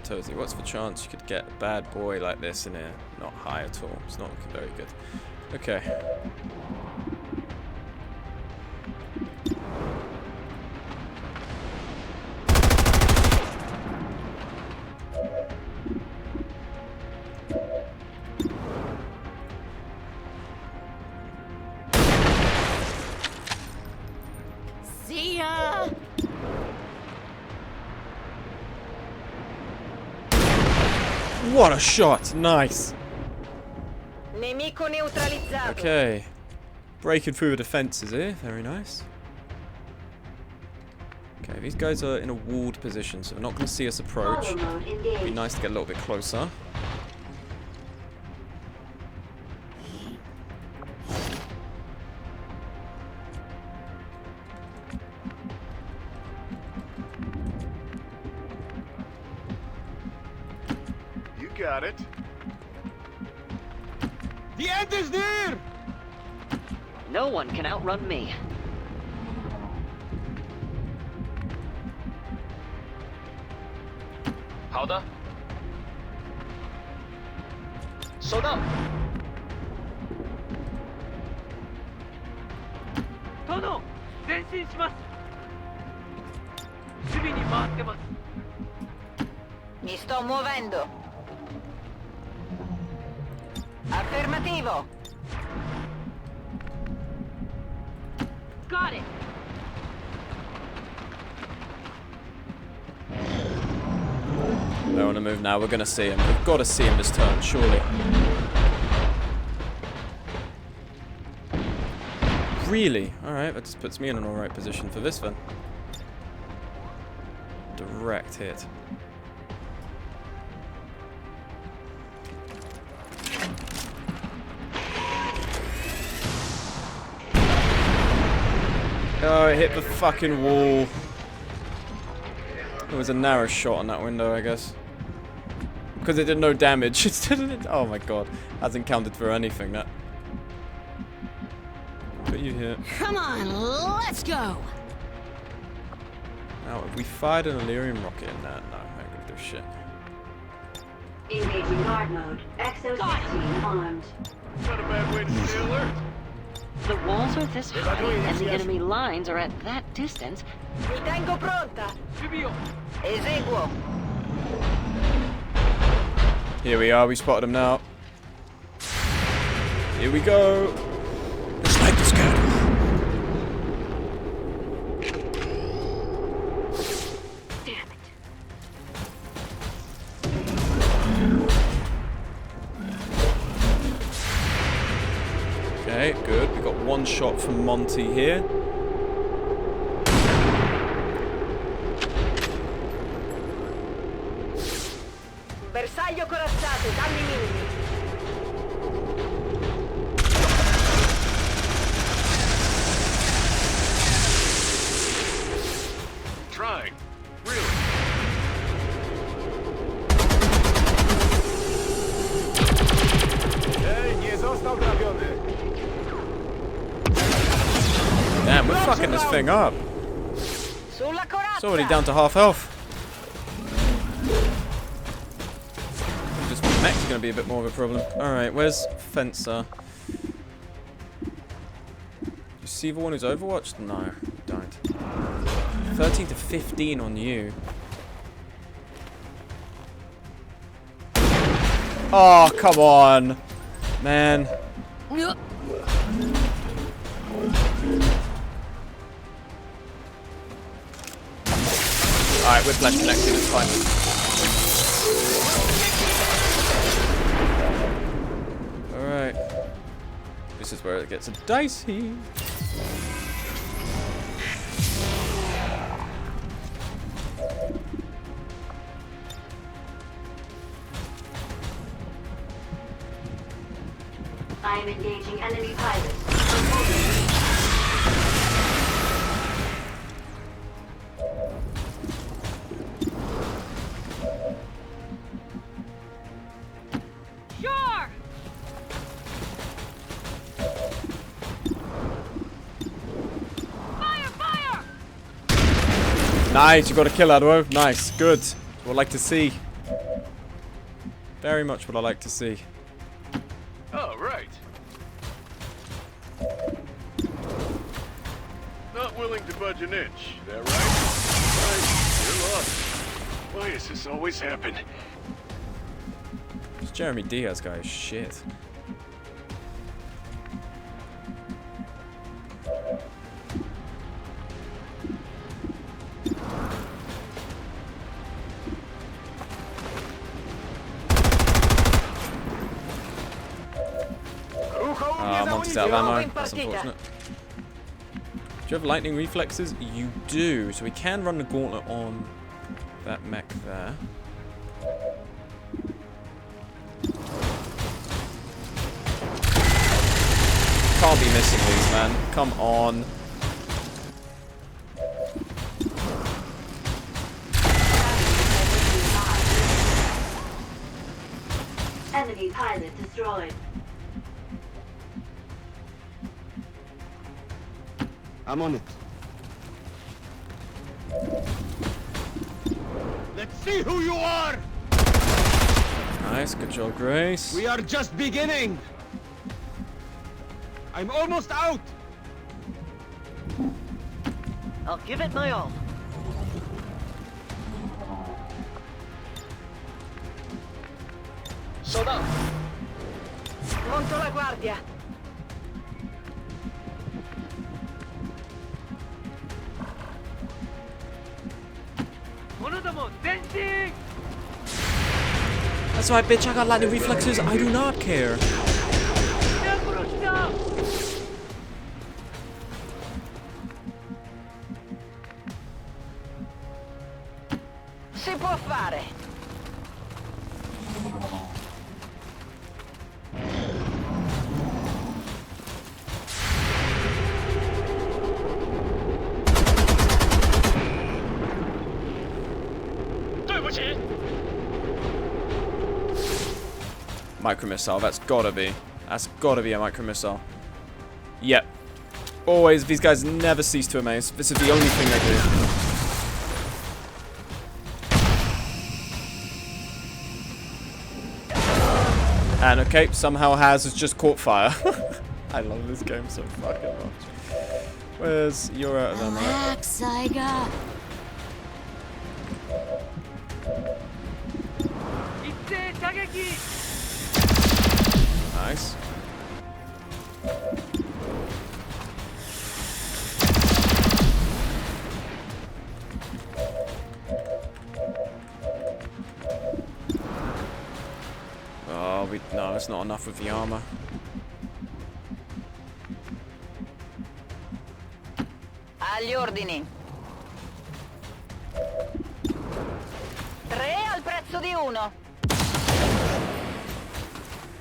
Tozy. What's the chance you could get a bad boy like this in here? Not high at all. It's not looking very good. Okay. See ya! What a shot! Nice! Nemico neutralizzato. Okay. Breaking through the defences here. Very nice. Okay, these guys are in a walled position, so they're not going to see us approach. It'd be nice to get a little bit closer. You got it. The end is near! No one can outrun me. Howda? Soda! 殿、前進します。守備に回ってます。Mi sto muovendo. Affermativo. Got it! They want to move now. We're going to see him. We've got to see him this turn, surely. Really? Alright, that just puts me in an alright position for this then. Direct hit. Oh, it hit the fucking wall. It was a narrow shot on that window, I guess. Because it did no damage. Oh my god. Hasn't counted for anything, that. Put you here. Come on, let's go! Now, have we fired an Illyrium rocket in that? No, I ain't gonna do shit. Engaging guard mode. XO16 armed. Not a bad way to stay alert. The walls are this high, and the enemy lines are at that distance. Mi tengo pronta. Eseguo. Here we are, we spotted him now. Here we go. Let's make this good. Damn it. Okay, good. We got one shot from Monty here. Bersaglio corazzato, danni minimi. Trying. Really? Ej, nie został trafiony. Damn, we're fucking this thing up. Sulla corazza. It's already down to half health. Just mech's gonna be a bit more of a problem. Alright, where's Fencer? You see the one who's overwatched? No, you don't. 13 to 15 on you. Oh, come on. Man. Alright, whiplash connected, it's fine. Alright. This is where it gets dicey. I am engaging enemy pilots. Sure! Fire, fire! Nice, you got a kill, Adwo. Nice, good. We'd like to see. Very much what I like to see. Oh, right. Not willing to budge an inch, is that right? Right, you're lost. Why does this always happen? This Jeremy Diaz guy is shit. Monty's out of ammo. That's unfortunate. Do you have lightning reflexes? You do. So we can run the gauntlet on that mech there. Can't be missing these, man. Come on. Enemy pilot destroyed. I'm on it. Let's see who you are! Nice, good job, Grace. We are just beginning! I'm almost out! I'll give it my all. Soldado! Monto la guardia. That's right, bitch. I got lightning reflexes. I do not care. Si può fare. Micro missile. That's gotta be. That's gotta be a micro missile. Yep. Always. These guys never cease to amaze. This is the only thing they do. And okay, somehow has just caught fire. I love this game so fucking much. Where's your out of ammo? Relax, Saiga. Nice. Oh, no, it's not enough with the armor. Agli ordini. 3 al prezzo di 1.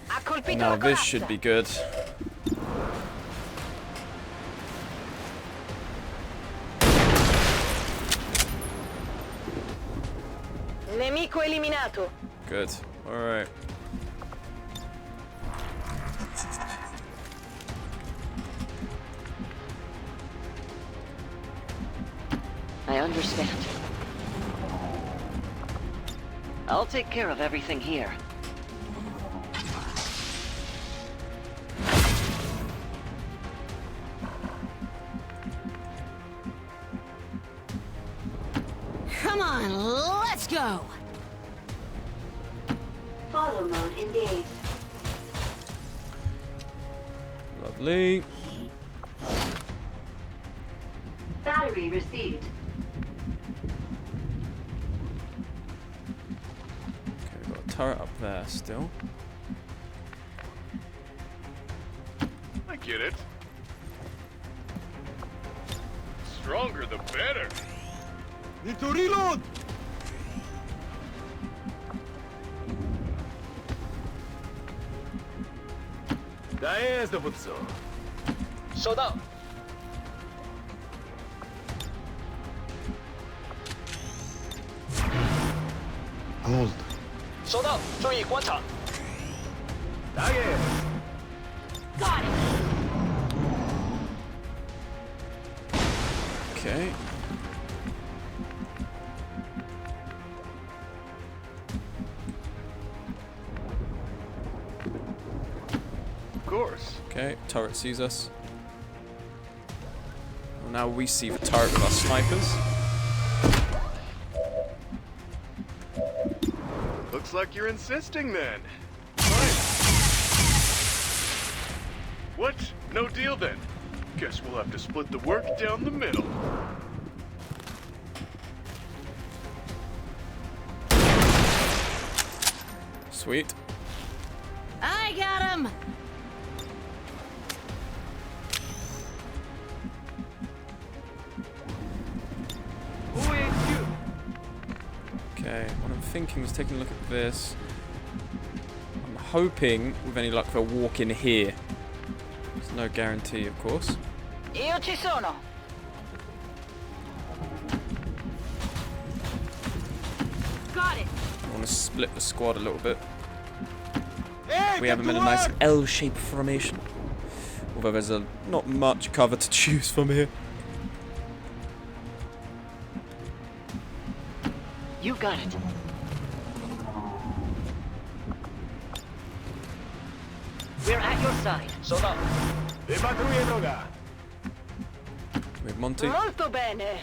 Ha colpito Now la this corazza. should be good. Nemico eliminato. Good. Alright. I understand. I'll take care of everything here. Come on, let's go. Follow mode engaged. Lovely. Battery received. Okay, we've got a turret up there still. I get it. Stronger the better. Need to reload! Daez dowódco. Soldado! Hold. 收到，注意观察。 Daez! Got it. Okay. Okay, turret sees us. Well, now we see the turret with our snipers. Looks like you're insisting then. Fine. What? No deal then? Guess we'll have to split the work down the middle. Sweet. I got him! Okay, what I'm thinking is taking a look at this. I'm hoping, with any luck, they'll walk in here. There's no guarantee, of course. Io ci sono. Got it! I want to split the squad a little bit. Hey, We have them in a nice L-shaped formation. Although there's not much cover to choose from here. You got it. We're at your side. Soldato. Le pattuglie droga. We have Monty. Molto bene.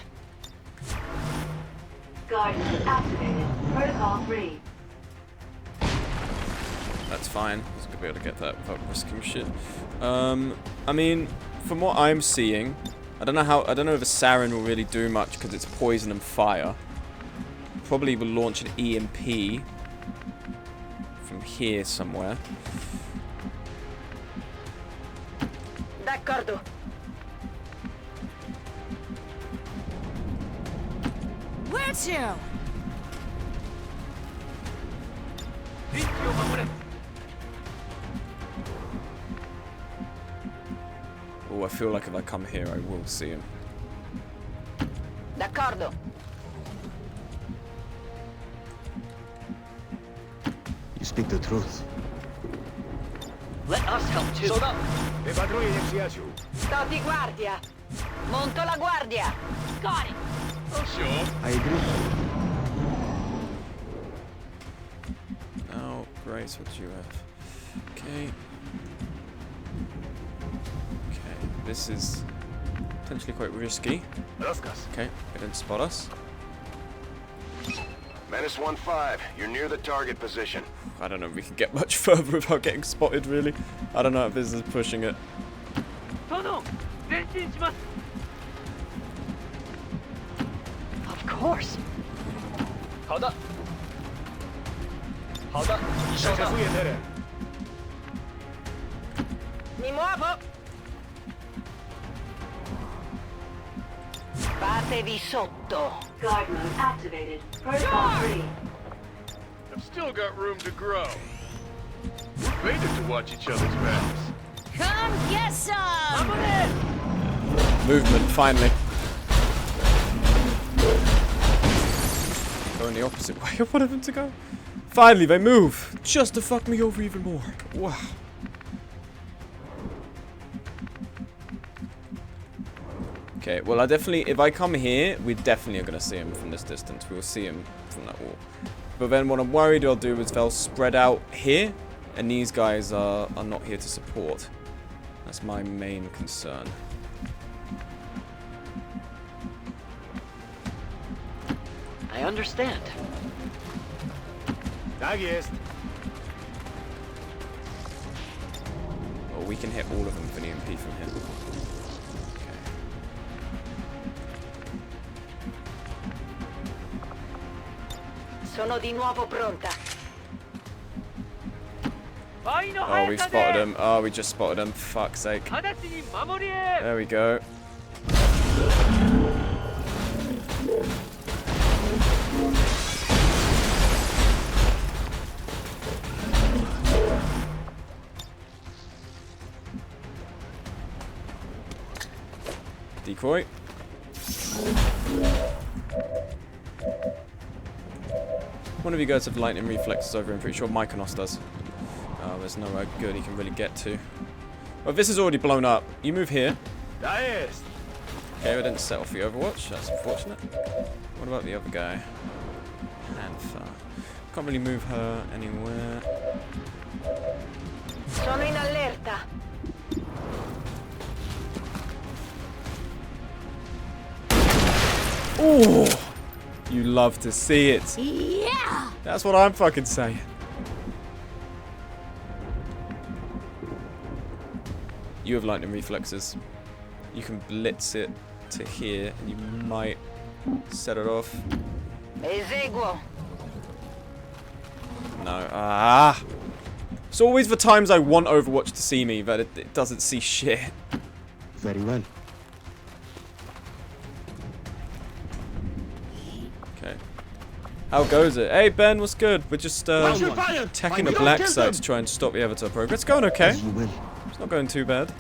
Guidance activated. Protocol 3. That's fine. I was gonna be able to get that without risking shit. I mean, from what I'm seeing, I don't know if a sarin will really do much because it's poison and fire. Probably will launch an EMP from here somewhere. D'accordo. Where to? Oh, I feel like if I come here, I will see him. D'accordo. You speak the truth. Let us help too. Soldato. Le pattuglie di XCOM. Sto di guardia. Monto la guardia. Got it! Oh, sure. I agree. Oh, Grace, what do you have? Okay. Okay, this is potentially quite risky. Roskas. Okay, they didn't spot us. Menace 1-5, you're near the target position. I don't know if we can get much further without getting spotted, really. I don't know if this is pushing it. Of course. 好的。好的。小加速眼带人。 Mi muovo. Fatevi sotto. Guard mode activated. Protocol 3. I've still got room to grow. We're fated to watch each other's backs. Come get some! Movement, finally. Going the opposite way of one of them to go. Finally, they move. Just to fuck me over even more. Wow. Okay, well, if I come here, we definitely are going to see him from this distance. We will see him from that wall. But then what I'm worried I'll do is they'll spread out here, and these guys are not here to support. That's my main concern. I understand. Tak jest. Oh, we can hit all of them for the EMP from here. Okay. Sono di nuovo pronta. Oh, we spotted him. Oh, we just spotted him. Fuck's sake. There we go. Decoy. One of you guys have lightning reflexes over. I'm pretty sure Mykonos does. Oh, there's nowhere good he can really get to. Well, this is already blown up. You move here. Okay, we didn't set off the Overwatch. That's unfortunate. What about the other guy? Panther. Can't really move her anywhere. Sono in allerta. Oh, you love to see it. Yeah! That's what I'm fucking saying. You have lightning reflexes. You can blitz it to here, and you might set it off. Eseguo. No. Ah! It's always the times I want Overwatch to see me, but it doesn't see shit. Very well. Okay. How goes it? Hey, Ben, what's good? We're just attacking a black site to try and stop the Avatar progress. It's going okay. It's not going too bad.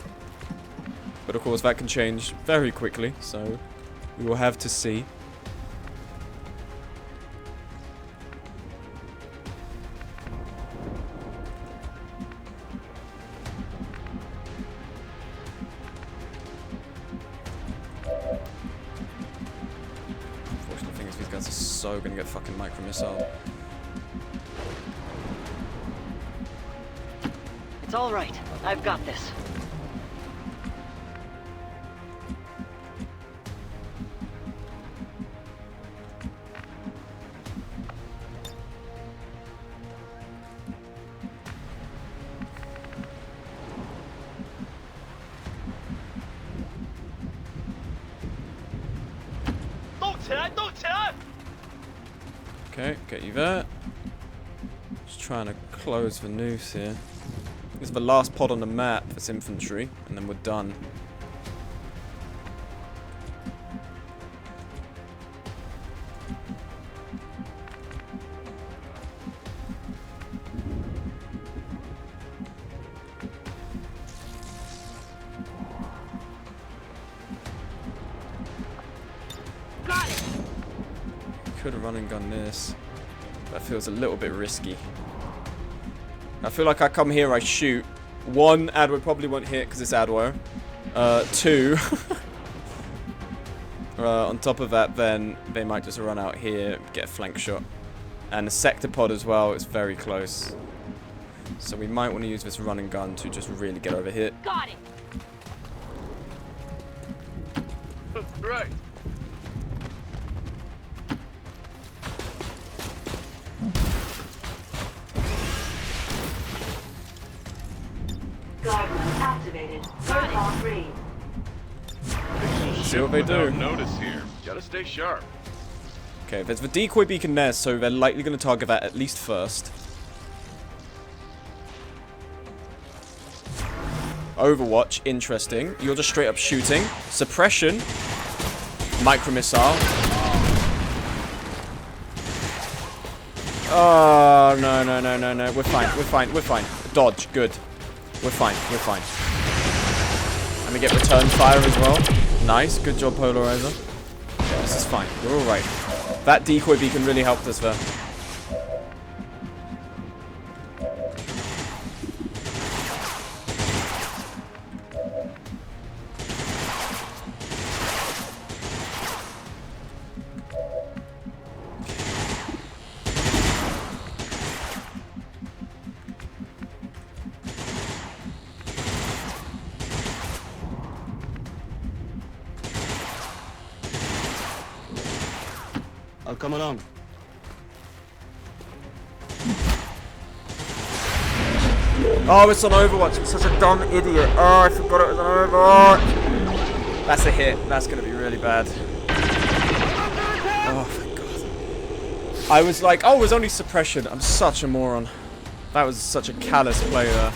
But of course, that can change very quickly, so we will have to see. Unfortunate thing is these guys are so gonna get fucking micro missile. It's all right. I've got this. Okay, get you there. Just trying to close the noose here. This is the last pod on the map. It's infantry, and then we're done. Got it! Could have run and gun this. That feels a little bit risky. I feel like I come here, I shoot. One, Adwo probably won't hit because it's Adwo. Two, on top of that, then they might just run out here, get a flank shot. And the sector pod as well is very close. So we might want to use this run and gun to just really get over here. Got it! Right. Guard mode activated. Protocol free. See what they do. Notice here. Gotta stay sharp. Okay, there's the decoy beacon there, so they're likely going to target that at least first. Overwatch, interesting. You're just straight up shooting. Suppression. Micro missile. Oh, no, no, no, no, no. We're fine, we're fine, we're fine. Dodge, good. We're fine, we're fine. And we get return fire as well. Nice, good job, Polarizer. Okay, this is fine, we're alright. That decoy beacon really helped us there. I'll come along. Oh, it's on Overwatch. I'm such a dumb idiot. Oh, I forgot it was on Overwatch. That's a hit. That's going to be really bad. Oh, thank God. I was like, oh, it was only suppression. I'm such a moron. That was such a callous play there.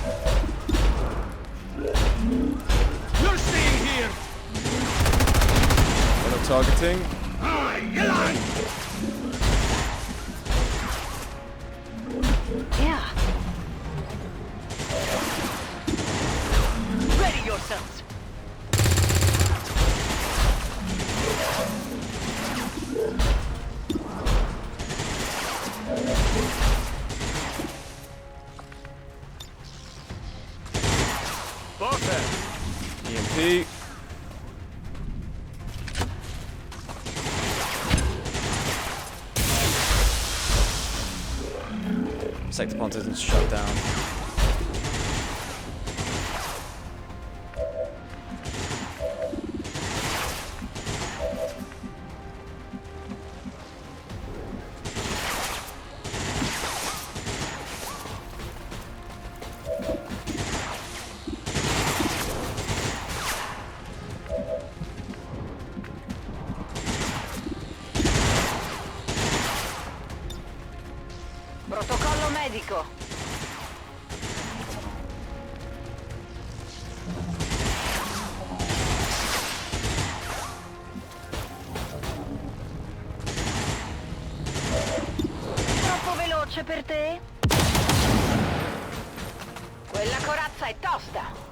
You're staying here. Auto targeting. Yeah. Ready yourselves. EMP. Sector pond isn't shut down. fisico. Troppo veloce per te? Quella corazza è tosta.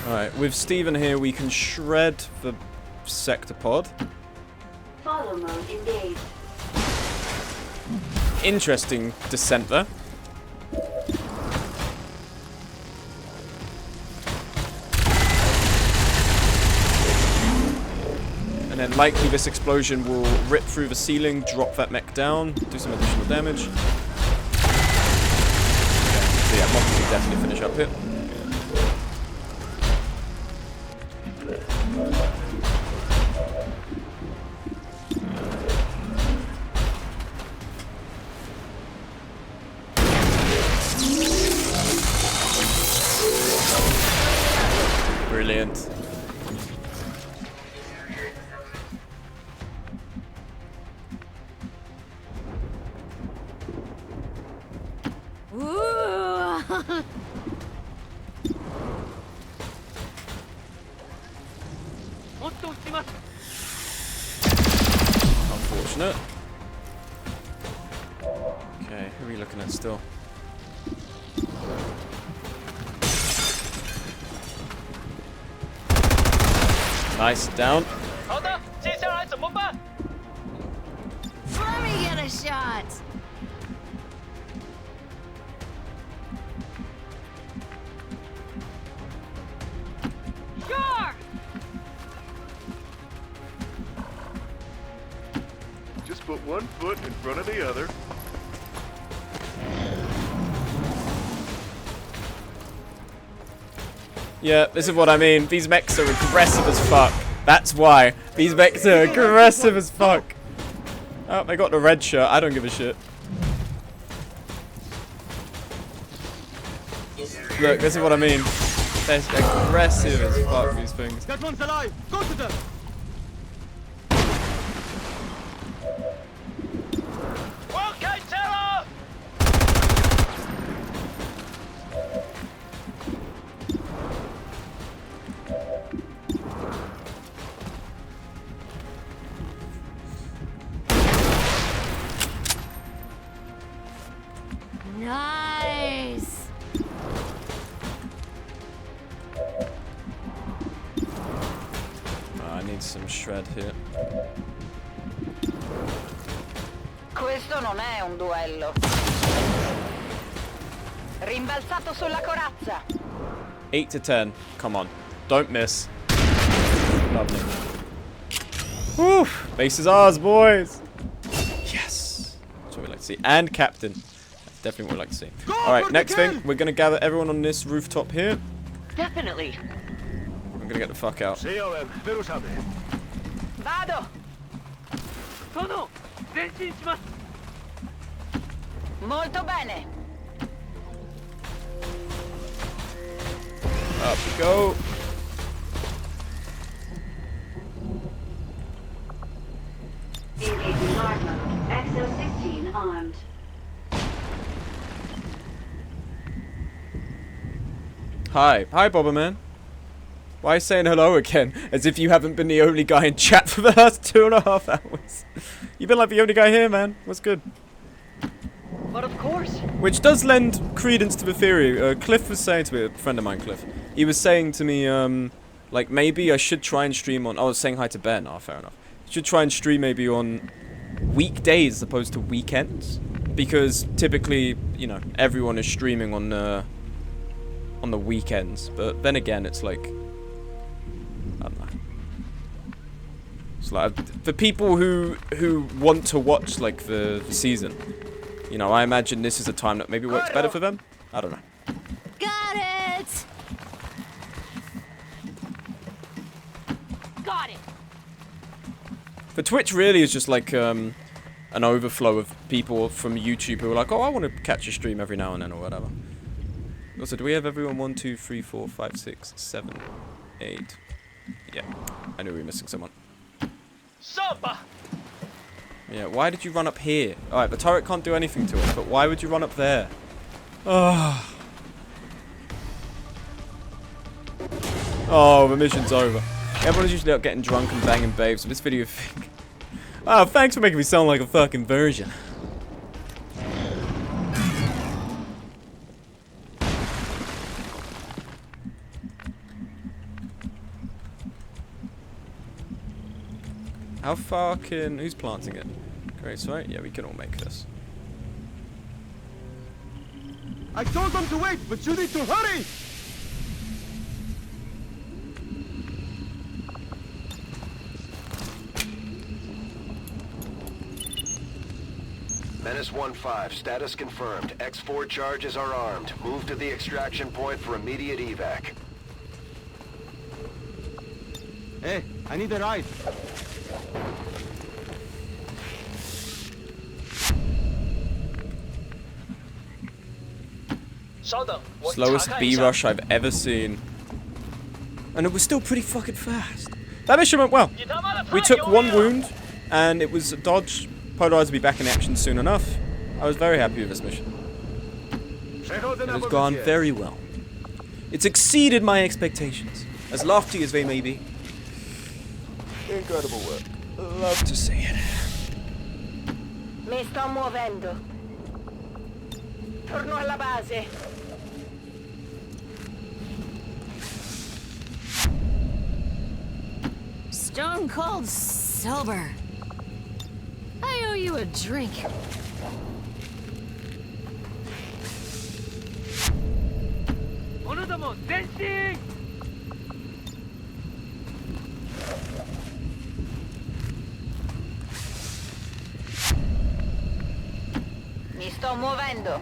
Alright, with Steven here, we can shred the sector pod. Follow mode engaged. Interesting descent there. And then likely this explosion will rip through the ceiling, drop that mech down, do some additional damage. Okay, so yeah, Mock can definitely finish up here. Brilliant. Unfortunate. Okay, who are we looking at still? Nice, down. Let me get a shot. Sure. Just put one foot in front of the other. Yeah, this is what I mean. These mechs are aggressive as fuck. That's why. These mechs are aggressive as fuck. Oh, they got the red shirt. I don't give a shit. Look, this is what I mean. They're aggressive as fuck, these things. That one's alive! Go to them! Okay, Terror! Nice. I need some shred here. Questo non è un duello. Rimbalzato sulla corazza. 8 to 10. Come on. Don't miss. Lovely. Whew. Base is ours, boys. Yes. That's what we like to see. And captain. That's definitely what we like to see. Alright, next thing. We're going to gather everyone on this rooftop here. Definitely. I'm going to get the fuck out. Vado. Sono! Molto bene. Up we go. Engaging guard mode. XO16 armed. Hi. Hi, Bobberman. Why are you saying hello again? As if you haven't been the only guy in chat for the last 2.5 hours. You've been like the only guy here, man. What's good? But of course. Which does lend credence to the theory. Cliff was saying to me, a friend of mine, Cliff. He was saying to me, like, maybe I should try and stream on... I was saying hi to Ben. Oh, fair enough. Should try and stream maybe on weekdays as opposed to weekends. Because typically, you know, everyone is streaming on the weekends. But then again, it's like... I don't know. It's like, for people who want to watch, like, the season, you know, I imagine this is a time that maybe works better for them. I don't know. Got it. Got it. For Twitch, really is just like, an overflow of people from YouTube who are like, oh, I want to catch a stream every now and then or whatever. Also, do we have everyone? 1, 2, 3, 4, 5, 6, 7, 8. Yeah, I knew we were missing someone. Sopa! Yeah, why did you run up here? Alright, the turret can't do anything to it, but why would you run up there? Oh, the mission's over. Everyone's usually out getting drunk and banging babes, but this video... Oh, thanks for making me sound like a fucking virgin. How far can... Who's planting it? Great, right? Yeah, we can all make this. I told them to wait, but you need to hurry! Menace 1-5, status confirmed. X4 charges are armed. Move to the extraction point for immediate evac. Hey, I need a ride. Slowest B-rush I've ever seen. And it was still pretty fucking fast. That mission went well. We took 1 wound, and it was a dodge. Polarized will be back in action soon enough. I was very happy with this mission. It has gone very well. It's exceeded my expectations, as lofty as they may be. Incredible work. Love to see it. Mi sto muovendo. Torno alla base. Stone cold sober. I owe you a drink. Dancing! Mi sto muovendo.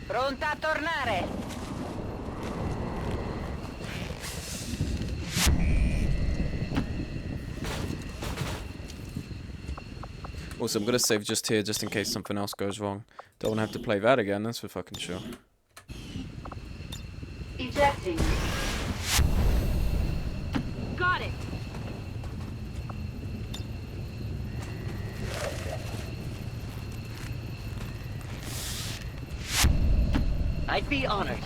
Pronta a tornare. Also, I'm gonna save just here, just in case something else goes wrong. Don't want to have to play that again, that's for fucking sure. Ejecting. Got it. I'd be honored.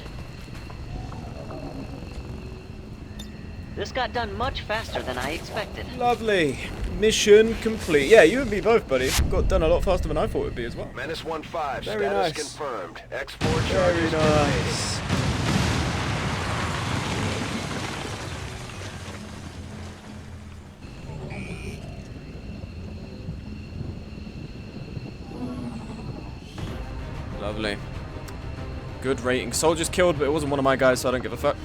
This got done much faster than I expected. Lovely. Mission complete. Yeah, you and me both, buddy. Got done a lot faster than I thought it would be as well. Menace 1-5, Very status nice. confirmed. X4 Very charges nice. Lovely. Good rating. Soldiers killed, but it wasn't one of my guys, so I don't give a fuck.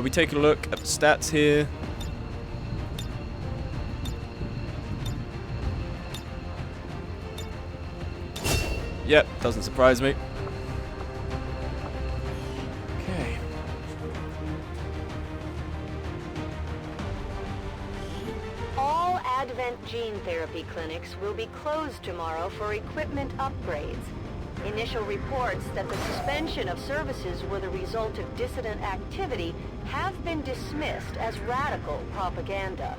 We take a look at the stats here. Yep, doesn't surprise me. Okay. All Advent gene therapy clinics will be closed tomorrow for equipment upgrades. Initial reports that the suspension of services were the result of dissident activity have been dismissed as radical propaganda.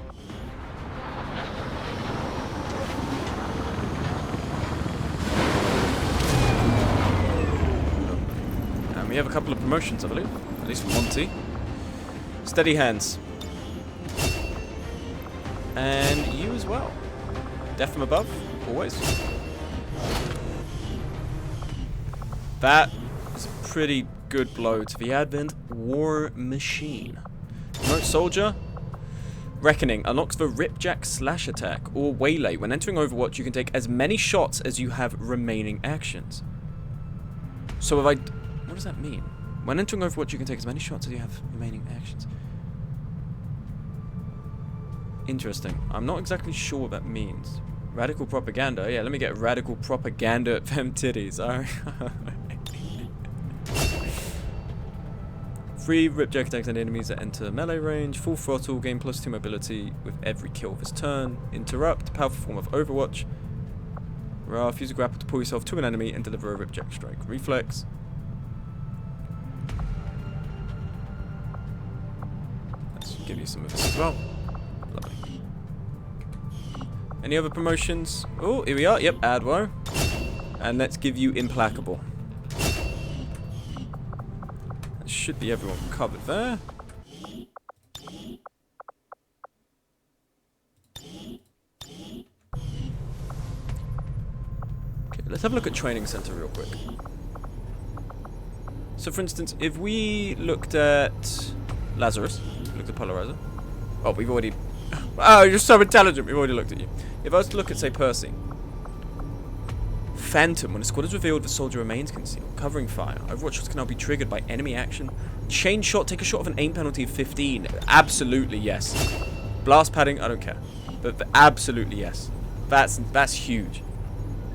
And we have a couple of promotions, I believe. At least for Monty. Steady hands. And you as well. Death from above, always. That is a pretty good blow to the Advent War Machine. Promote Soldier. Reckoning unlocks the Ripjack Slash attack or Waylay. When entering Overwatch, you can take as many shots as you have remaining actions. So if I... What does that mean? When entering Overwatch, you can take as many shots as you have remaining actions. Interesting. I'm not exactly sure what that means. Radical propaganda? Yeah, let me get radical propaganda at them titties. Alright. Free ripjack attacks and enemies that enter melee range. Full throttle. Gain +2 mobility with every kill of his turn. Interrupt. Powerful form of Overwatch. Wrath. Use a grapple to pull yourself to an enemy and deliver a ripjack strike. Reflex. Let's give you some of this as well. Lovely. Any other promotions? Oh, here we are. Yep, Adwo. And let's give you Implacable. That should be everyone covered there. Okay, let's have a look at Training Center real quick. So, for instance, if we looked at Lazarus, looked at Polarizer. Oh, we've already... Oh, you're so intelligent. We've already looked at you. If I was to look at, say, Percy. Phantom. When a squad is revealed, the soldier remains concealed. Covering fire. Overwatch shots can now be triggered by enemy action. Chain shot. Take a shot of an aim penalty of 15. Absolutely yes. Blast padding. I don't care. But absolutely yes. That's huge.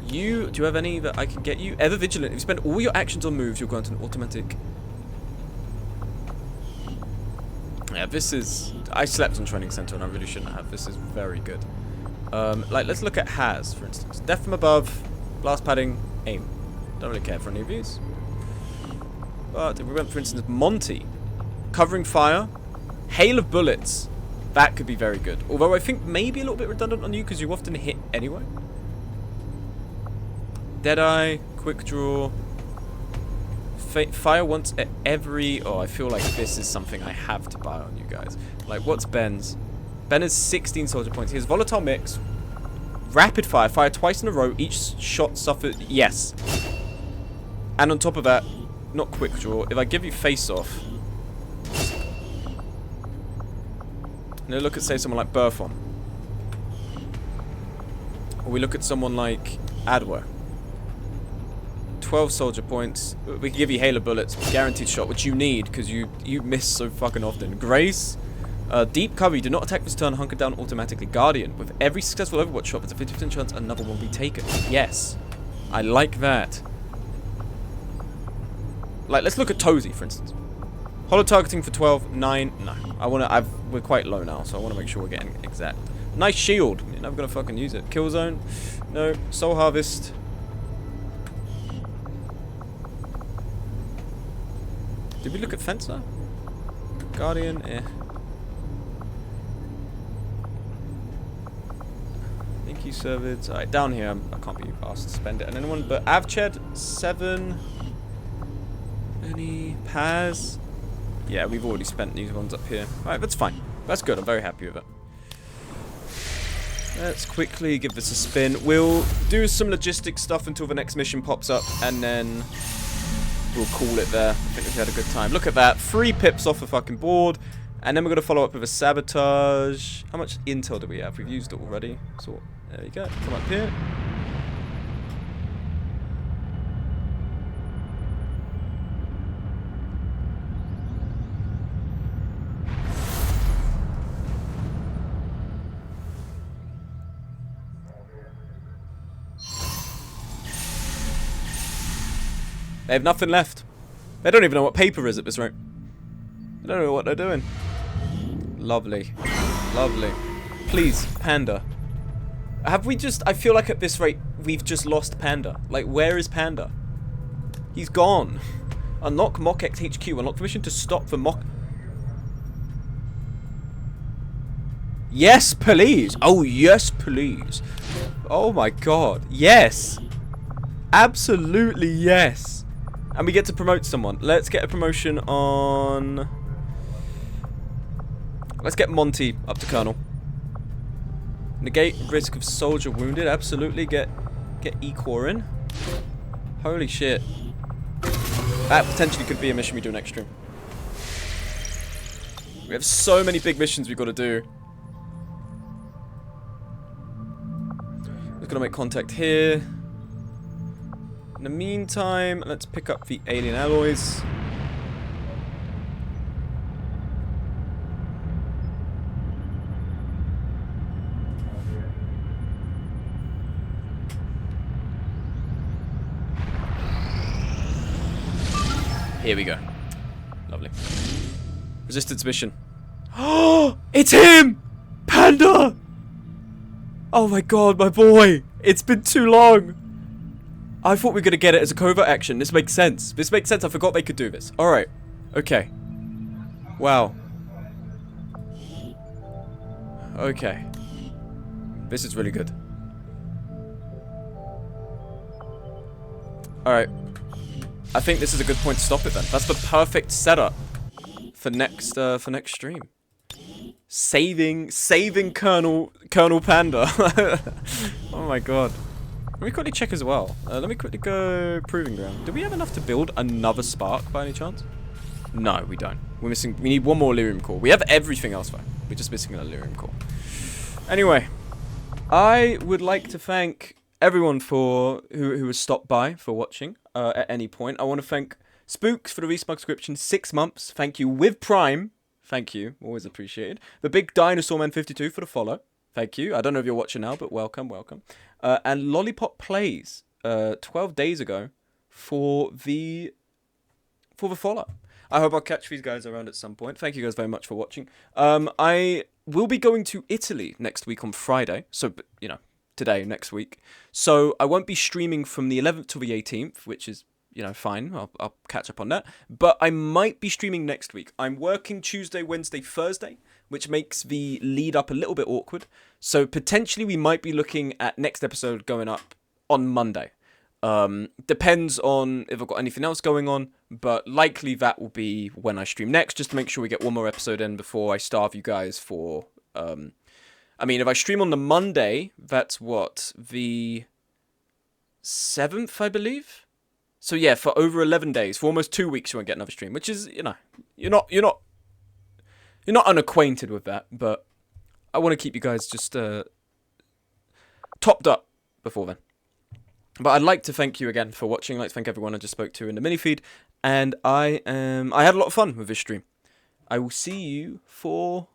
Do you have any that I can get you? Ever vigilant. If you spend all your actions on moves, you'll go into an automatic... Yeah, this is... I slept on Training Center and I really shouldn't have. This is very good. Like, let's look at Has, for instance. Death from above, blast padding, aim. Don't really care for any of these. But if we went, for instance, Monty. Covering fire, hail of bullets. That could be very good. Although I think maybe a little bit redundant on you because you often hit anyway. Deadeye, quick draw. Fire once at every... Oh, I feel like this is something I have to buy on you guys. Like, what's Ben's? Ben has 16 soldier points. He has volatile mix. Rapid fire. Fire twice in a row. Each shot suffered... Yes. And on top of that, not quick draw. If I give you face off... Now look at, say, someone like Burfon. Or we look at someone like Adwo. 12 soldier points. We can give you Halo bullets, guaranteed shot, which you need because you miss so fucking often. Grace, deep cover. You do not attack this turn. Hunker down automatically. Guardian. With every successful Overwatch shot, there's a 50% chance another one will be taken. Yes, I like that. Like, let's look at Tozy, for instance. Holo targeting for 12, 9. No, we're quite low now, so I want to make sure we're getting exact. Nice shield. You're never gonna fucking use it. Kill zone. No. Soul harvest. Did we look at Fencer? Guardian, eh. Inky Servants. Alright, down here, I can't be asked to spend it on anyone, but Avched, 7. Any Paz? Yeah, we've already spent these ones up here. Alright, that's fine. That's good, I'm very happy with it. Let's quickly give this a spin. We'll do some logistics stuff until the next mission pops up, and then... we'll call it there. I think we've had a good time. Look at that. 3 pips off the fucking board. And then we're going to follow up with a sabotage. How much intel do we have? We've used it already. So, there you go. Come up here. They have nothing left. They don't even know what paper is at this rate. They don't know what they're doing. Lovely. Lovely. Please, Panda. Have we just... I feel like at this rate, we've just lost Panda. Like, where is Panda? He's gone. Unlock MockX HQ. Unlock permission to stop the mock... Yes, please. Oh, yes, please. Oh, my God. Yes. Absolutely, yes. And we get to promote someone. Let's get a promotion on... Let's get Monty up to Colonel. Negate risk of soldier wounded. Absolutely. Get E14 in. Holy shit. That potentially could be a mission we do next stream. We have so many big missions we've got to do. We're going to make contact here. In the meantime, let's pick up the alien alloys. Here we go. Lovely. Resistance mission. Oh, it's him! Panda! Oh my god, my boy. It's been too long. I thought we were going to get it as a covert action. This makes sense. This makes sense. I forgot they could do this. Alright. Okay. Wow. Okay. This is really good. Alright. I think this is a good point to stop it then. That's the perfect setup for next stream. Saving Colonel Panda. Oh my god. Let me quickly check as well. Let me quickly go Proving Ground. Do we have enough to build another spark by any chance? No, we don't. We need one more lyrium core. We have everything else though. We're just missing a lyrium core. Anyway, I would like to thank everyone who has stopped by for watching at any point. I want to thank Spooks for the resubscription, 6 months. Thank you with Prime. Thank you. Always appreciated. The Big Dinosaur Man 52 for the follow. Thank you. I don't know if you're watching now, but welcome. And Lollipop Plays 12 days ago for the follow. I hope I'll catch these guys around at some point. Thank you guys very much for watching. I will be going to Italy next week on Friday. So, you know, today, next week. So I won't be streaming from the 11th to the 18th, which is, you know, fine. I'll catch up on that. But I might be streaming next week. I'm working Tuesday, Wednesday, Thursday, which makes the lead up a little bit awkward. So potentially we might be looking at next episode going up on Monday. Depends on if I've got anything else going on, but likely that will be when I stream next, just to make sure we get one more episode in before I starve you guys for, I mean, if I stream on the Monday, that's what, the 7th, I believe? So yeah, for over 11 days, for almost 2 weeks, you won't get another stream, which is, you know, you're not unacquainted with that, but I want to keep you guys just topped up before then. But I'd like to thank you again for watching. I'd like to thank everyone I just spoke to in the mini feed, and I had a lot of fun with this stream. I will see you for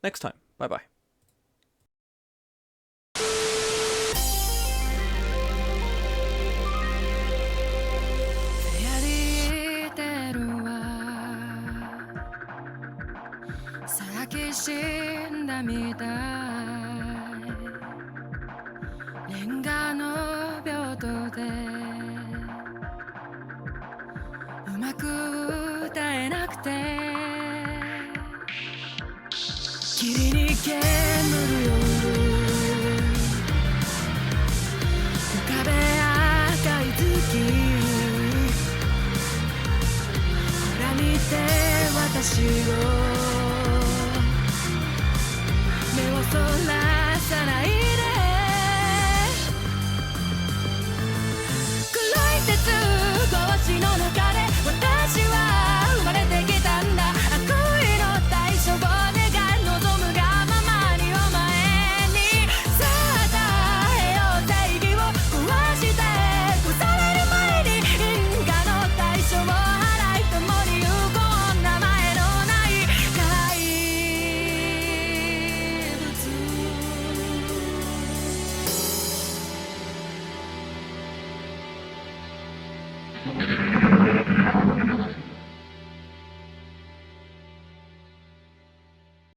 next time. Bye bye. You